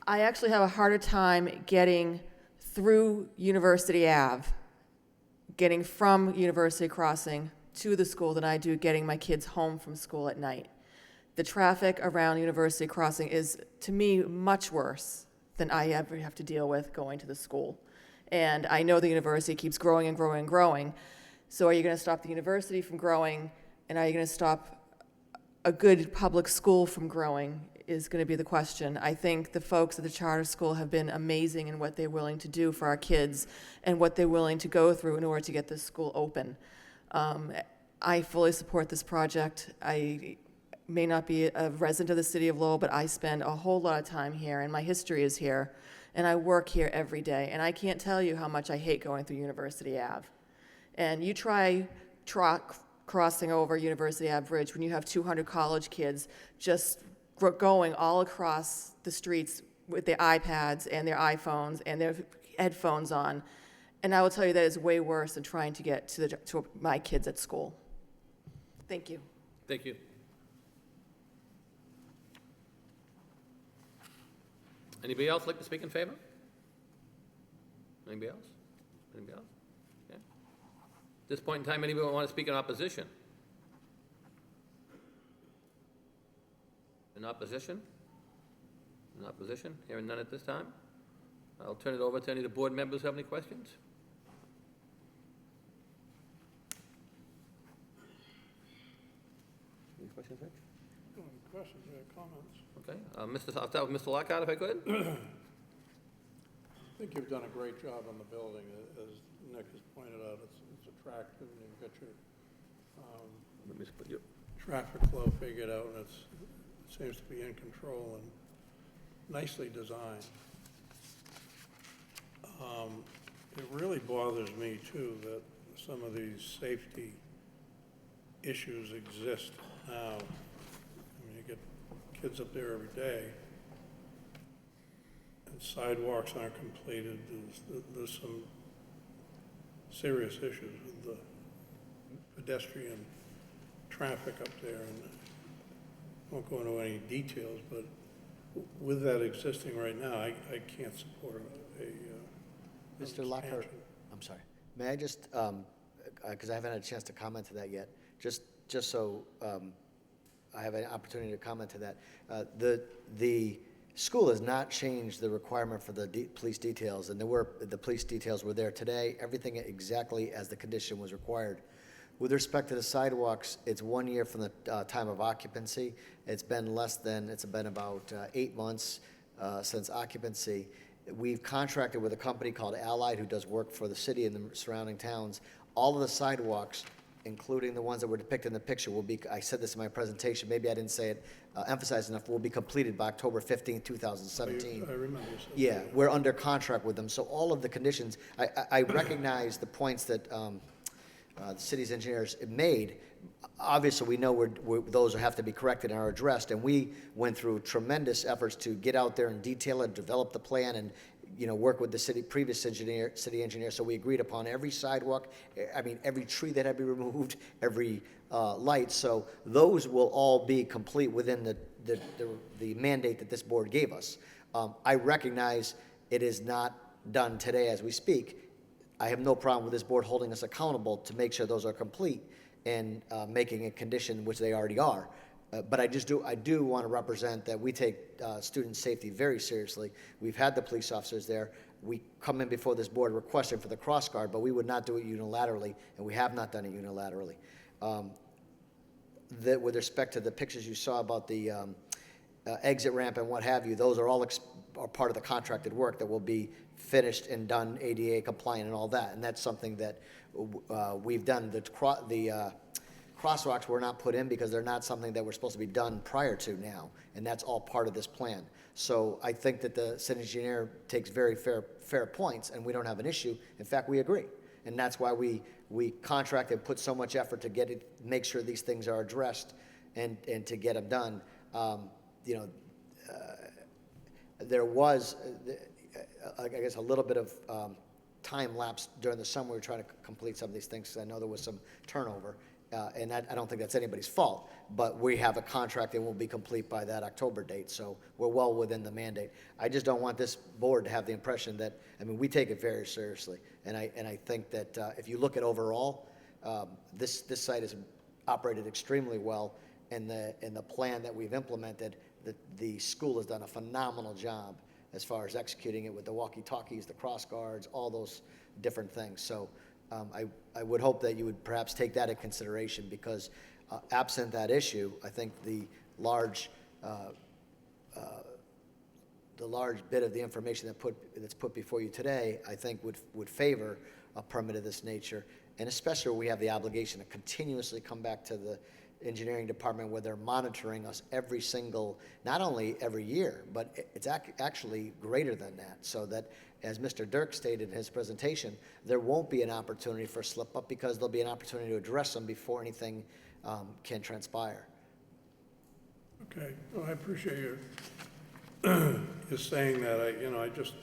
I actually have a harder time getting through University Ave, getting from University Crossing to the school than I do getting my kids home from school at night. The traffic around University Crossing is, to me, much worse than I ever have to deal with going to the school. And I know the university keeps growing and growing and growing. So are you going to stop the university from growing? And are you going to stop a good public school from growing? is going to be the question. I think the folks at the charter school have been amazing in what they're willing to do for our kids and what they're willing to go through in order to get this school open. I fully support this project. I may not be a resident of the city of Lowell, but I spend a whole lot of time here, and my history is here, and I work here every day, and I can't tell you how much I hate going through University Ave. And you try truck crossing over University Ave Bridge when you have 200 college kids just going all across the streets with their iPads and their iPhones and their headphones on. And I will tell you that is way worse than trying to get to my kids at school. Thank you. Thank you. Anybody else like to speak in favor? Anybody else? Anybody else? Okay. At this point in time, anybody want to speak in opposition? In opposition? In opposition? Hearing none at this time? I'll turn it over to any of the board members who have any questions. Any questions, Rich? No questions, comments. Okay. I'll start with Mr. Lockhart, if I could. I think you've done a great job on the building. As Nick has pointed out, it's attractive, and you've got your Let me just put you. traffic flow figured out, and it seems to be in control and nicely designed. It really bothers me, too, that some of these safety issues exist now. I mean, you get kids up there every day, and sidewalks aren't completed. There's some serious issues with the pedestrian traffic up there, and I won't go into any details, but with that existing right now, I can't support Mr. Lockhart, I'm sorry. May I just, because I haven't had a chance to comment to that yet, just so I have an opportunity to comment to that. The school has not changed the requirement for the police details, and the police details were there today, everything exactly as the condition was required. With respect to the sidewalks, it's 1 year from the time of occupancy. It's been about 8 months since occupancy. We've contracted with a company called Allied who does work for the city and the surrounding towns. All of the sidewalks, including the ones that were depicted in the picture, will be, I said this in my presentation, maybe I didn't say it emphasized enough, will be completed by October 15, 2017. I remember you said Yeah, that. we're under contract with them, so all of the conditions, I recognize the points that the city's engineers made. Obviously, we know those have to be corrected and are addressed, and we went through tremendous efforts to get out there and detail it, develop the plan, and work with the previous city engineer. So we agreed upon every sidewalk, every tree that had to be removed, every light. So those will all be complete within the mandate that this board gave us. I recognize it is not done today as we speak. I have no problem with this board holding us accountable to make sure those are complete and making a condition, which they already are. But I do want to represent that we take student safety very seriously. We've had the police officers there. We come in before this board requesting for the cross guard, but we would not do it unilaterally, and we have not done it unilaterally. With respect to the pictures you saw about the exit ramp and what have you, those are all are part of the contracted work that will be finished and done ADA compliant and all that. And that's something that we've done. The crosswalks were not put in because they're not something that were supposed to be done prior to now, and that's all part of this plan. So I think that the city engineer takes very fair points, and we don't have an issue. In fact, we agree, and that's why we contract and put so much effort to make sure these things are addressed and to get them done. There was, I guess, a little bit of time lapse during the summer. We were trying to complete some of these things because I know there was some turnover. And I don't think that's anybody's fault, but we have a contract that will be complete by that October date, so we're well within the mandate. I just don't want this board to have the impression that, we take it very seriously, and I think that if you look at overall, this site has operated extremely well, and the plan that we've implemented, the school has done a phenomenal job as far as executing it with the walkie-talkies, the cross guards, all those different things. So I would hope that you would perhaps take that into consideration, because absent that issue, I think the large the large bit of the information that's put before you today, I think would favor a permit of this nature. And especially where we have the obligation to continuously come back to the engineering department where they're monitoring us every single, not only every year, but it's actually greater than that. So that, as Mr. Dirk stated in his presentation, there won't be an opportunity for slip up because there'll be an opportunity to address them before anything can transpire. Okay, well, I appreciate you saying that. I just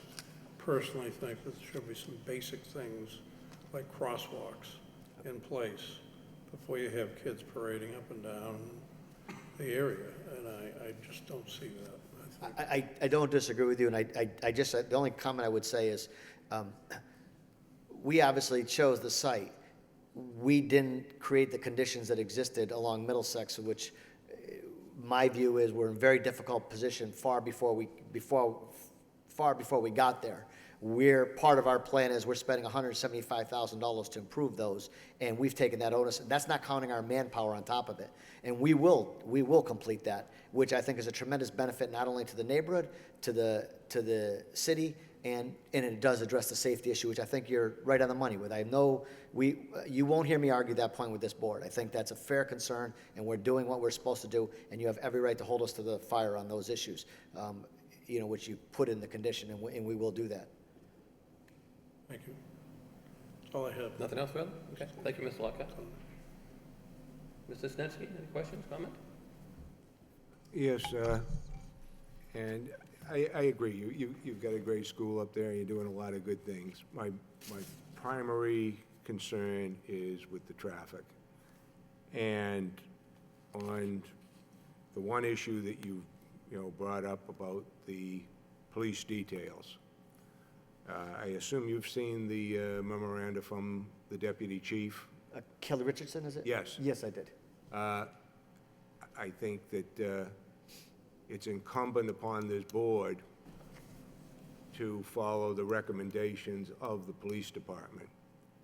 personally think that there should be some basic things like crosswalks in place before you have kids parading up and down the area, and I just don't see that. I don't disagree with you, and I just, the only comment I would say is, we obviously chose the site. We didn't create the conditions that existed along Middlesex, which my view is we're in a very difficult position far before we got there. Part of our plan is we're spending $175,000 to improve those, and we've taken that onus. That's not counting our manpower on top of it. And we will complete that, which I think is a tremendous benefit not only to the neighborhood, to the city, and it does address the safety issue, which I think you're right on the money with. I know you won't hear me argue that point with this board. I think that's a fair concern, and we're doing what we're supposed to do, and you have every right to hold us to the fire on those issues, which you put in the condition, and we will do that. Thank you. That's all I have. Nothing else further? Okay, thank you, Mr. Lockhart. Mr. Snetsky, any questions, comment? Yes, and I agree. You've got a great school up there, and you're doing a lot of good things. My primary concern is with the traffic. And on the one issue that you brought up about the police details, I assume you've seen the memoranda from the deputy chief? Kelly Richardson, is it? Yes. Yes, I did. I think that it's incumbent upon this board to follow the recommendations of the police department.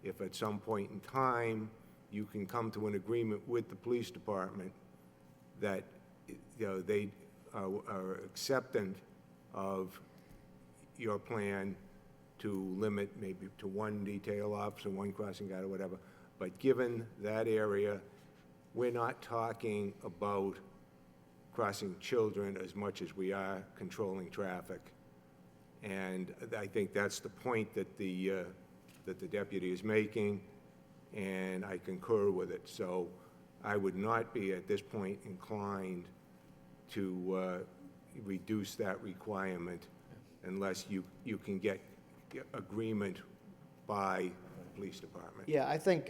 If at some point in time you can come to an agreement with the police department that they are acceptant of your plan to limit maybe to one detail officer, one crossing guard or whatever, but given that area, we're not talking about crossing children as much as we are controlling traffic. And I think that's the point that the deputy is making, and I concur with it. So I would not be at this point inclined to reduce that requirement unless you can get agreement by the police department. Yeah, I think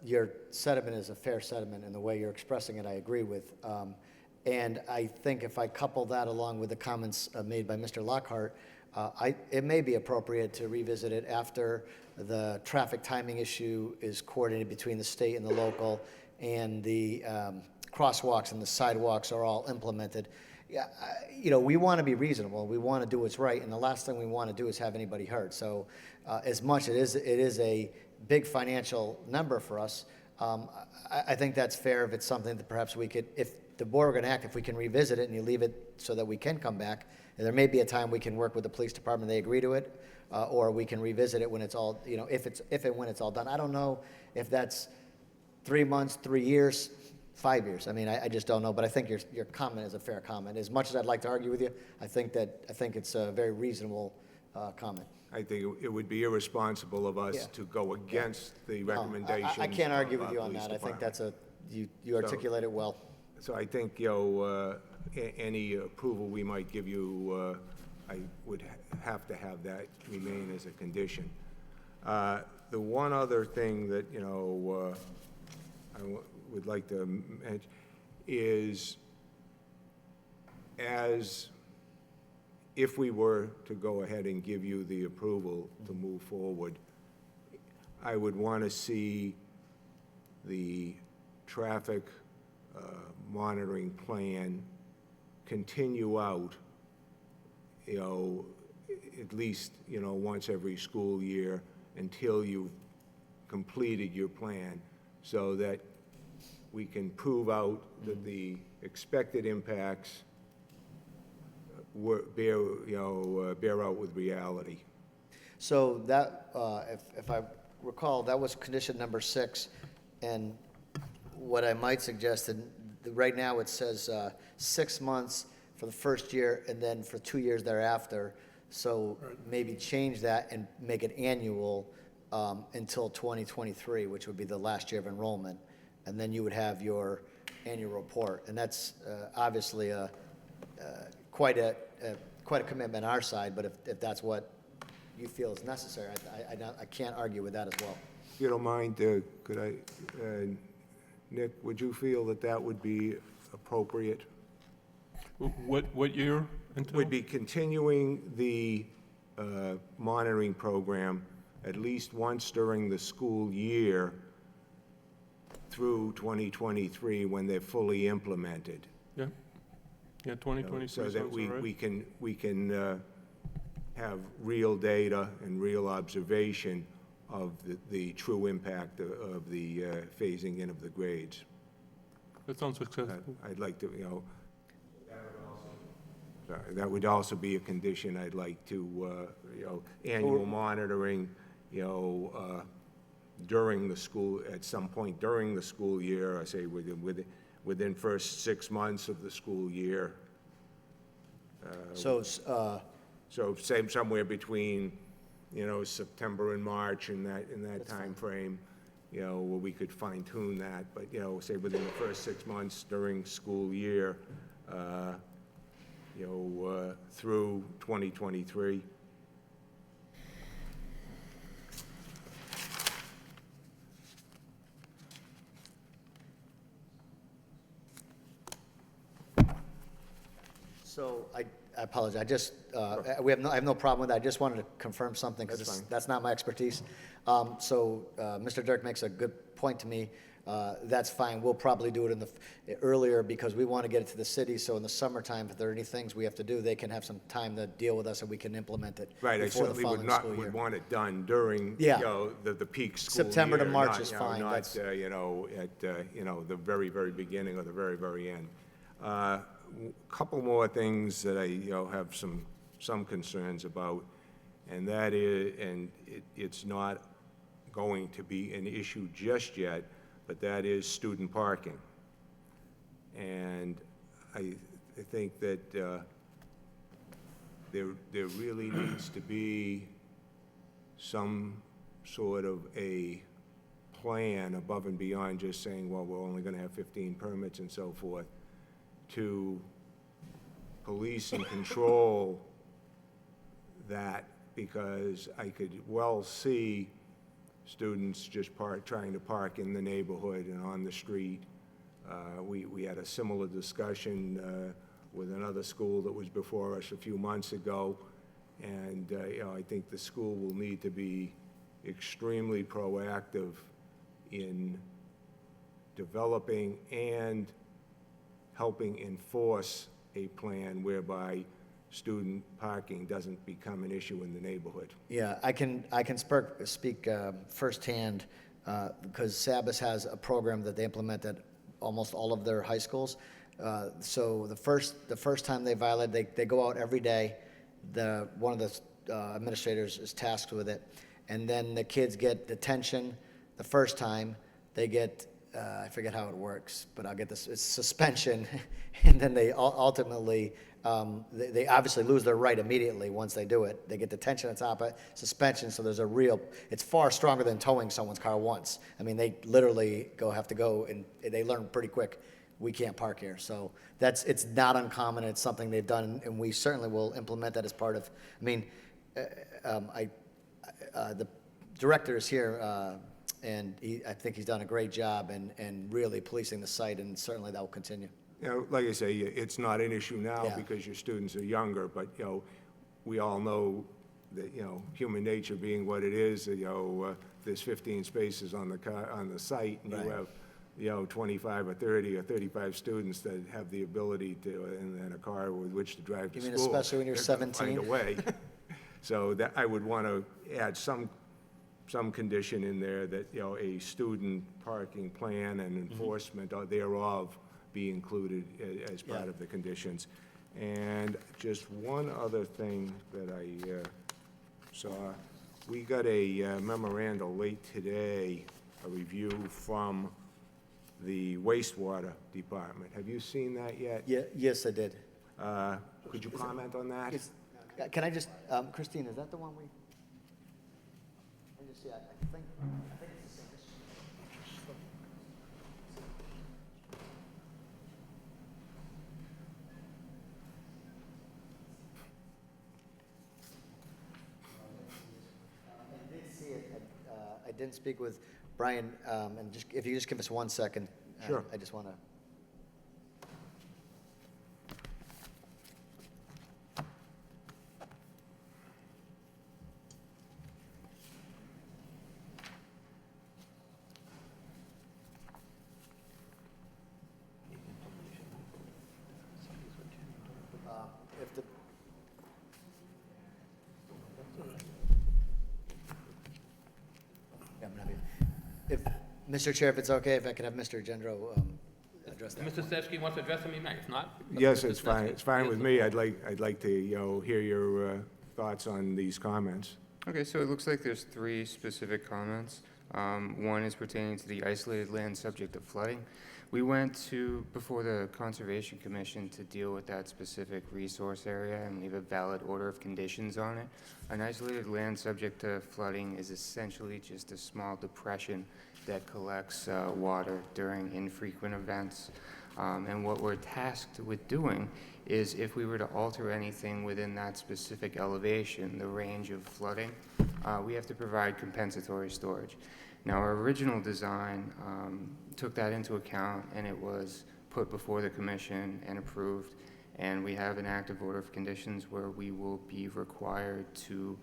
your sentiment is a fair sentiment, and the way you're expressing it, I agree with. And I think if I couple that along with the comments made by Mr. Lockhart, it may be appropriate to revisit it after the traffic timing issue is coordinated between the state and the local, and the crosswalks and the sidewalks are all implemented. Yeah, we want to be reasonable. We want to do what's right, and the last thing we want to do is have anybody hurt. So, as much it is a big financial number for us, I think that's fair if it's something that perhaps we could, if the board were going to act, if we can revisit it and you leave it so that we can come back. And there may be a time we can work with the police department, they agree to it, or we can revisit it when it's all, if and when it's all done. I don't know if that's 3 months, 3 years, 5 years. I mean, I just don't know, but I think your comment is a fair comment. As much as I'd like to argue with you, I think it's a very reasonable comment. I think it would be irresponsible of us to go against the recommendations. I can't argue with of you our on police that. I think department. that's you articulate it well. So I think, any approval we might give you, I would have to have that remain as a condition. The one other thing that, I would like to mention is, if we were to go ahead and give you the approval to move forward, I would want to see the traffic monitoring plan continue out, at least, once every school year until you've completed your plan, so that we can prove out that the expected impacts bear out with reality. So that, if I recall, that was condition number 6, and what I might suggest, and right now it says 6 months for the first year and then for 2 years thereafter. So maybe change that and make it annual until 2023, which would be the last year of enrollment. And then you would have your annual report. And that's obviously quite a commitment on our side, but if that's what you feel is necessary, I can't argue with that as well. If you don't mind, could I, Nick, would you feel that that would be appropriate? What year until? Would be continuing the monitoring program at least once during the school year through 2023 when they're fully implemented. Yeah, 2023 So sounds that all right. we can have real data and real observation of the true impact of the phasing in of the grades. That sounds successful. I'd like to, that would also be a condition I'd like to, annual monitoring, during the school, at some point during the school year, I say within first 6 months of the school year. So, So say somewhere between, September and March in that timeframe, where we could fine tune that, but, say within the first 6 months during school year, through 2023. so I apologize, I just, I have no problem with that, I just wanted to confirm something, That's because fine. that's not my expertise. So, Mr. Dirk makes a good point to me, that's fine, we'll probably do it earlier, because we want to get it to the city, so in the summertime, if there are any things we have to do, they can have some time to deal with us, and we can implement it Right, I before the certainly would following not, school year. would want it done during, Yeah. the peak school year. September to March not, is fine, Not, that's- at, the very, very beginning or the very, very end. Couple more things that I, have some concerns about, and that is, and it's not going to be an issue just yet, but that is student parking. And I think that there really needs to be some sort of a plan above and beyond just saying, well, we're only going to have 15 permits and so forth, to police and control that, because I could well see students just trying to park in the neighborhood and on the street. We had a similar discussion with another school that was before us a few months ago, and I think the school will need to be extremely proactive in developing and helping enforce a plan whereby student parking doesn't become an issue in the neighborhood. Yeah, I can speak firsthand, because Sabas has a program that they implement at almost all of their high schools. So the first time they violate, they go out every day. One of the administrators is tasked with it, and then the kids get detention the first time. They get I forget how it works, but I'll get this. It's suspension, and then they ultimately they obviously lose their right immediately once they do it. They get detention on top of it, suspension. So there's it's far stronger than towing someone's car once. I mean, they literally have to go, and they learn pretty quick. We can't park here. So it's not uncommon. It's something they've done, and we certainly will implement that as part of. I mean, the director is here. And I think he's done a great job in really policing the site, and certainly that will continue. Like I say, it's not an issue now Yeah. because your students are younger, but, we all know that, human nature being what it is, there's 15 spaces on the site, and Right. you have, 25 or 30 or 35 students that have the ability to, and a car with which to drive to You school. mean especially when you're They're gonna 17? Find a way. So that, I would want to add some condition in there that, a student parking plan and enforcement thereof be included as part Yeah. of the conditions. And just one other thing that I saw, we got a memorandum late today, a review from the wastewater department. Have you seen that yet? Yes, I did. Could you comment on that? Can I just, Christine, is that the one we? I just, yeah, I think it's the same. I did see it. I didn't speak with Brian, and just, if you just give us 1 second. Sure. I just want to. If the, yeah, I'm happy. If, Mr. Chair, if it's okay, if I could have Mr. Gendro address that. Mr. Stetsky wants to address him, he may, if not. Yes, Mr. it's fine. Snetsky. It's fine with Here's me. the- I'd like to, hear your thoughts on these comments. Okay, so it looks like there's 3 specific comments. One is pertaining to the isolated land subject of flooding. We went before the Conservation Commission to deal with that specific resource area, and we have a valid order of conditions on it. An isolated land subject to flooding is essentially just a small depression that collects water during infrequent events. And what we're tasked with doing is, if we were to alter anything within that specific elevation, the range of flooding, we have to provide compensatory storage. Now, our original design took that into account, and it was put before the commission and approved, and we have an active order of conditions where we will be required to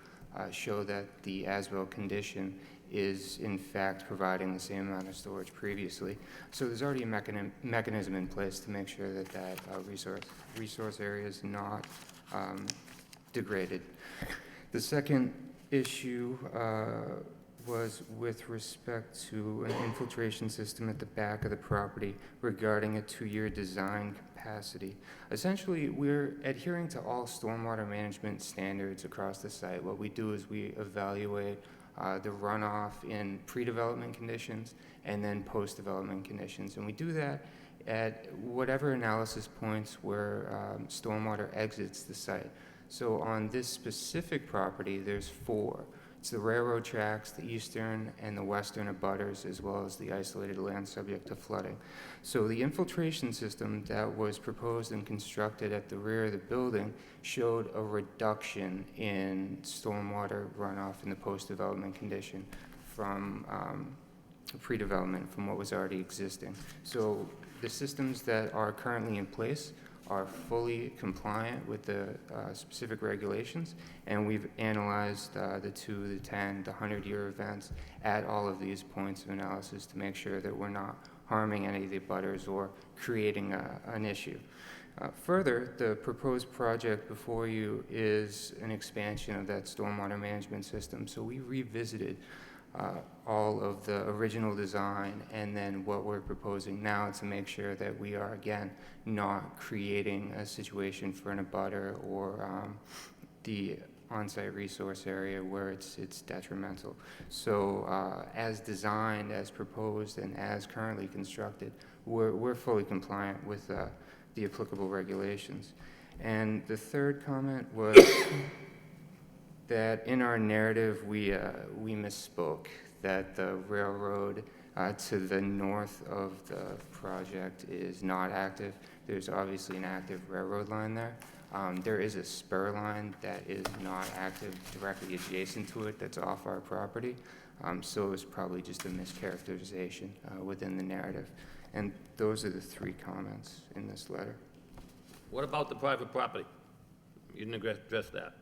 show that the as-built condition is in fact providing the same amount of storage previously. So there's already a mechanism in place to make sure that that resource area is not degraded. The second issue was with respect to an infiltration system at the back of the property regarding a 2-year design capacity. Essentially, we're adhering to all stormwater management standards across the site. What we do is we evaluate the runoff in pre-development conditions and then post-development conditions. And we do that at whatever analysis points where stormwater exits the site. So on this specific property, there's 4. It's the railroad tracks, the eastern and the western abutters, as well as the isolated land subject to flooding. So the infiltration system that was proposed and constructed at the rear of the building showed a reduction in stormwater runoff in the post-development condition from pre-development, from what was already existing. So the systems that are currently in place are fully compliant with the specific regulations, and we've analyzed the 2, the 10, the 100-year events at all of these points of analysis to make sure that we're not harming any of the abutters or creating an issue. Further, the proposed project before you is an expansion of that stormwater management system. So we revisited all of the original design and then what we're proposing now to make sure that we are, again, not creating a situation for an abutter or the on-site resource area where it's detrimental. So as designed, as proposed, and as currently constructed, we're fully compliant with the applicable regulations. And the third comment was that in our narrative, we misspoke, that the railroad to the north of the project is not active. There's obviously an active railroad line there. There is a spur line that is not active directly adjacent to it that's off our property. So it was probably just a mischaracterization within the narrative. And those are the 3 comments in this letter. What about the private property? You didn't address that.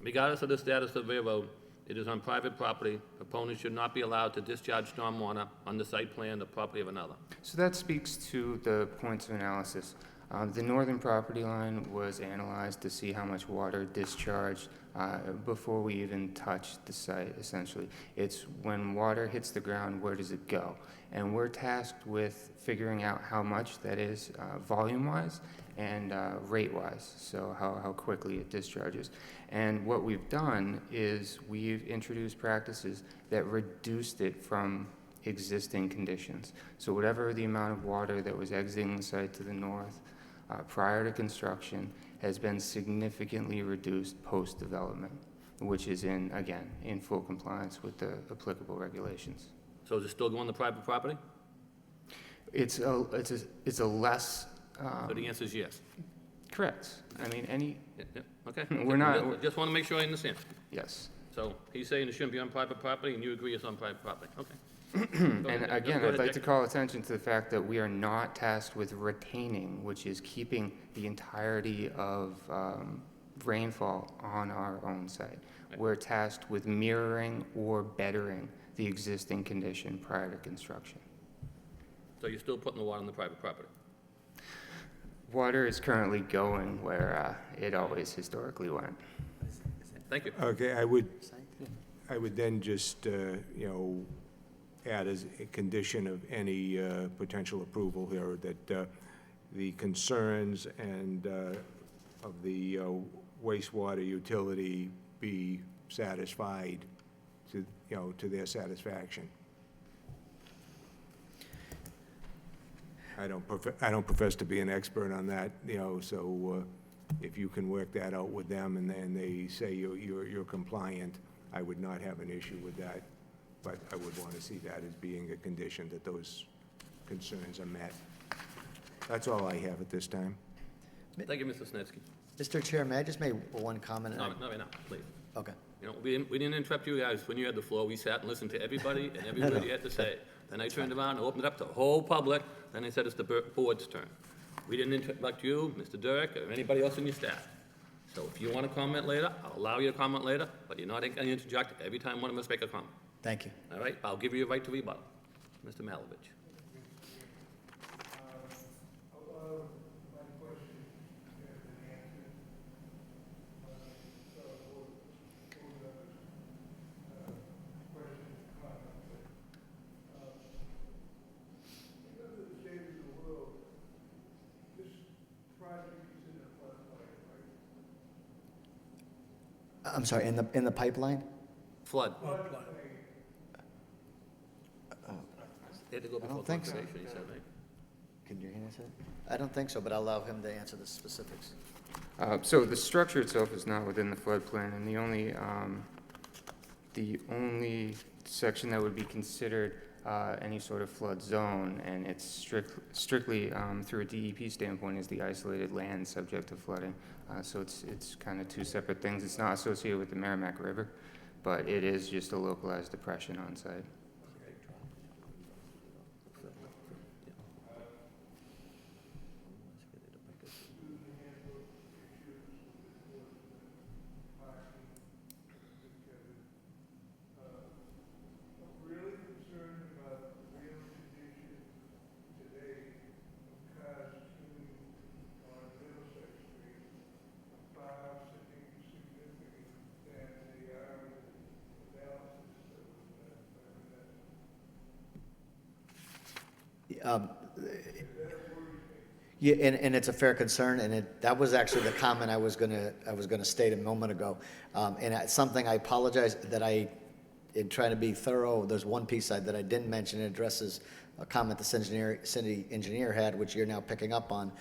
Regardless of the status of the railroad, it is on private property. Opponents should not be allowed to discharge stormwater on the site plan, the property of another. So that speaks to the points of analysis. The northern property line was analyzed to see how much water discharged before we even touched the site, essentially. It's when water hits the ground, where does it go? And we're tasked with figuring out how much that is volume-wise and rate-wise, so how quickly it discharges. And what we've done is we've introduced practices that reduced it from existing conditions. So whatever the amount of water that was exiting the site to the north prior to construction has been significantly reduced post-development, which is again, in full compliance with the applicable regulations. So is it still going to private property? It's a less, So the answer is yes. correct. I mean, Yeah, yeah, okay. We're not- Just want to make sure I understand. yes. So he's saying it shouldn't be on private property, and you agree it's on private property, okay. And again, I'd like to call attention to the fact that we are not tasked with retaining, which is keeping the entirety of rainfall on our own site. We're tasked with mirroring or bettering the existing condition prior to construction. So you're still putting the water on the private property? Water is currently going where it always historically went. Thank you. Okay, I would then just, add as a condition of any potential approval here that the concerns and of the wastewater utility be satisfied to, to their satisfaction. I don't profess to be an expert on that, so if you can work that out with them and then they say you're compliant, I would not have an issue with that. But I would want to see that as being a condition that those concerns are met. That's all I have at this time. Thank you, Mr. Snetsky. Mr. Chair, may I just make one comment? No, right now, please. Okay. You know, we didn't interrupt you guys when you had the floor. We sat and listened to everybody and every word you had to say. Then I turned around and opened it up to the whole public, then I said it's the board's turn. We didn't interrupt you, Mr. Durk, or anybody else in your staff. So if you want to comment later, I'll allow you to comment later, but you're not going to interject every time one of us make a comment. Thank you. All right? I'll give you a right to rebuttal. Mr. Malovich. I'm sorry, in the pipeline? Flood. They had to go I don't before think so. conservation, he said, right? Can you answer it? I don't think so, but I'll allow him to answer the specifics. So the structure itself is not within the floodplain, and the only section that would be considered any sort of flood zone, and it's strictly through a DEP standpoint, is the isolated land subject to flooding. So it's kind of two separate things. It's not associated with the Merrimack River, but it is just a localized depression on site. Yeah, and it's a fair concern, and that was actually the comment I was gonna state a moment ago. And it's something I apologize that in trying to be thorough, there's one piece that I didn't mention. It addresses a comment the city engineer had, which you're now picking up on.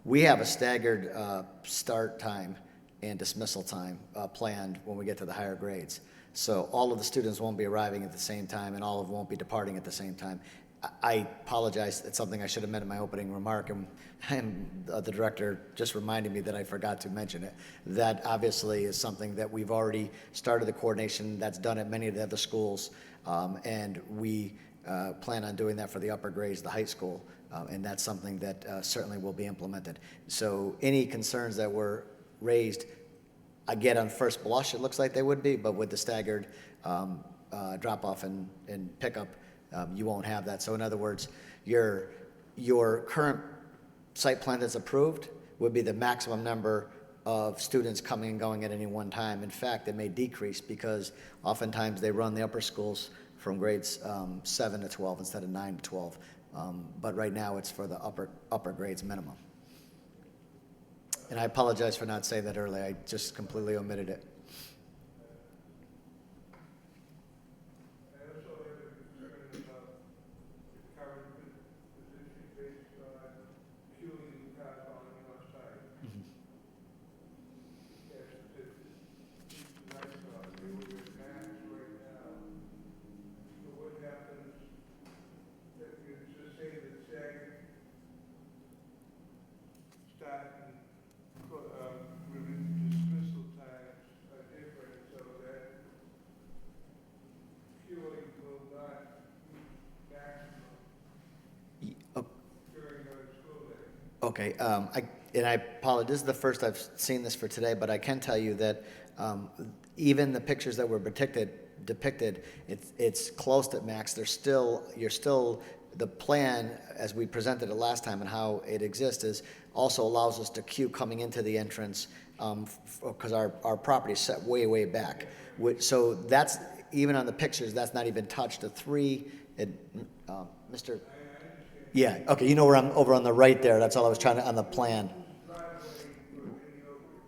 We have a staggered start time and dismissal time planned when we get to the higher grades. So all of the students won't be arriving at the same time, and all of them won't be departing at the same time. I apologize, it's something I should have meant in my opening remark, and the director just reminded me that I forgot to mention it. That obviously is something that we've already started the coordination, that's done at many of the other schools, and we plan on doing that for the upper grades, the high school, and that's something that certainly will be implemented. So any concerns that were raised, I get on first blush, it looks like they would be, but with the staggered drop-off and pickup, you won't have that. So in other words, your current site plan that's approved would be the maximum number of students coming and going at any one time. In fact, it may decrease because oftentimes they run the upper schools from grades 7 to 12 instead of 9 to 12. But right now, it's for the upper grades minimum. And I apologize for not saying that earlier. I just completely omitted it. I also have a concern about the current position based on fueling cars on the north side. Yes, it's nice out there with the max right now. So what happens, that you just say that SAG start and, dismissal times are different, so that fueling will not be maximum during the school day. Okay, and I apologize, this is the first I've seen this for today, but I can tell you that even the pictures that were depicted, it's close to max. The plan, as we presented it last time and how it exists, is also allows us to queue coming into the entrance, because our property is set way, way back. So that's, even on the pictures, that's not even touched. Mr. Yeah, okay, you know where I'm, over on the right there, that's all I was trying to, on the plan.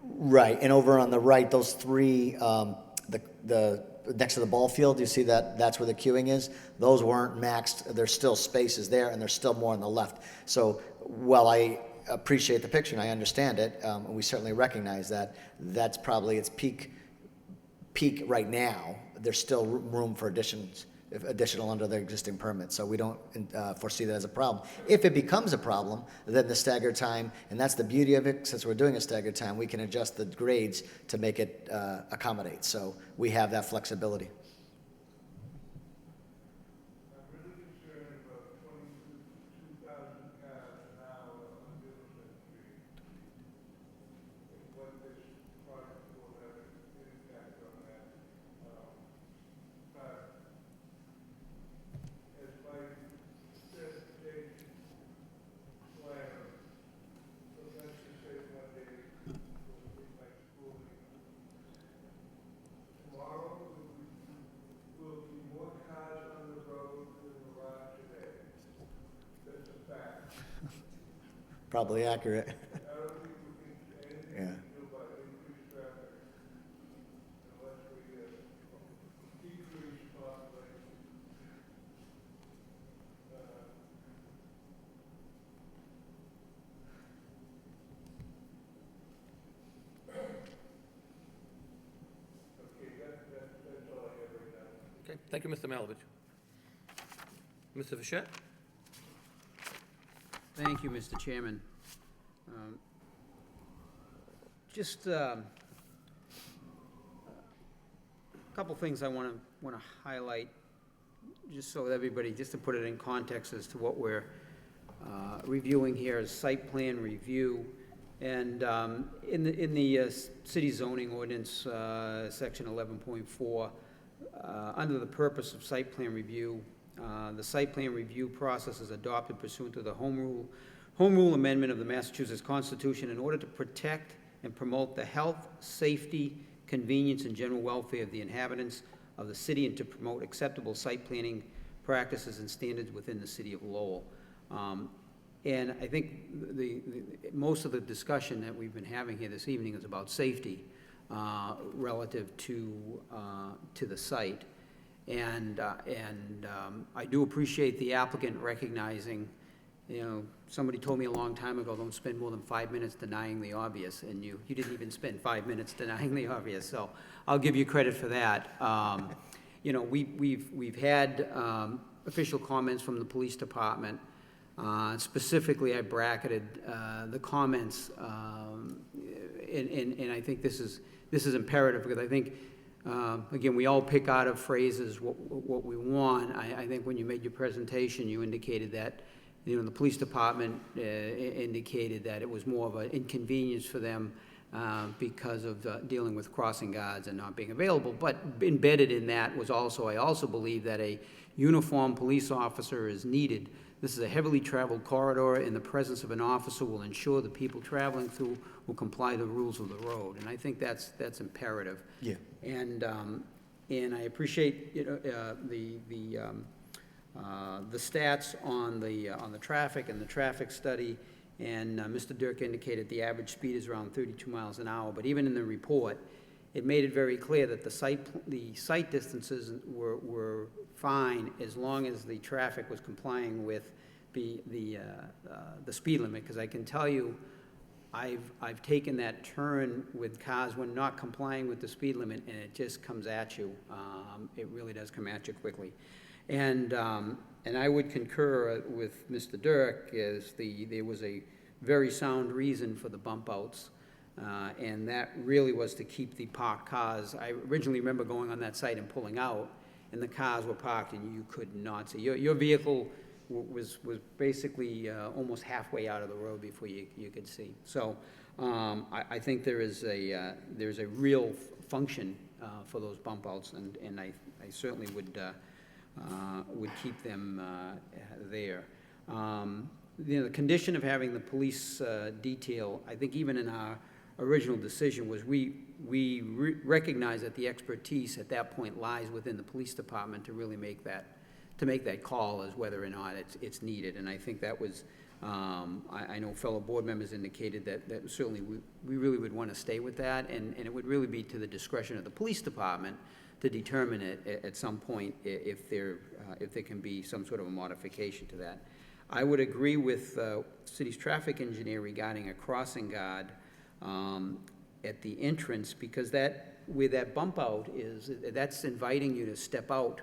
Right, and over on the right, those three, the next to the ball field, you see that, that's where the queuing is? Those weren't maxed, there's still spaces there, and there's still more on the left. So, while I appreciate the picture and I understand it, and we certainly recognize that, that's probably its peak right now. There's still room for additional under the existing permit, so we don't foresee that as a problem. If it becomes a problem, then the staggered time, and that's the beauty of it, since we're doing a staggered time, we can adjust the grades to make it accommodate, so we have that flexibility. I'm really concerned about 22,000 cars an hour on Middleton Street, and what this project will have an impact on that. But as my transportation planner, so let's just say one day will be my schooling. Tomorrow will be more cars on the road than there are today. That's a fact. Probably accurate. I don't think we can do anything Yeah. to do about increased traffic unless we decrease population. Okay, that's all I have right now. Okay, thank you, Mr. Malovich. Mr. Fischett? Thank you, Mr. Chairman. Just a couple things I want to highlight, just so everybody, just to put it in context as to what we're reviewing here is site plan review. And in the city zoning ordinance, section 11.4, under the purpose of site plan review, the site plan review process is adopted pursuant to the Home Rule Amendment of the Massachusetts Constitution in order to protect and promote the health, safety, convenience, and general welfare of the inhabitants of the city, and to promote acceptable site planning practices and standards within the city of Lowell. And I think most of the discussion that we've been having here this evening is about safety relative to the site. And I do appreciate the applicant recognizing, somebody told me a long time ago, don't spend more than 5 minutes denying the obvious, and you didn't even spend 5 minutes denying the obvious, so I'll give you credit for that. We've had official comments from the police department. Specifically, I bracketed the comments, and I think this is imperative, because I think, again, we all pick out of phrases what we want. I think when you made your presentation, you indicated that, the police department indicated that it was more of an inconvenience for them because of dealing with crossing guards and not being available. But embedded in that was also, I also believe that a uniformed police officer is needed. This is a heavily traveled corridor, and the presence of an officer will ensure the people traveling through will comply the rules of the road. And I think that's imperative. Yeah. And I appreciate the stats on the traffic and the traffic study, And Mr. Dirk indicated the average speed is around 32 miles an hour, but even in the report, it made it very clear that the sight distances were fine as long as the traffic was complying with the speed limit, because I can tell you, I've taken that turn with cars when not complying with the speed limit, and it just comes at you. It really does come at you quickly. And I would concur with Mr. Dirk, there was a very sound reason for the bump outs, and that really was to keep the parked cars. I originally remember going on that site and pulling out, and the cars were parked, and you could not see. Your vehicle was basically almost halfway out of the road before you could see. So I think there's a real function for those bump outs, and I certainly would keep them there. The condition of having the police detail, I think even in our original decision, was we recognize that the expertise at that point lies within the police department to really make that call as whether or not it's needed. And I think that was, I know fellow board members indicated that certainly we really would want to stay with that, and it would really be to the discretion of the police department to determine it at some point if there can be some sort of a modification to that. I would agree with city's traffic engineer regarding a crossing guard at the entrance, because where that bump out is, that's inviting you to step out,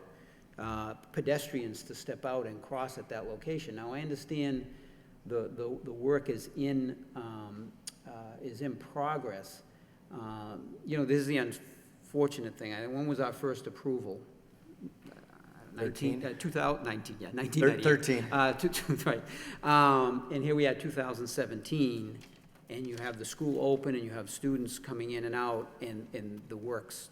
pedestrians to step out and cross at that location. Now, I understand the work is in progress. This is the unfortunate thing. When was our first approval? 2019, yeah, 1998. 13. Right. And here we are, 2017, and you have the school open, and you have students coming in and out, and the work's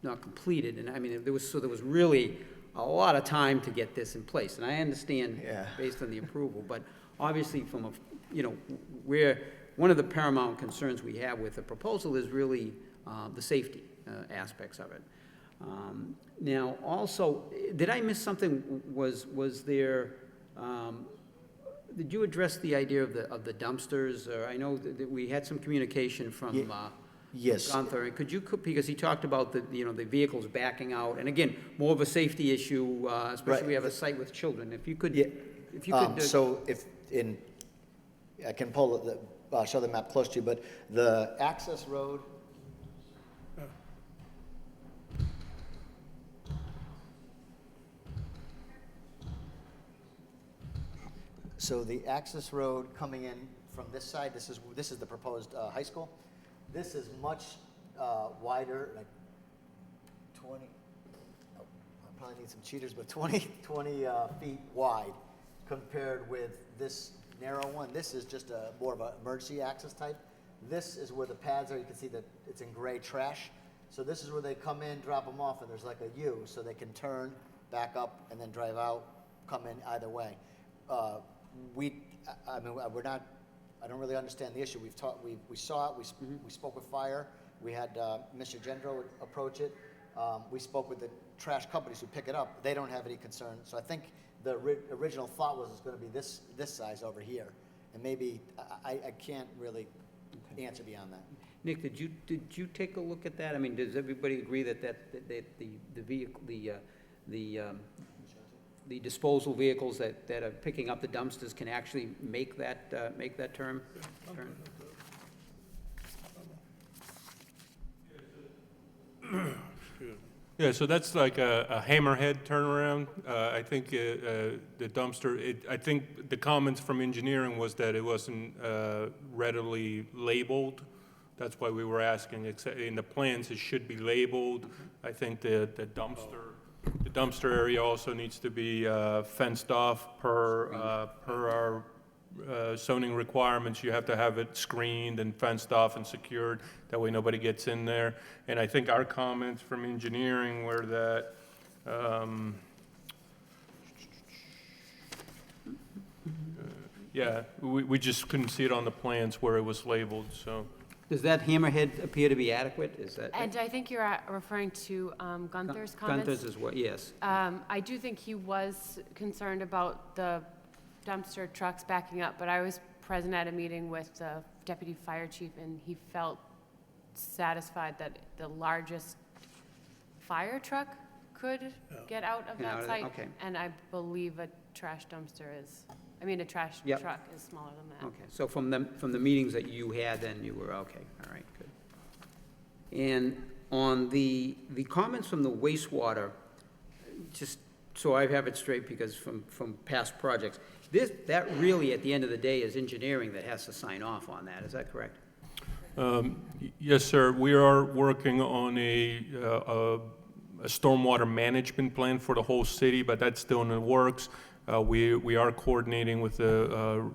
not completed. And I mean, there was really a lot of time to get this in place. And I understand based on the approval, but obviously from one of the paramount concerns we have with the proposal is really the safety aspects of it. Now, also, did I miss something? Was there? Did you address the idea of the dumpsters? I know that we had some communication from Yes. Gunther. Could you, because he talked about the vehicles backing out, and again, more of a safety issue, especially we have a site with children. If you could, So I can show the map close to you, but the access road. So the access road coming in from this side, this is the proposed high school. This is much wider, like 20, I probably need some cheaters, but 20 feet wide compared with this narrow one. This is just more of an emergency access type. This is where the pads are. You can see that it's in gray trash. So this is where they come in, drop them off, and there's like a U, so they can turn, back up, and then drive out, come in either way. I don't really understand the issue. We saw it, we spoke with fire, we had Mr. Gendro approach it, we spoke with the trash companies who pick it up. They don't have any concern. So I think the original thought was it's going to be this size over here, and maybe I can't really answer beyond that. Nick, did you take a look at that? I mean, does everybody agree that the vehicle, the disposal vehicles that are picking up the dumpsters can actually make that turn? Yeah, so that's like a hammerhead turnaround. I think the dumpster, I think the comments from engineering was that it wasn't readily labeled. That's why we were asking, in the plans, it should be labeled. I think the dumpster area also needs to be fenced off per our zoning requirements. You have to have it screened and fenced off and secured. That way nobody gets in there. And I think our comments from engineering were that we just couldn't see it on the plans where it was labeled, so. Does that hammerhead appear to be adequate? Is that? And I think you're referring to Gunther's comments. Gunther's is what, yes. I do think he was concerned about the dumpster trucks backing up, but I was present at a meeting with the deputy fire chief, and he felt satisfied that the largest fire truck could get out of Get out that of site. okay. And I believe a trash dumpster is, I mean, a trash Yep. truck is smaller than that. Okay, so from the meetings that you had, then you were, okay, all right, good. And on the comments from the wastewater, just so I have it straight, because from past projects, that really, at the end of the day, is engineering that has to sign off on that, is that correct? Yes, sir. We are working on a stormwater management plan for the whole city, but that's still in the works. We are coordinating with the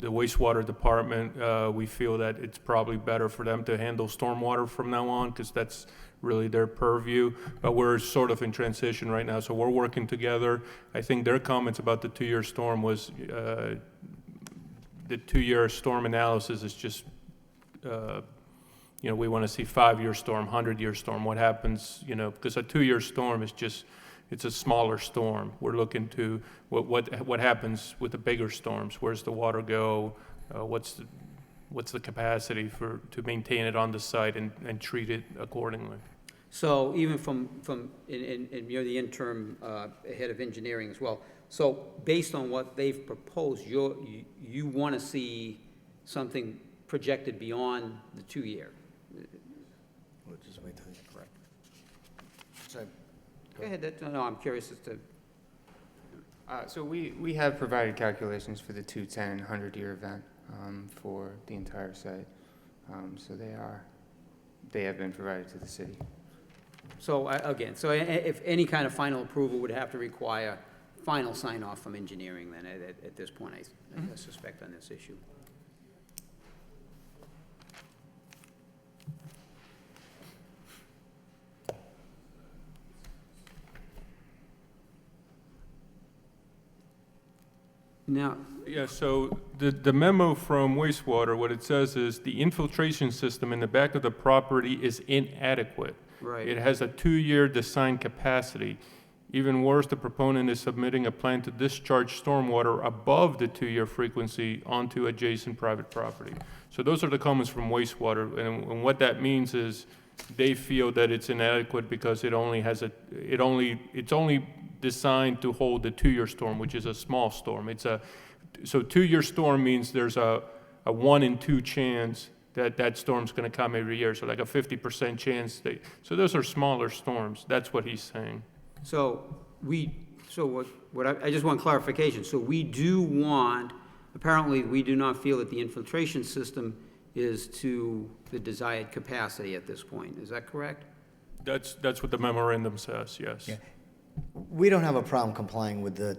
wastewater department. We feel that it's probably better for them to handle stormwater from now on, because that's really their purview. But we're sort of in transition right now, so we're working together. I think their comments about the 2-year storm was, the 2-year storm analysis is just, we want to see 5-year storm, 100-year storm, what happens, because a 2-year storm is just, it's a smaller storm. We're looking to what happens with the bigger storms. Where's the water go? What's the capacity to maintain it on the site and treat it accordingly? So even and you're the interim head of engineering as well, so based on what they've proposed, you want to see something projected beyond the 2-year? We'll just wait till you correct. Sorry. Go ahead, no, I'm curious as to, So we have provided calculations for the 2, 10, and 100-year event for the entire site. So they have been provided to the city. so if any kind of final approval would have to require final sign-off from engineering then at this point, I suspect on this issue. Now, Yeah, so the memo from wastewater, what it says is the infiltration system in the back of the property is inadequate. right. It has a 2-year design capacity. Even worse, the proponent is submitting a plan to discharge stormwater above the 2-year frequency onto adjacent private property. So those are the comments from wastewater, and what that means is they feel that it's inadequate because it's only designed to hold the 2-year storm, which is a small storm. So 2-year storm means there's a 1 in 2 chance that storm's going to come every year, so like a 50% chance. So those are smaller storms. That's what he's saying. So I just want clarification. So we do want, apparently, we do not feel that the infiltration system is to the desired capacity at this point. Is that correct? That's what the memorandum says, yes. Yeah. We don't have a problem complying with the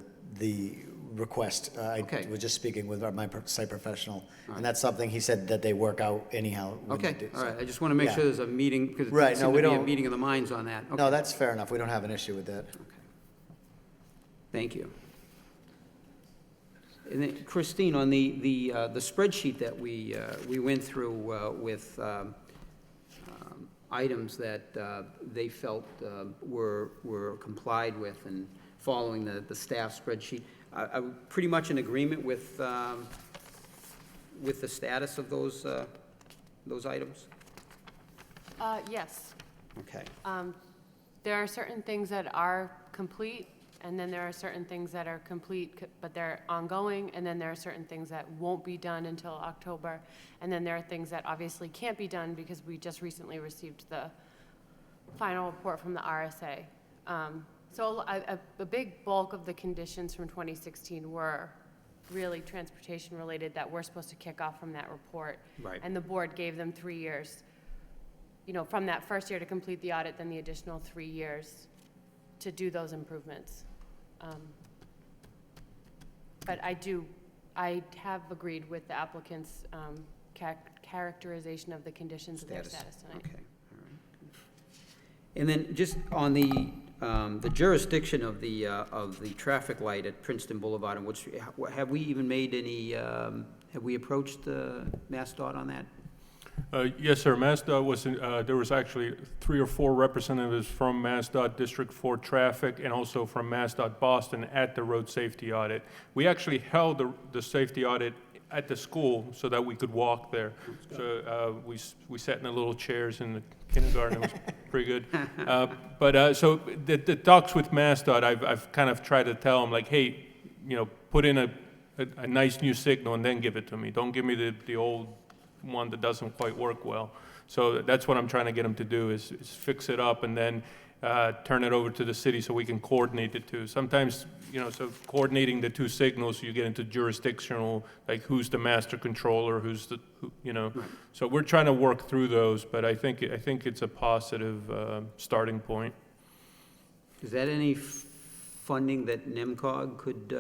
request. Okay. I was just speaking with my site professional, and that's something he said that they work out anyhow. when they Okay, do, all so. right. I just want to make Yeah. sure there's a meeting, because it Right, no, seemed we to be a don't- meeting of the minds on that. Okay. No, that's fair enough. We don't have an issue with that. Thank you. And then Christine, on the spreadsheet that we went through with items that they felt were complied with and following the staff spreadsheet, I'm pretty much in agreement with the status of those items? Yes. Okay. There are certain things that are complete, and then there are certain things that are complete, but they're ongoing, and then there are certain things that won't be done until October, and then there are things that obviously can't be done because we just recently received the final report from the RSA. So a big bulk of the conditions from 2016 were really transportation-related that we're supposed to kick off from that report. Right. And the board gave them 3 years, from that first year to complete the audit, then the additional 3 years to do those improvements. But I have agreed with the applicant's characterization of the conditions of their status tonight. Okay, all right. And then just on the jurisdiction of the traffic light at Princeton Boulevard, and which, have we even made any, have we approached MassDOT on that? Yes, sir. MassDOT was, there was actually 3 or 4 representatives from MassDOT District 4 Traffic and also from MassDOT Boston at the road safety audit. We actually held the safety audit at the school so that we could walk there. So we sat in the little chairs in the kindergarten. It was pretty good. So the talks with MassDOT, I've kind of tried to tell them, like, hey, put in a nice new signal and then give it to me. Don't give me the old one that doesn't quite work well. So that's what I'm trying to get them to do is fix it up and then turn it over to the city so we can coordinate the two. Sometimes, so coordinating the two signals, you get into jurisdictional, like who's the master controller, So we're trying to work through those, but I think it's a positive starting point. Is that any funding that NEMCOG could,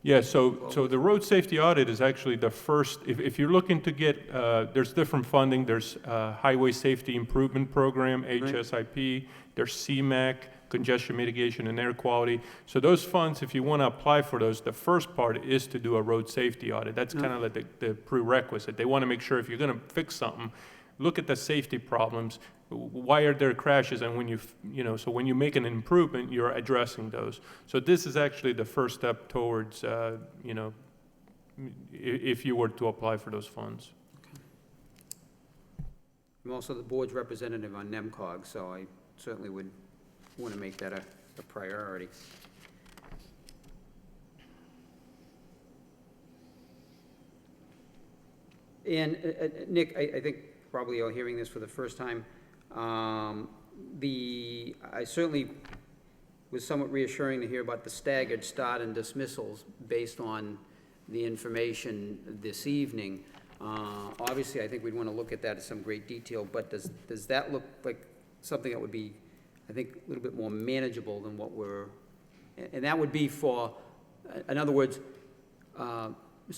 Yeah, so the road safety audit is actually the first, if you're looking to get, there's different funding, there's Highway Safety Improvement Program, HSIP, there's CMAQ, Congestion Mitigation and Air Quality. So those funds, if you want to apply for those, the first part is to do a road safety audit. That's kind of like the prerequisite. They want to make sure if you're going to fix something, look at the safety problems. Why are there crashes? And when so when you make an improvement, you're addressing those. So this is actually the first step towards, if you were to apply for those funds. I'm also the board's representative on NEMCOG, so I certainly would want to make that a priority. And Nick, I think probably you're hearing this for the first time. I certainly was somewhat reassuring to hear about the staggered start and dismissals based on the information this evening. Obviously, I think we'd want to look at that in some great detail, but does that look like something that would be, I think, a little bit more manageable than what and that would be for, in other words, Mr.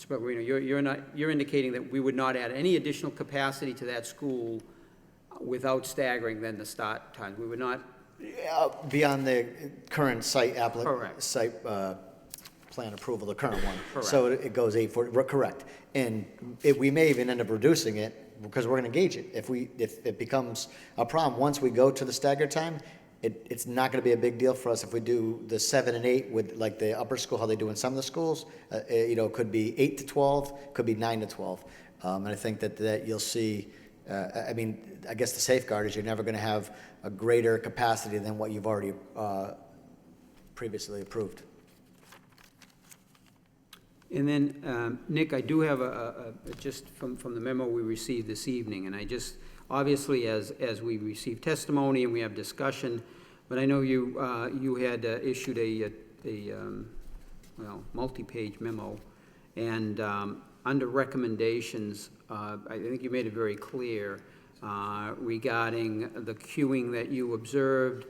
Pellegrino, you're indicating that we would not add any additional capacity to that school without staggering then the start time. We would not. Beyond the current site Correct. plan approval, the current one. Correct. So it goes 840, correct. And we may even end up reducing it because we're going to gauge it. If it becomes a problem, once we go to the staggered time, it's not going to be a big deal for us if we do the 7 and 8 with like the upper school, how they do in some of the schools. It could be 8 to 12, could be 9 to 12. And I think that you'll see, I guess the safeguard is you're never going to have a greater capacity than what you've already previously approved. And then, Nick, I do have just from the memo we received this evening, and I just, obviously, as we receive testimony and we have discussion, but I know you had issued a multi-page memo, and under recommendations, I think you made it very clear regarding the queuing that you observed,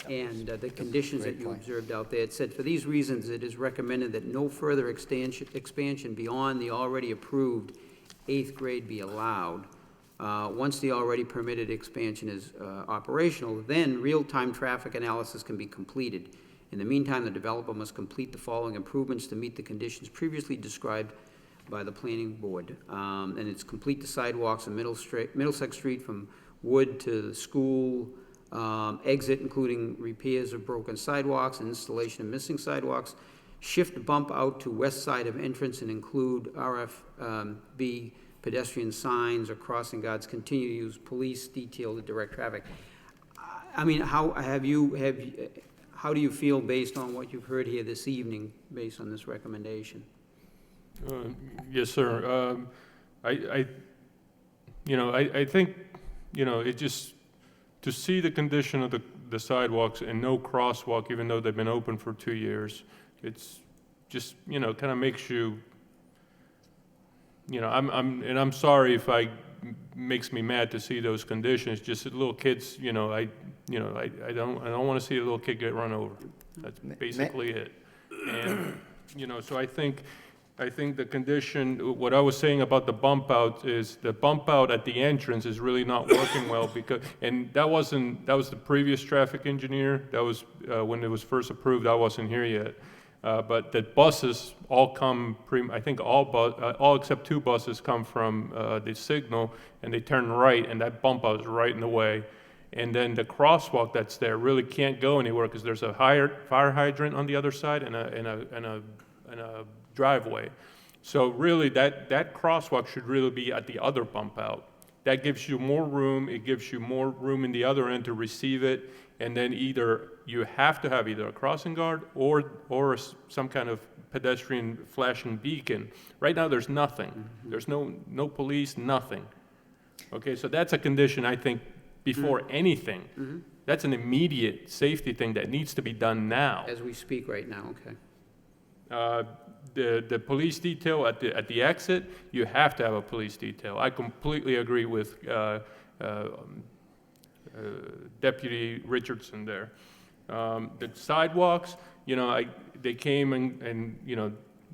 and the conditions that you observed out there. It said, for these reasons, it is recommended that no further expansion beyond the already approved 8th grade be allowed. Once the already permitted expansion is operational, then real-time traffic analysis can be completed. In the meantime, the developer must complete the following improvements to meet the conditions previously described by the planning board. And it's complete the sidewalks on Middlesex Street from Wood to the school exit, including repairs of broken sidewalks and installation of missing sidewalks. Shift bump out to west side of entrance and include RFB pedestrian signs or crossing guards. Continue to use police detail to direct traffic. I mean, how do you feel based on what you've heard here this evening, based on this recommendation? Yes, sir. I think, it just, to see the condition of the sidewalks and no crosswalk, even though they've been open for 2 years, it's just, kind of makes you, I'm sorry if makes me mad to see those conditions. Just little kids, I don't want to see a little kid get run over. That's basically it. And so I think the condition, what I was saying about the bump out is the bump out at the entrance is really not working well and that was the previous traffic engineer. That was when it was first approved. I wasn't here yet. But the buses all come, I think all except 2 buses come from the signal, and they turn right, and that bump out is right in the way. And then the crosswalk that's there really can't go anywhere because there's a fire hydrant on the other side and a driveway. So really, that crosswalk should really be at the other bump out. That gives you more room, it gives you more room in the other end to receive it, and then either, you have to have either a crossing guard or some kind of pedestrian flashing beacon. Right now, there's nothing. There's no police, nothing. Okay, so that's a condition, I think, before anything. That's an immediate safety thing that needs to be done now. As we speak right now, okay. The police detail at the exit, you have to have a police detail. I completely agree with Deputy Richardson there. The sidewalks, they came and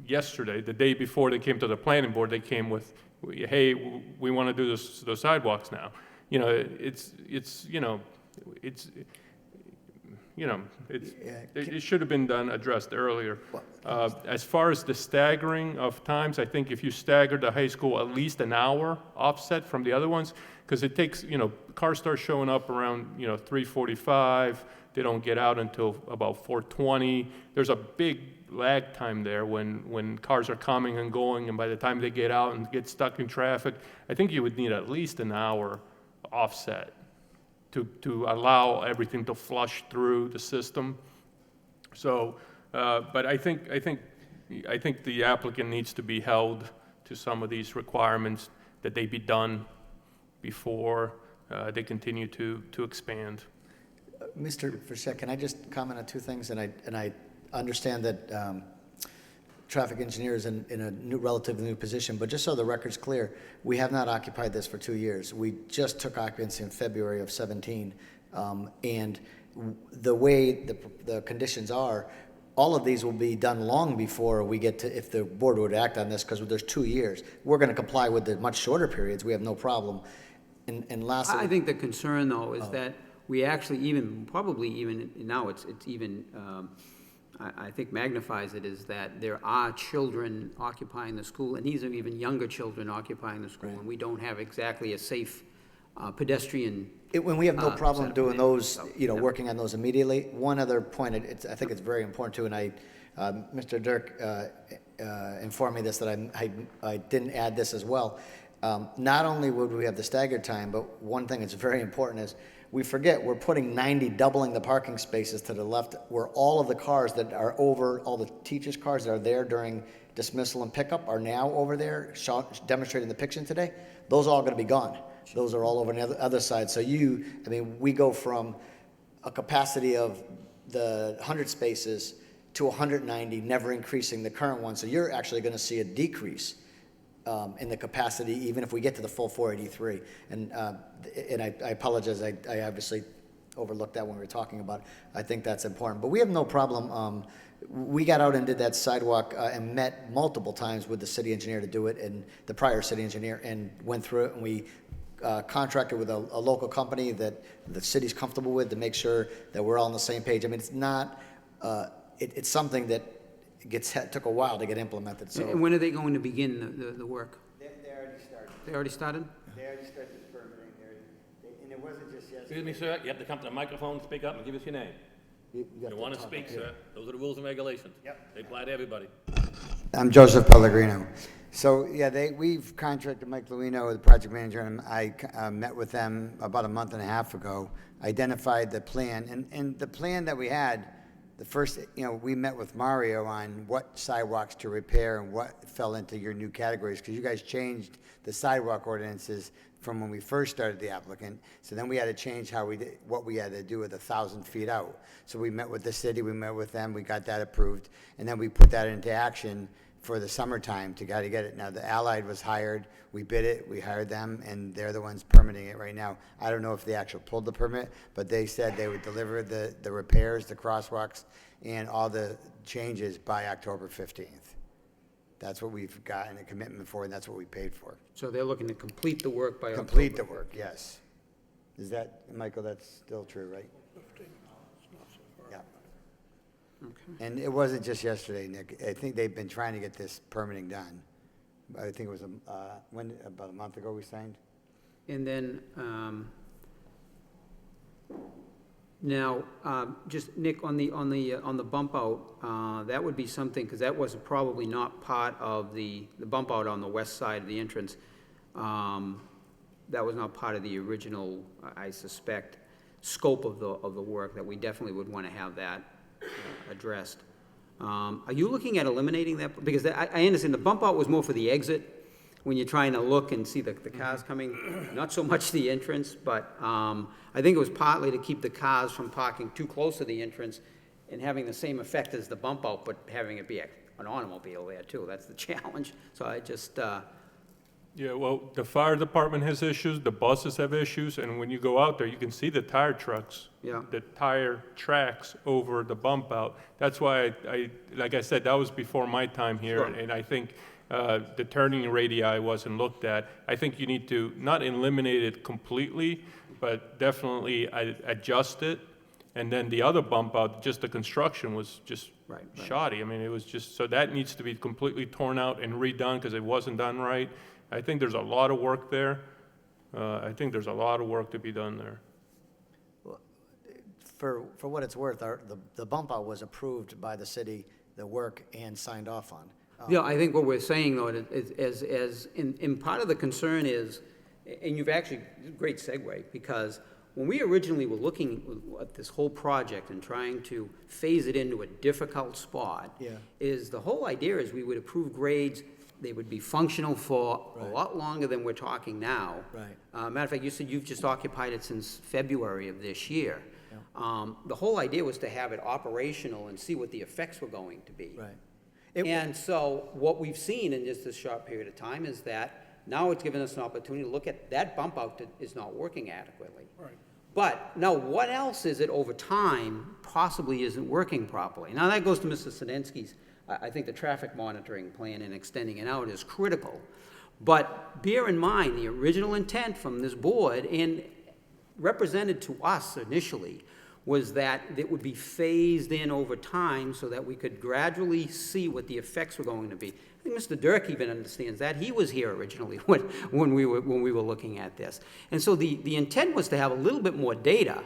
yesterday, the day before they came to the planning board, they came with, hey, we want to do those sidewalks now. It should have been addressed earlier. As far as the staggering of times, I think if you stagger the high school at least an hour offset from the other ones, because it takes, cars start showing up around, 3:45, they don't get out until about 4:20. There's a big lag time there when cars are coming and going, and by the time they get out and get stuck in traffic, I think you would need at least an hour offset to allow everything to flush through the system. So, but I think the applicant needs to be held to some of these requirements, that they be done before they continue to expand. Mr. Fischett, can I just comment on two things? And I understand that traffic engineer is in a relatively new position, but just so the record's clear, we have not occupied this for 2 years. We just took occupancy in February of 17, and the way the conditions are, all of these will be done long before we get to, if the board would act on this, because there's 2 years. We're going to comply with the much shorter periods. We have no problem. And lastly, I think the concern, though, is that we actually probably even, now it's even, I think magnifies it, is that there are children occupying the school, and these are even younger children occupying the school, and we don't have exactly a safe pedestrian. When we have no problem setup doing there, those, so, working on those immediately. One other point, I think it's very important too, and Mr. Dirk informed me this, that I didn't add this as well. Not only would we have the staggered time, but one thing that's very important is, we forget we're putting 90, doubling the parking spaces to the left, where all of the cars that are over, all the teachers' cars that are there during dismissal and pickup are now over there, demonstrating the picture today. Those are all going to be gone. Those are all over on the other side. So we go from a capacity of the 100 spaces to 190, never increasing the current one. So you're actually going to see a decrease in the capacity, even if we get to the full 483. And I apologize, I obviously overlooked that when we were talking about it. I think that's important. But we have no problem. We got out and did that sidewalk and met multiple times with the city engineer to do it, and the prior city engineer, and went through it, and we contracted with a local company that the city's comfortable with, to make sure that we're all on the same page. I mean, it's not, it's something that took a while to get implemented, so. And when are they going to begin the work? They already started. They already started? They already started the permitting, and it wasn't just yesterday. Excuse me, sir, you have to come to the microphone, speak up, and give us your name. You want to speak, sir. Those are the rules and regulations. Yep. They apply to everybody. I'm Joseph Pellegrino. So, yeah, we've contracted Mike Luino, the project manager, and I met with them about a month and a half ago, identified the plan, and the plan that we had, the first, we met with Mario on what sidewalks to repair and what fell into your new categories, because you guys changed the sidewalk ordinances from when we first started the applicant. So then we had to change what we had to do with 1,000 feet out. So we met with the city, we met with them, we got that approved, and then we put that into action for the summertime to get it. Now, the Allied was hired, we bid it, we hired them, and they're the ones permitting it right now. I don't know if they actually pulled the permit, but they said they would deliver the repairs, the crosswalks, and all the changes by October 15th. That's what we've gotten a commitment for, and that's what we paid for. So they're looking to complete the work by October? Complete the work, yes. Is that, Michael, that's still true, right? 15, it's not so far. Yeah. Okay. And it wasn't just yesterday, Nick. I think they've been trying to get this permitting done. I think it was about a month ago we signed. And then, Now, just, Nick, on the bump out, that would be something, because that was probably not part of the bump out on the west side of the entrance. That was not part of the original, I suspect, scope of the work, that we definitely would want to have that addressed. Are you looking at eliminating that? Because I understand the bump out was more for the exit, when you're trying to look and see the cars coming, not so much the entrance, but I think it was partly to keep the cars from parking too close to the entrance and having the same effect as the bump out, but having it be an automobile there too. That's the challenge. So I just, Yeah, well, the fire department has issues, the buses have issues, and when you go out there, you can see the tire trucks. Yeah. The tire tracks over the bump out. That's why like I said, that was before my time here, Sure. and I think the turning radii wasn't looked at. I think you need to not eliminate it completely, but definitely adjust it. And then the other bump out, just the construction was just Right. shoddy. I mean, it was just, so that needs to be completely torn out and redone because it wasn't done right. I think there's a lot of work there. I think there's a lot of work to be done there. For what it's worth, the bump out was approved by the city, the work, and signed off on. Yeah, I think what we're saying, though, in part of the concern is, and you've actually, great segue, because when we originally were looking at this whole project and trying to phase it into a difficult spot, Yeah. is the whole idea is we would approve grades, they would be functional for a lot longer than we're talking now. Right. Matter of fact, you said you've just occupied it since February of this year. The whole idea was to have it operational and see what the effects were going to be. Right. And so what we've seen in just this short period of time is that now it's given us an opportunity to look at that bump out that is not working adequately. Right. But now what else is it over time possibly isn't working properly? Now that goes to Mr. Sedensky's, I think the traffic monitoring plan and extending it out is critical. But bear in mind, the original intent from this board and represented to us initially was that it would be phased in over time so that we could gradually see what the effects were going to be. I think Mr. Dirk even understands that. He was here originally when we were looking at this. And so the intent was to have a little bit more data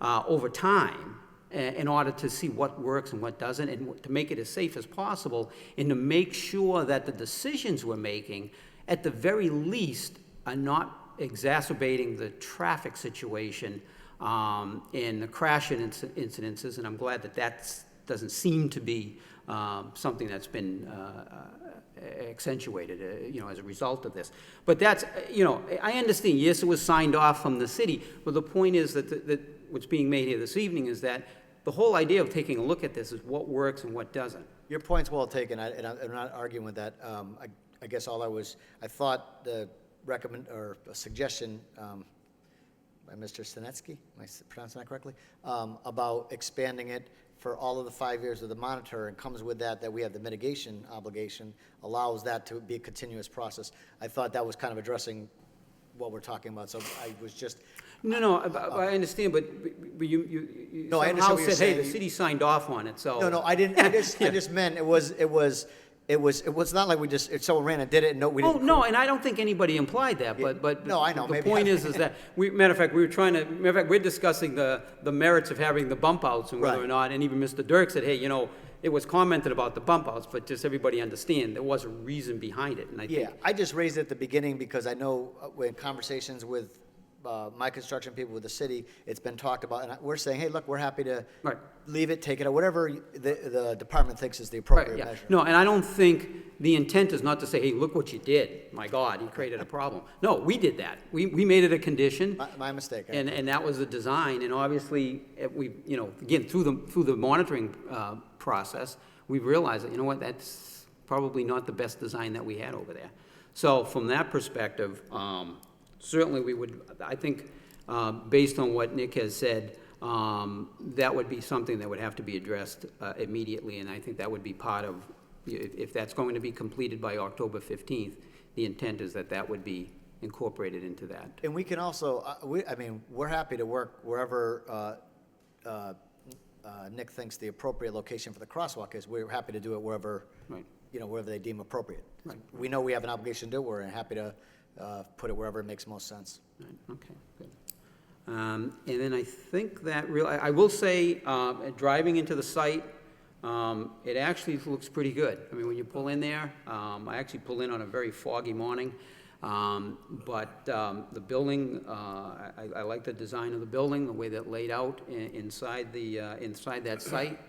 over time in order to see what works and what doesn't, and to make it as safe as possible, and to make sure that the decisions we're making, at the very least, are not exacerbating the traffic situation and the crash incidences, and I'm glad that doesn't seem to be something that's been accentuated, as a result of this. But that's, I understand, yes, it was signed off from the city, but the point is that what's being made here this evening is that the whole idea of taking a look at this is what works and what doesn't. Your point's well taken, and I'm not arguing with that. I guess I thought the a suggestion by Mr. Sinetsky, am I pronouncing that correctly? About expanding it for all of the 5 years of the monitor, and comes with that we have the mitigation obligation, allows that to be a continuous process. I thought that was kind of addressing what we're talking about, so I was just. No, I understand, but you No, I understand somehow what you're said, hey, saying. the city signed off on it, so. No, I didn't, I just meant it was not like we just, someone ran and did it, and we Oh, didn't. no, and I don't think anybody implied that, Yeah. but. No, I know, The maybe point I- is that, matter of fact, we're discussing the merits of having the bump outs and whether or Right. not, and even Mr. Dirk said, hey, it was commented about the bump outs, but just everybody understand, there was a reason behind it, and I think. Yeah, I just raised it at the beginning because I know when conversations with my construction people with the city, it's been talked about, and we're saying, hey, look, we're happy to Right. leave it, take it, or whatever the department thinks is the Right, appropriate yeah. measure. No, and I don't think the intent is not to say, hey, look what you did. My God, you created a problem. No, we did that. We made it a condition. My mistake. And that was the design, and obviously, we, again, through the monitoring process, we realized that, that's probably not the best design that we had over there. So from that perspective, certainly we would, I think, based on what Nick has said, that would be something that would have to be addressed immediately, and I think that would be part of, if that's going to be completed by October 15th, the intent is that would be incorporated into that. And we can also, we're happy to work wherever Nick thinks the appropriate location for the crosswalk is. We're happy to do it wherever, Right. Wherever they deem appropriate. Right. We know we have an obligation to do it, we're happy to put it wherever it makes most sense. Right, okay, good. And then I think that I will say, driving into the site, it actually looks pretty good. I mean, when you pull in there, I actually pull in on a very foggy morning. But the building, I like the design of the building, the way that laid out inside that site.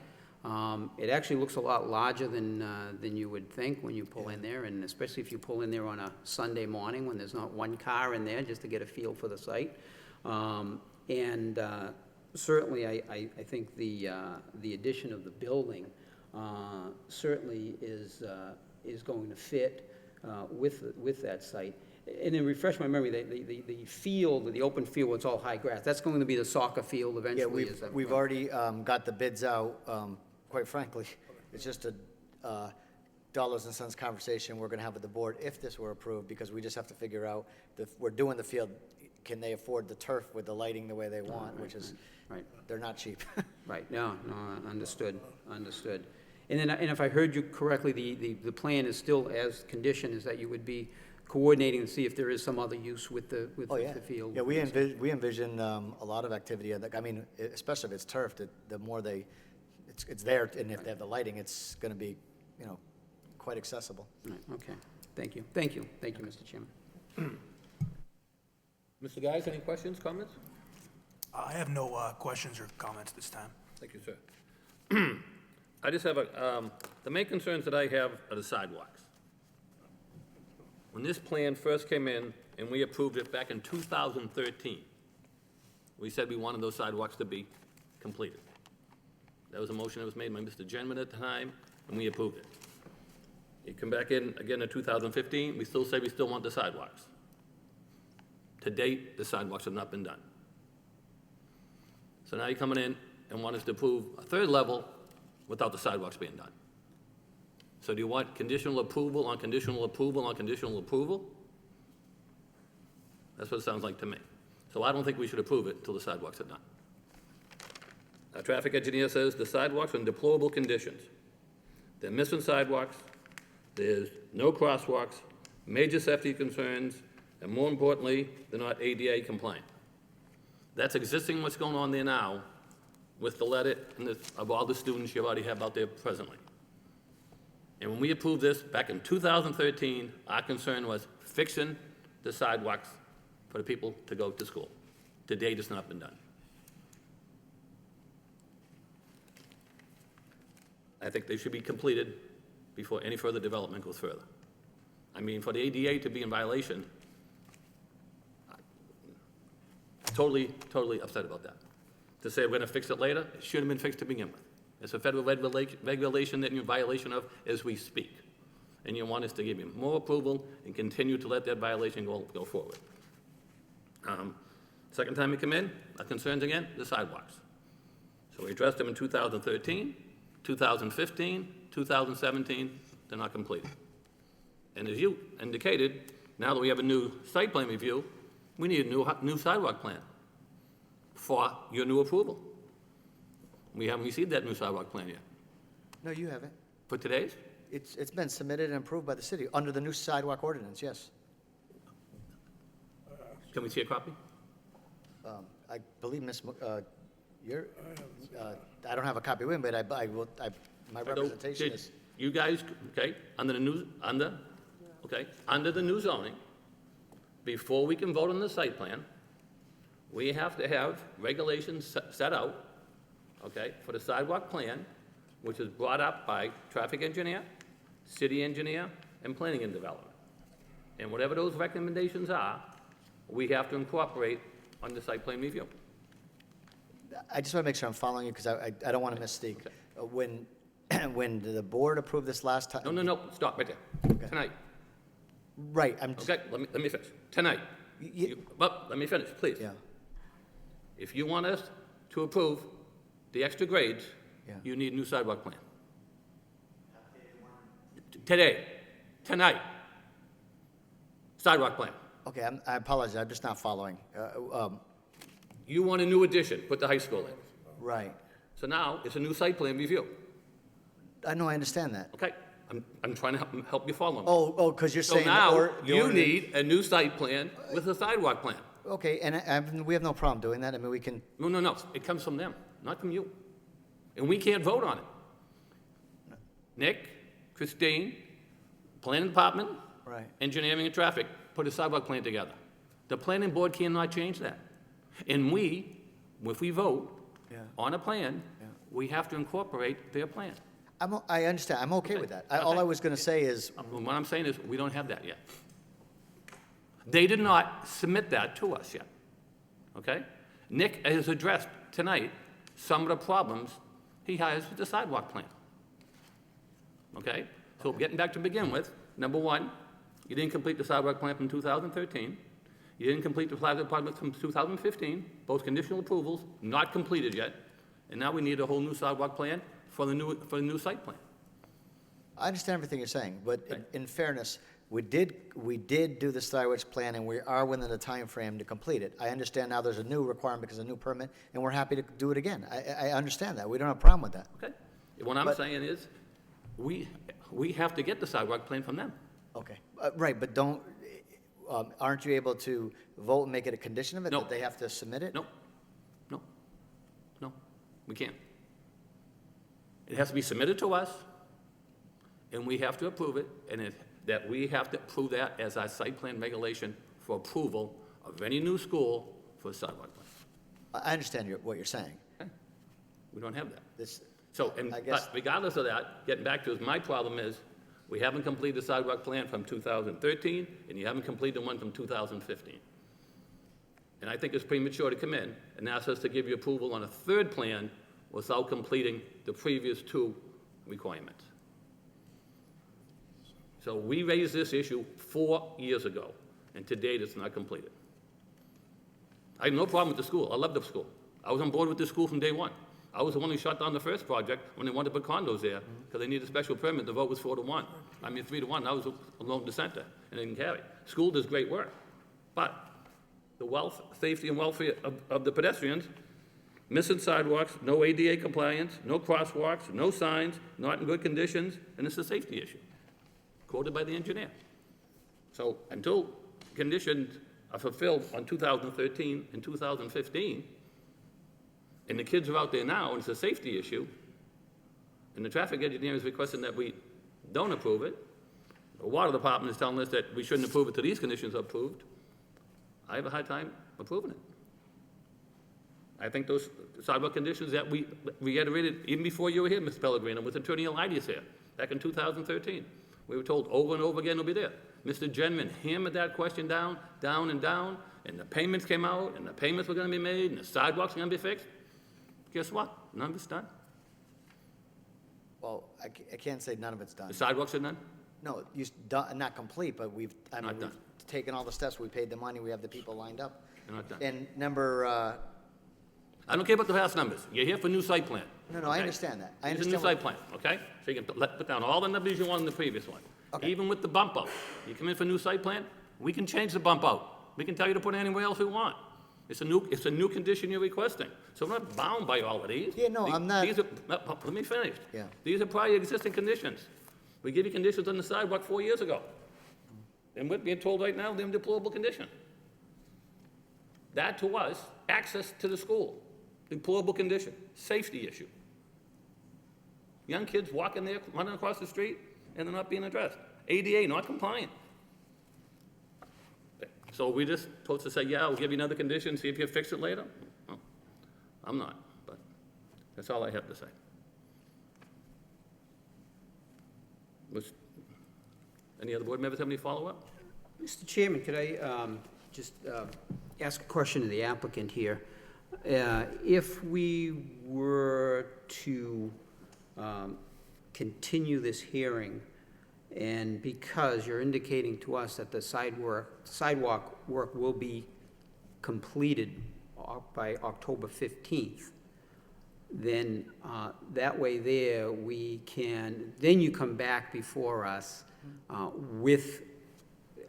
It actually looks a lot larger than you would think when you pull in there, and especially if you pull in there on a Sunday morning when there's not one car in there, just to get a feel for the site. And certainly, I think the addition of the building certainly is going to fit with that site. And then refresh my memory, the field, the open field, it's all high grass, that's going to be the soccer field eventually? Yeah, we've already got the bids out. Quite frankly, it's just a dollars and cents conversation we're going to have with the board if this were approved, because we just have to figure out, we're doing the field, can they afford the turf with the lighting the way they want, which is, Right. they're not cheap. Right, no, understood. And then, and if I heard you correctly, the plan is still as conditioned, is that you would be coordinating to see if there is some other use with the Oh, yeah. field? Yeah, we envision a lot of activity. I mean, especially if it's turfed, the more it's there, and if they have the lighting, it's going to be, quite accessible. Right, okay, thank you, Mr. Chairman. Mr. Guys, any questions, comments? I have no questions or comments this time. Thank you, sir. I just have the main concerns that I have are the sidewalks. When this plan first came in and we approved it back in 2013, we said we wanted those sidewalks to be completed. That was a motion that was made by Mr. Genman at the time, and we approved it. You come back in again in 2015, we still say we still want the sidewalks. To date, the sidewalks have not been done. So now you're coming in and want us to approve a third level without the sidewalks being done. So do you want conditional approval on conditional approval on conditional approval? That's what it sounds like to me. So I don't think we should approve it until the sidewalks are done. Our traffic engineer says the sidewalks are in deplorable conditions. They're missing sidewalks, there's no crosswalks, major safety concerns, and more importantly, they're not ADA compliant. That's existing what's going on there now with the letter and of all the students you already have out there presently. And when we approved this back in 2013, our concern was fixing the sidewalks for the people to go to school. To date, it's not been done. I think they should be completed before any further development goes further. I mean, for the ADA to be in violation, totally upset about that. To say we're gonna fix it later, it should have been fixed to begin with. It's a federal regulation that you're in violation of as we speak. And you want us to give you more approval and continue to let that violation go forward. Second time we come in, our concerns again, the sidewalks. So we addressed them in 2013, 2015, 2017, they're not completed. And as you indicated, now that we have a new site plan review, we need a new sidewalk plan for your new approval. We haven't received that new sidewalk plan yet. No, you haven't. For today's? It's been submitted and approved by the city under the new sidewalk ordinance, yes. Can we see a copy? I believe I don't have a copy with me, but my representation is. You guys, okay, under the new zoning, before we can vote on the site plan, we have to have regulations set out, okay, for the sidewalk plan, which is brought up by traffic engineer, city engineer, and planning and development. And whatever those recommendations are, we have to incorporate on the site plan review. I just want to make sure I'm following you, because I don't want to misspeak. Okay. When the board approved this last time. No, stop right there. Okay. Tonight. Right, Okay, let me finish. Tonight. Well, let me finish, please. Yeah. If you want us to approve the extra grades, Yeah. you need a new sidewalk plan. Today, tonight. Sidewalk plan. Okay, I apologize, I'm just not following. You want a new addition, put the high school in. Right. So now, it's a new site plan review. I know, I understand that. Okay, I'm trying to help you follow me. Oh, because you're So saying. now, the you ordinance- need a new site plan with a sidewalk plan. Okay, and we have no problem doing that. I mean, we can, No, it comes from them, not from you. And we can't vote on it. Nick, Christine, Planning Department, right. Engineering and Traffic, put a sidewalk plan together. The planning board cannot change that. And we, if we vote Yeah. on a plan, we have to incorporate their plan. I understand. I'm okay with that. All I was going to say is, What I'm saying is, we don't have that yet. They did not submit that to us yet, okay? Nick has addressed tonight some of the problems he has with the sidewalk plan. Okay? So getting back to begin with, number one, you didn't complete the sidewalk plan from 2013. You didn't complete the sidewalk plan from 2015, both conditional approvals, not completed yet. And now we need a whole new sidewalk plan for the new site plan. I understand everything you're saying, but in fairness, we did do the sidewalks plan, and we are within the time frame to complete it. I understand now there's a new requirement because of a new permit, and we're happy to do it again. I understand that. We don't have a problem with that. Okay? What I'm saying is, we have to get the sidewalk plan from them. Okay, right, but aren't you able to vote and make it a condition of it? No. That they have to submit it? No, we can't. It has to be submitted to us, and we have to approve it, and that we have to approve that as our site plan regulation for approval of any new school for a sidewalk plan. I understand what you're saying. Okay? We don't have that. I guess- But regardless of that, getting back to it, my problem is, we haven't completed the sidewalk plan from 2013, and you haven't completed the one from 2015. And I think it's premature to come in and ask us to give you approval on a third plan without completing the previous two requirements. So we raised this issue 4 years ago, and to date, it's not completed. I have no problem with the school. I love the school. I was on board with the school from day one. I was the one who shut down the first project when they wanted to put condos there, because they needed a special permit. The vote was 4-1. 3-1. I was a lone dissenter, and it didn't carry. School does great work. But the safety and welfare of the pedestrians, missing sidewalks, no ADA compliance, no crosswalks, no signs, not in good conditions, and it's a safety issue, quoted by the engineer. So until conditions are fulfilled on 2013 and 2015, and the kids are out there now, and it's a safety issue, and the traffic engineer is requesting that we don't approve it, the water department is telling us that we shouldn't approve it till these conditions are approved, I have a hard time approving it. I think those sidewalk conditions that we reiterated even before you were here, Mr. Pellegrino, with Attorney Elias here, back in 2013. We were told over and over again it'll be there. Mr. Genman hammered that question down, and the payments came out, and the payments were gonna be made, and the sidewalks were gonna be fixed. Guess what? None of it's done. Well, I can't say none of it's done. The sidewalks are done? No, not complete, but we've Not done. taken all the steps, we paid the money, we have the people lined up. They're not done. And number, I don't care about the past numbers. You're here for new site plan. No, I okay? understand that. I It's a new understand site plan, okay? So you can put down all the numbers you want in the previous one. Okay. Even with the bump out. You come in for a new site plan, we can change the bump out. We can tell you to put it anywhere else we want. It's a new condition you're requesting. So we're not bound by all of these. Yeah, no, I'm not- These are, let me finish. Yeah. These are prior existing conditions. We give you conditions on the sidewalk 4 years ago. And we're being told right now they're in deplorable condition. That to us, access to the school, deplorable condition, safety issue. Young kids walking there, running across the street, and they're not being addressed. ADA not compliant. So we just supposed to say, yeah, we'll give you another condition, see if you fix it later? No, I'm not, but that's all I have to say. Any other board members have any follow-up? Mr. Chairman, could I just ask a question to the applicant here? If we were to continue this hearing, and because you're indicating to us that the sidewalk work will be completed by October 15th, then that way there then you come back before us with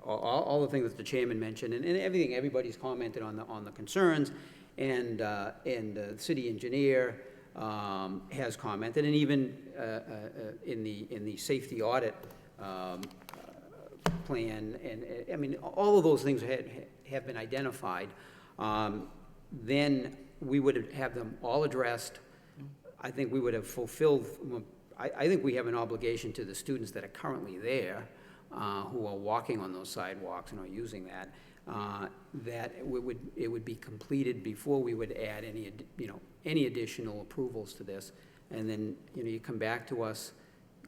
all the things that the chairman mentioned, and everything, everybody's commented on the concerns, and the city engineer has commented, and even in the safety audit plan, and, I mean, all of those things have been identified, then we would have them all addressed. I think we would have fulfilled, I think we have an obligation to the students that are currently there, who are walking on those sidewalks and are using that, that it would be completed before we would add any additional approvals to this. And then, you come back to us.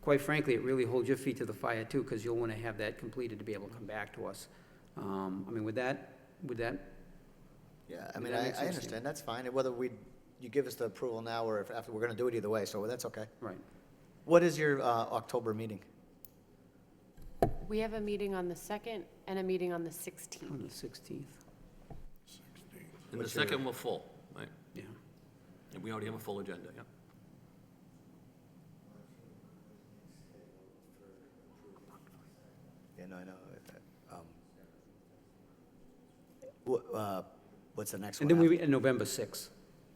Quite frankly, it really holds your feet to the fire too, because you'll want to have that completed to be able to come back to us. I mean, would that? Yeah, I Would mean, that I make sense to you? understand, that's fine, whether you give us the approval now or if after, we're gonna do it either way, so that's okay. Right. What is your October meeting? We have a meeting on the 2nd and a meeting on the On 16th. the 16th, And the second we're full, right? yeah. And we already have a full agenda, yeah. Yeah, no, I know. What's the next one? And then after? November 6th.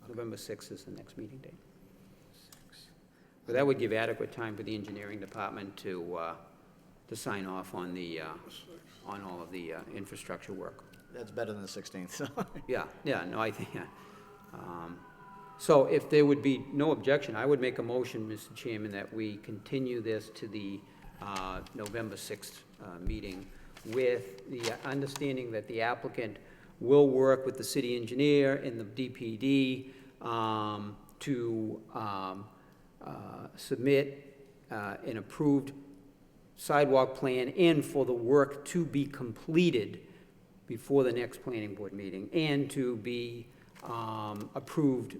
November 6th is the next meeting date. But that would give adequate time for the engineering department to sign off on on all of the infrastructure work. That's better than the 16th, so. Yeah, no, I think, so if there would be no objection, I would make a motion, Mr. Chairman, that we continue this to the November 6th meeting with the understanding that the applicant will work with the city engineer and the DPD to submit an approved sidewalk plan and for the work to be completed before the next planning board meeting, and to be approved,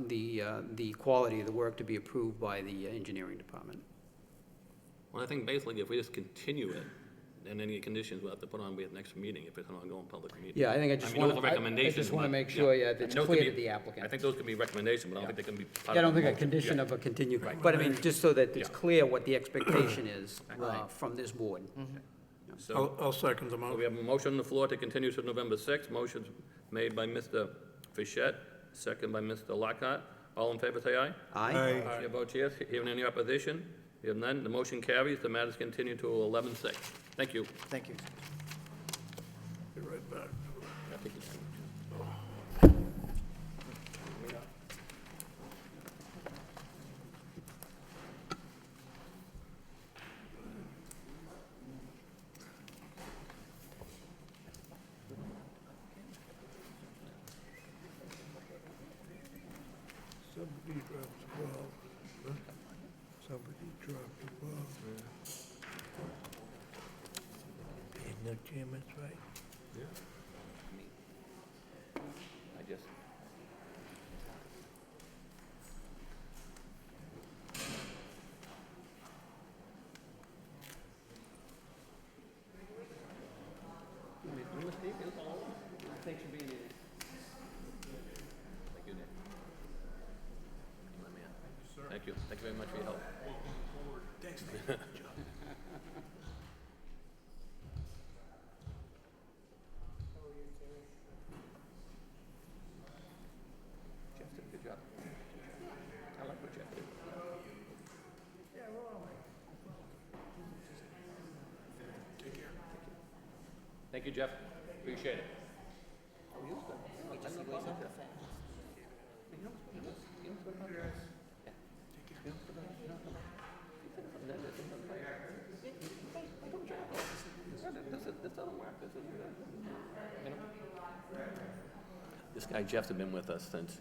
the quality of the work to be approved by the engineering department. Well, I think basically if we just continue it, then any conditions we'll have to put on with the next meeting if it's an ongoing public meeting. Yeah, I think I just mean, those want, are I recommendations, just want to but, make sure, yeah, I it's mean, those could clear be- to the I applicant. think those can be recommendations, but I don't think they can be part Yeah, I of don't the think a motion. condition Yeah. of a continued, but I mean, just so that it's Yeah. clear what the expectation is Right. from this board. So, I'll second the so we motion. have a motion on the floor to continue to November 6th. Motion's made by Mr. Fischett, second by Mr. Lockhart. All in favor, say aye. Aye? Chair votes yes. Hearing any opposition? Hearing none, the motion carries. The matter is continued to 11/6. Thank you. Thank you. Be right back. Somebody dropped the ball. Somebody dropped the ball. And no chairman's right. I just... Thanks for being here. Thank you, Nick. My man. Thank you. Thank you very much for your help. Thanks, Nate. Jeff did a good job. I like what Jeff did. Thank you, Jeff. Appreciate it. This guy Jeff's been with us since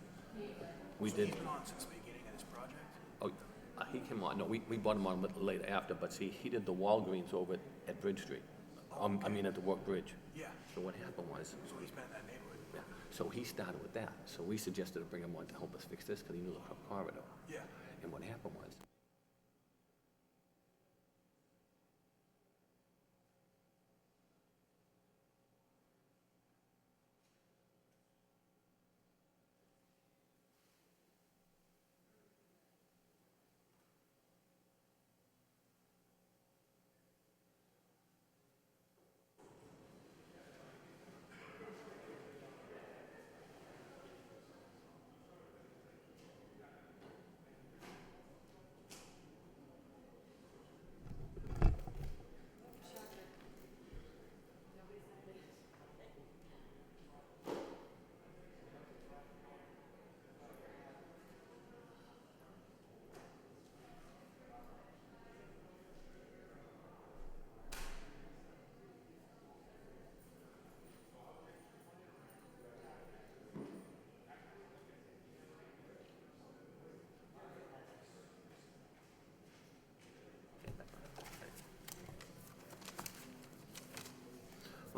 we did. He's been on since the beginning of this project? Oh, he came on, no, we brought him on a little later after, but see, he did the Walgreens over at Bridge Street. I mean, at the Work Bridge. Yeah, So what happened was, so he's been in that neighborhood. yeah, so he started with that. So we suggested to bring him on to help us fix this because he knew the corridor. Yeah. And what happened was,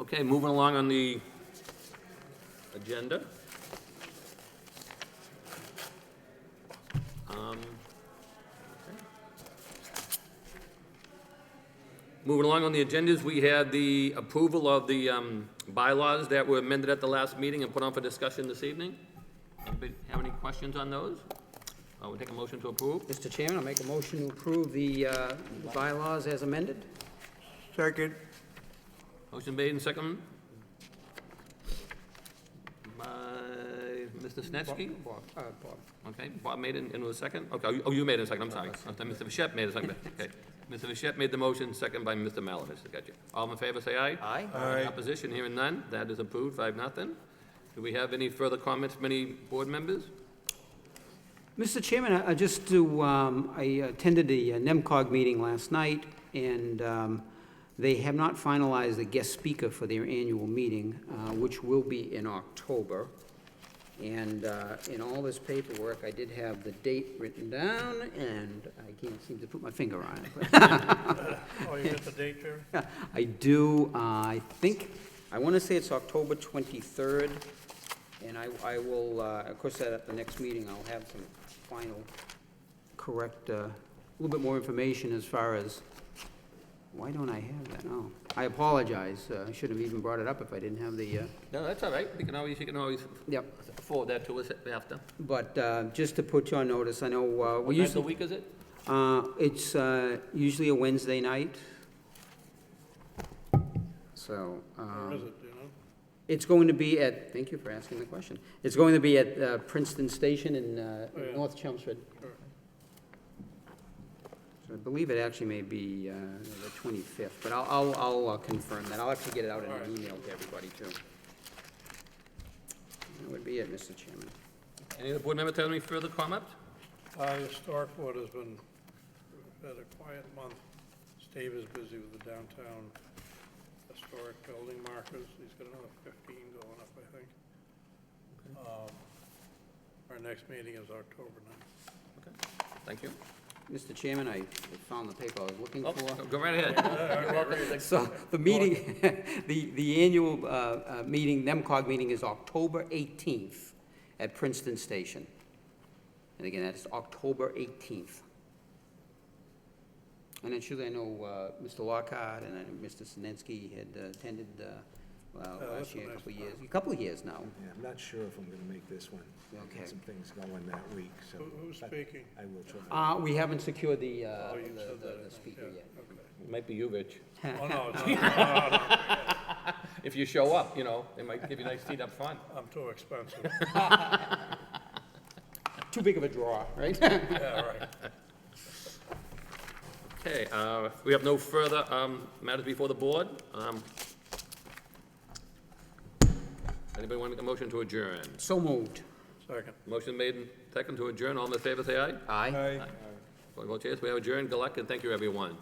Okay, moving along on the agenda. Moving along on the agendas, we had the approval of the bylaws that were amended at the last meeting and put on for discussion this evening. Anybody have any questions on those? We'll take a motion to approve. Mr. Chairman, I'll make a motion to approve the bylaws as amended. Second. Motion made and second by Mr. Snetsky. Bob. Okay, Bob made it and was second? Okay, oh, you made it a second, I'm sorry. Mr. Bichette made a second, okay. Mr. Bichette made the motion, second by Mr. Malovich, I got you. All in favor, say aye. Aye. Aye. Opposition, hearing none, that is approved, 5-0. Do we have any further comments from any board members? Mr. Chairman, I just do, I attended the NEMCOG meeting last night, and they have not finalized a guest speaker for their annual meeting, which will be in October. And in all this paperwork, I did have the date written down, and I can't seem to put my finger on it. Oh, you got the date, Jerry? I do, I think, I want to say it's October 23rd, and I will, of course, at the next meeting, I'll have some final correct, a little bit more information as far as, why don't I have that? Oh, I apologize. I should have even brought it up if I didn't have the, No, that's all right, you can always yep. forward that to us after. But just to put you on notice, I know What we night of the usually, week is it? it's usually a Wednesday night. So, Where is it, do you know? it's going to be at, thank you for asking the question. It's going to be at Princeton Station in yeah. North Chelmsford. Sure. So I believe it actually may be the 25th, but I'll confirm that. I'll actually get it out in All right. an email to everybody, too. That would be it, Mr. Chairman. Any other board members have any further comments? Historic Board has been, had a quiet month. Steve is busy with the downtown historic building markers. He's got another 15 going up, I think. Our next meeting is October 9th. Okay, thank you. Mr. Chairman, I found the paper I was looking Oh, for. go right ahead. So the meeting, the annual meeting, NEMCOG meeting is October 18th at Princeton Station. And again, that's October 18th. And actually, I know Mr. Lockhart and I know Mr. Sinensky had attended that's last year, a nice a couple of years now. Yeah, I'm not sure if I'm gonna make this one. Okay. Got some things going that week, so. Who's but speaking? I will try. We haven't secured the You said that, I the think. speaker Yeah, yet. okay. It might be you, Rich. Oh, no, it's not. No, If you show up, they might give you a nice seat up front. I'm too expensive. Too big of a draw, right? Yeah, right. Okay, we have no further matters before the board. Anybody want to make a motion to adjourn? So moved. Second. Motion made and second to adjourn. All in favor, say aye. Aye. Vote yes, we have adjourned. Good luck, and thank you, everyone.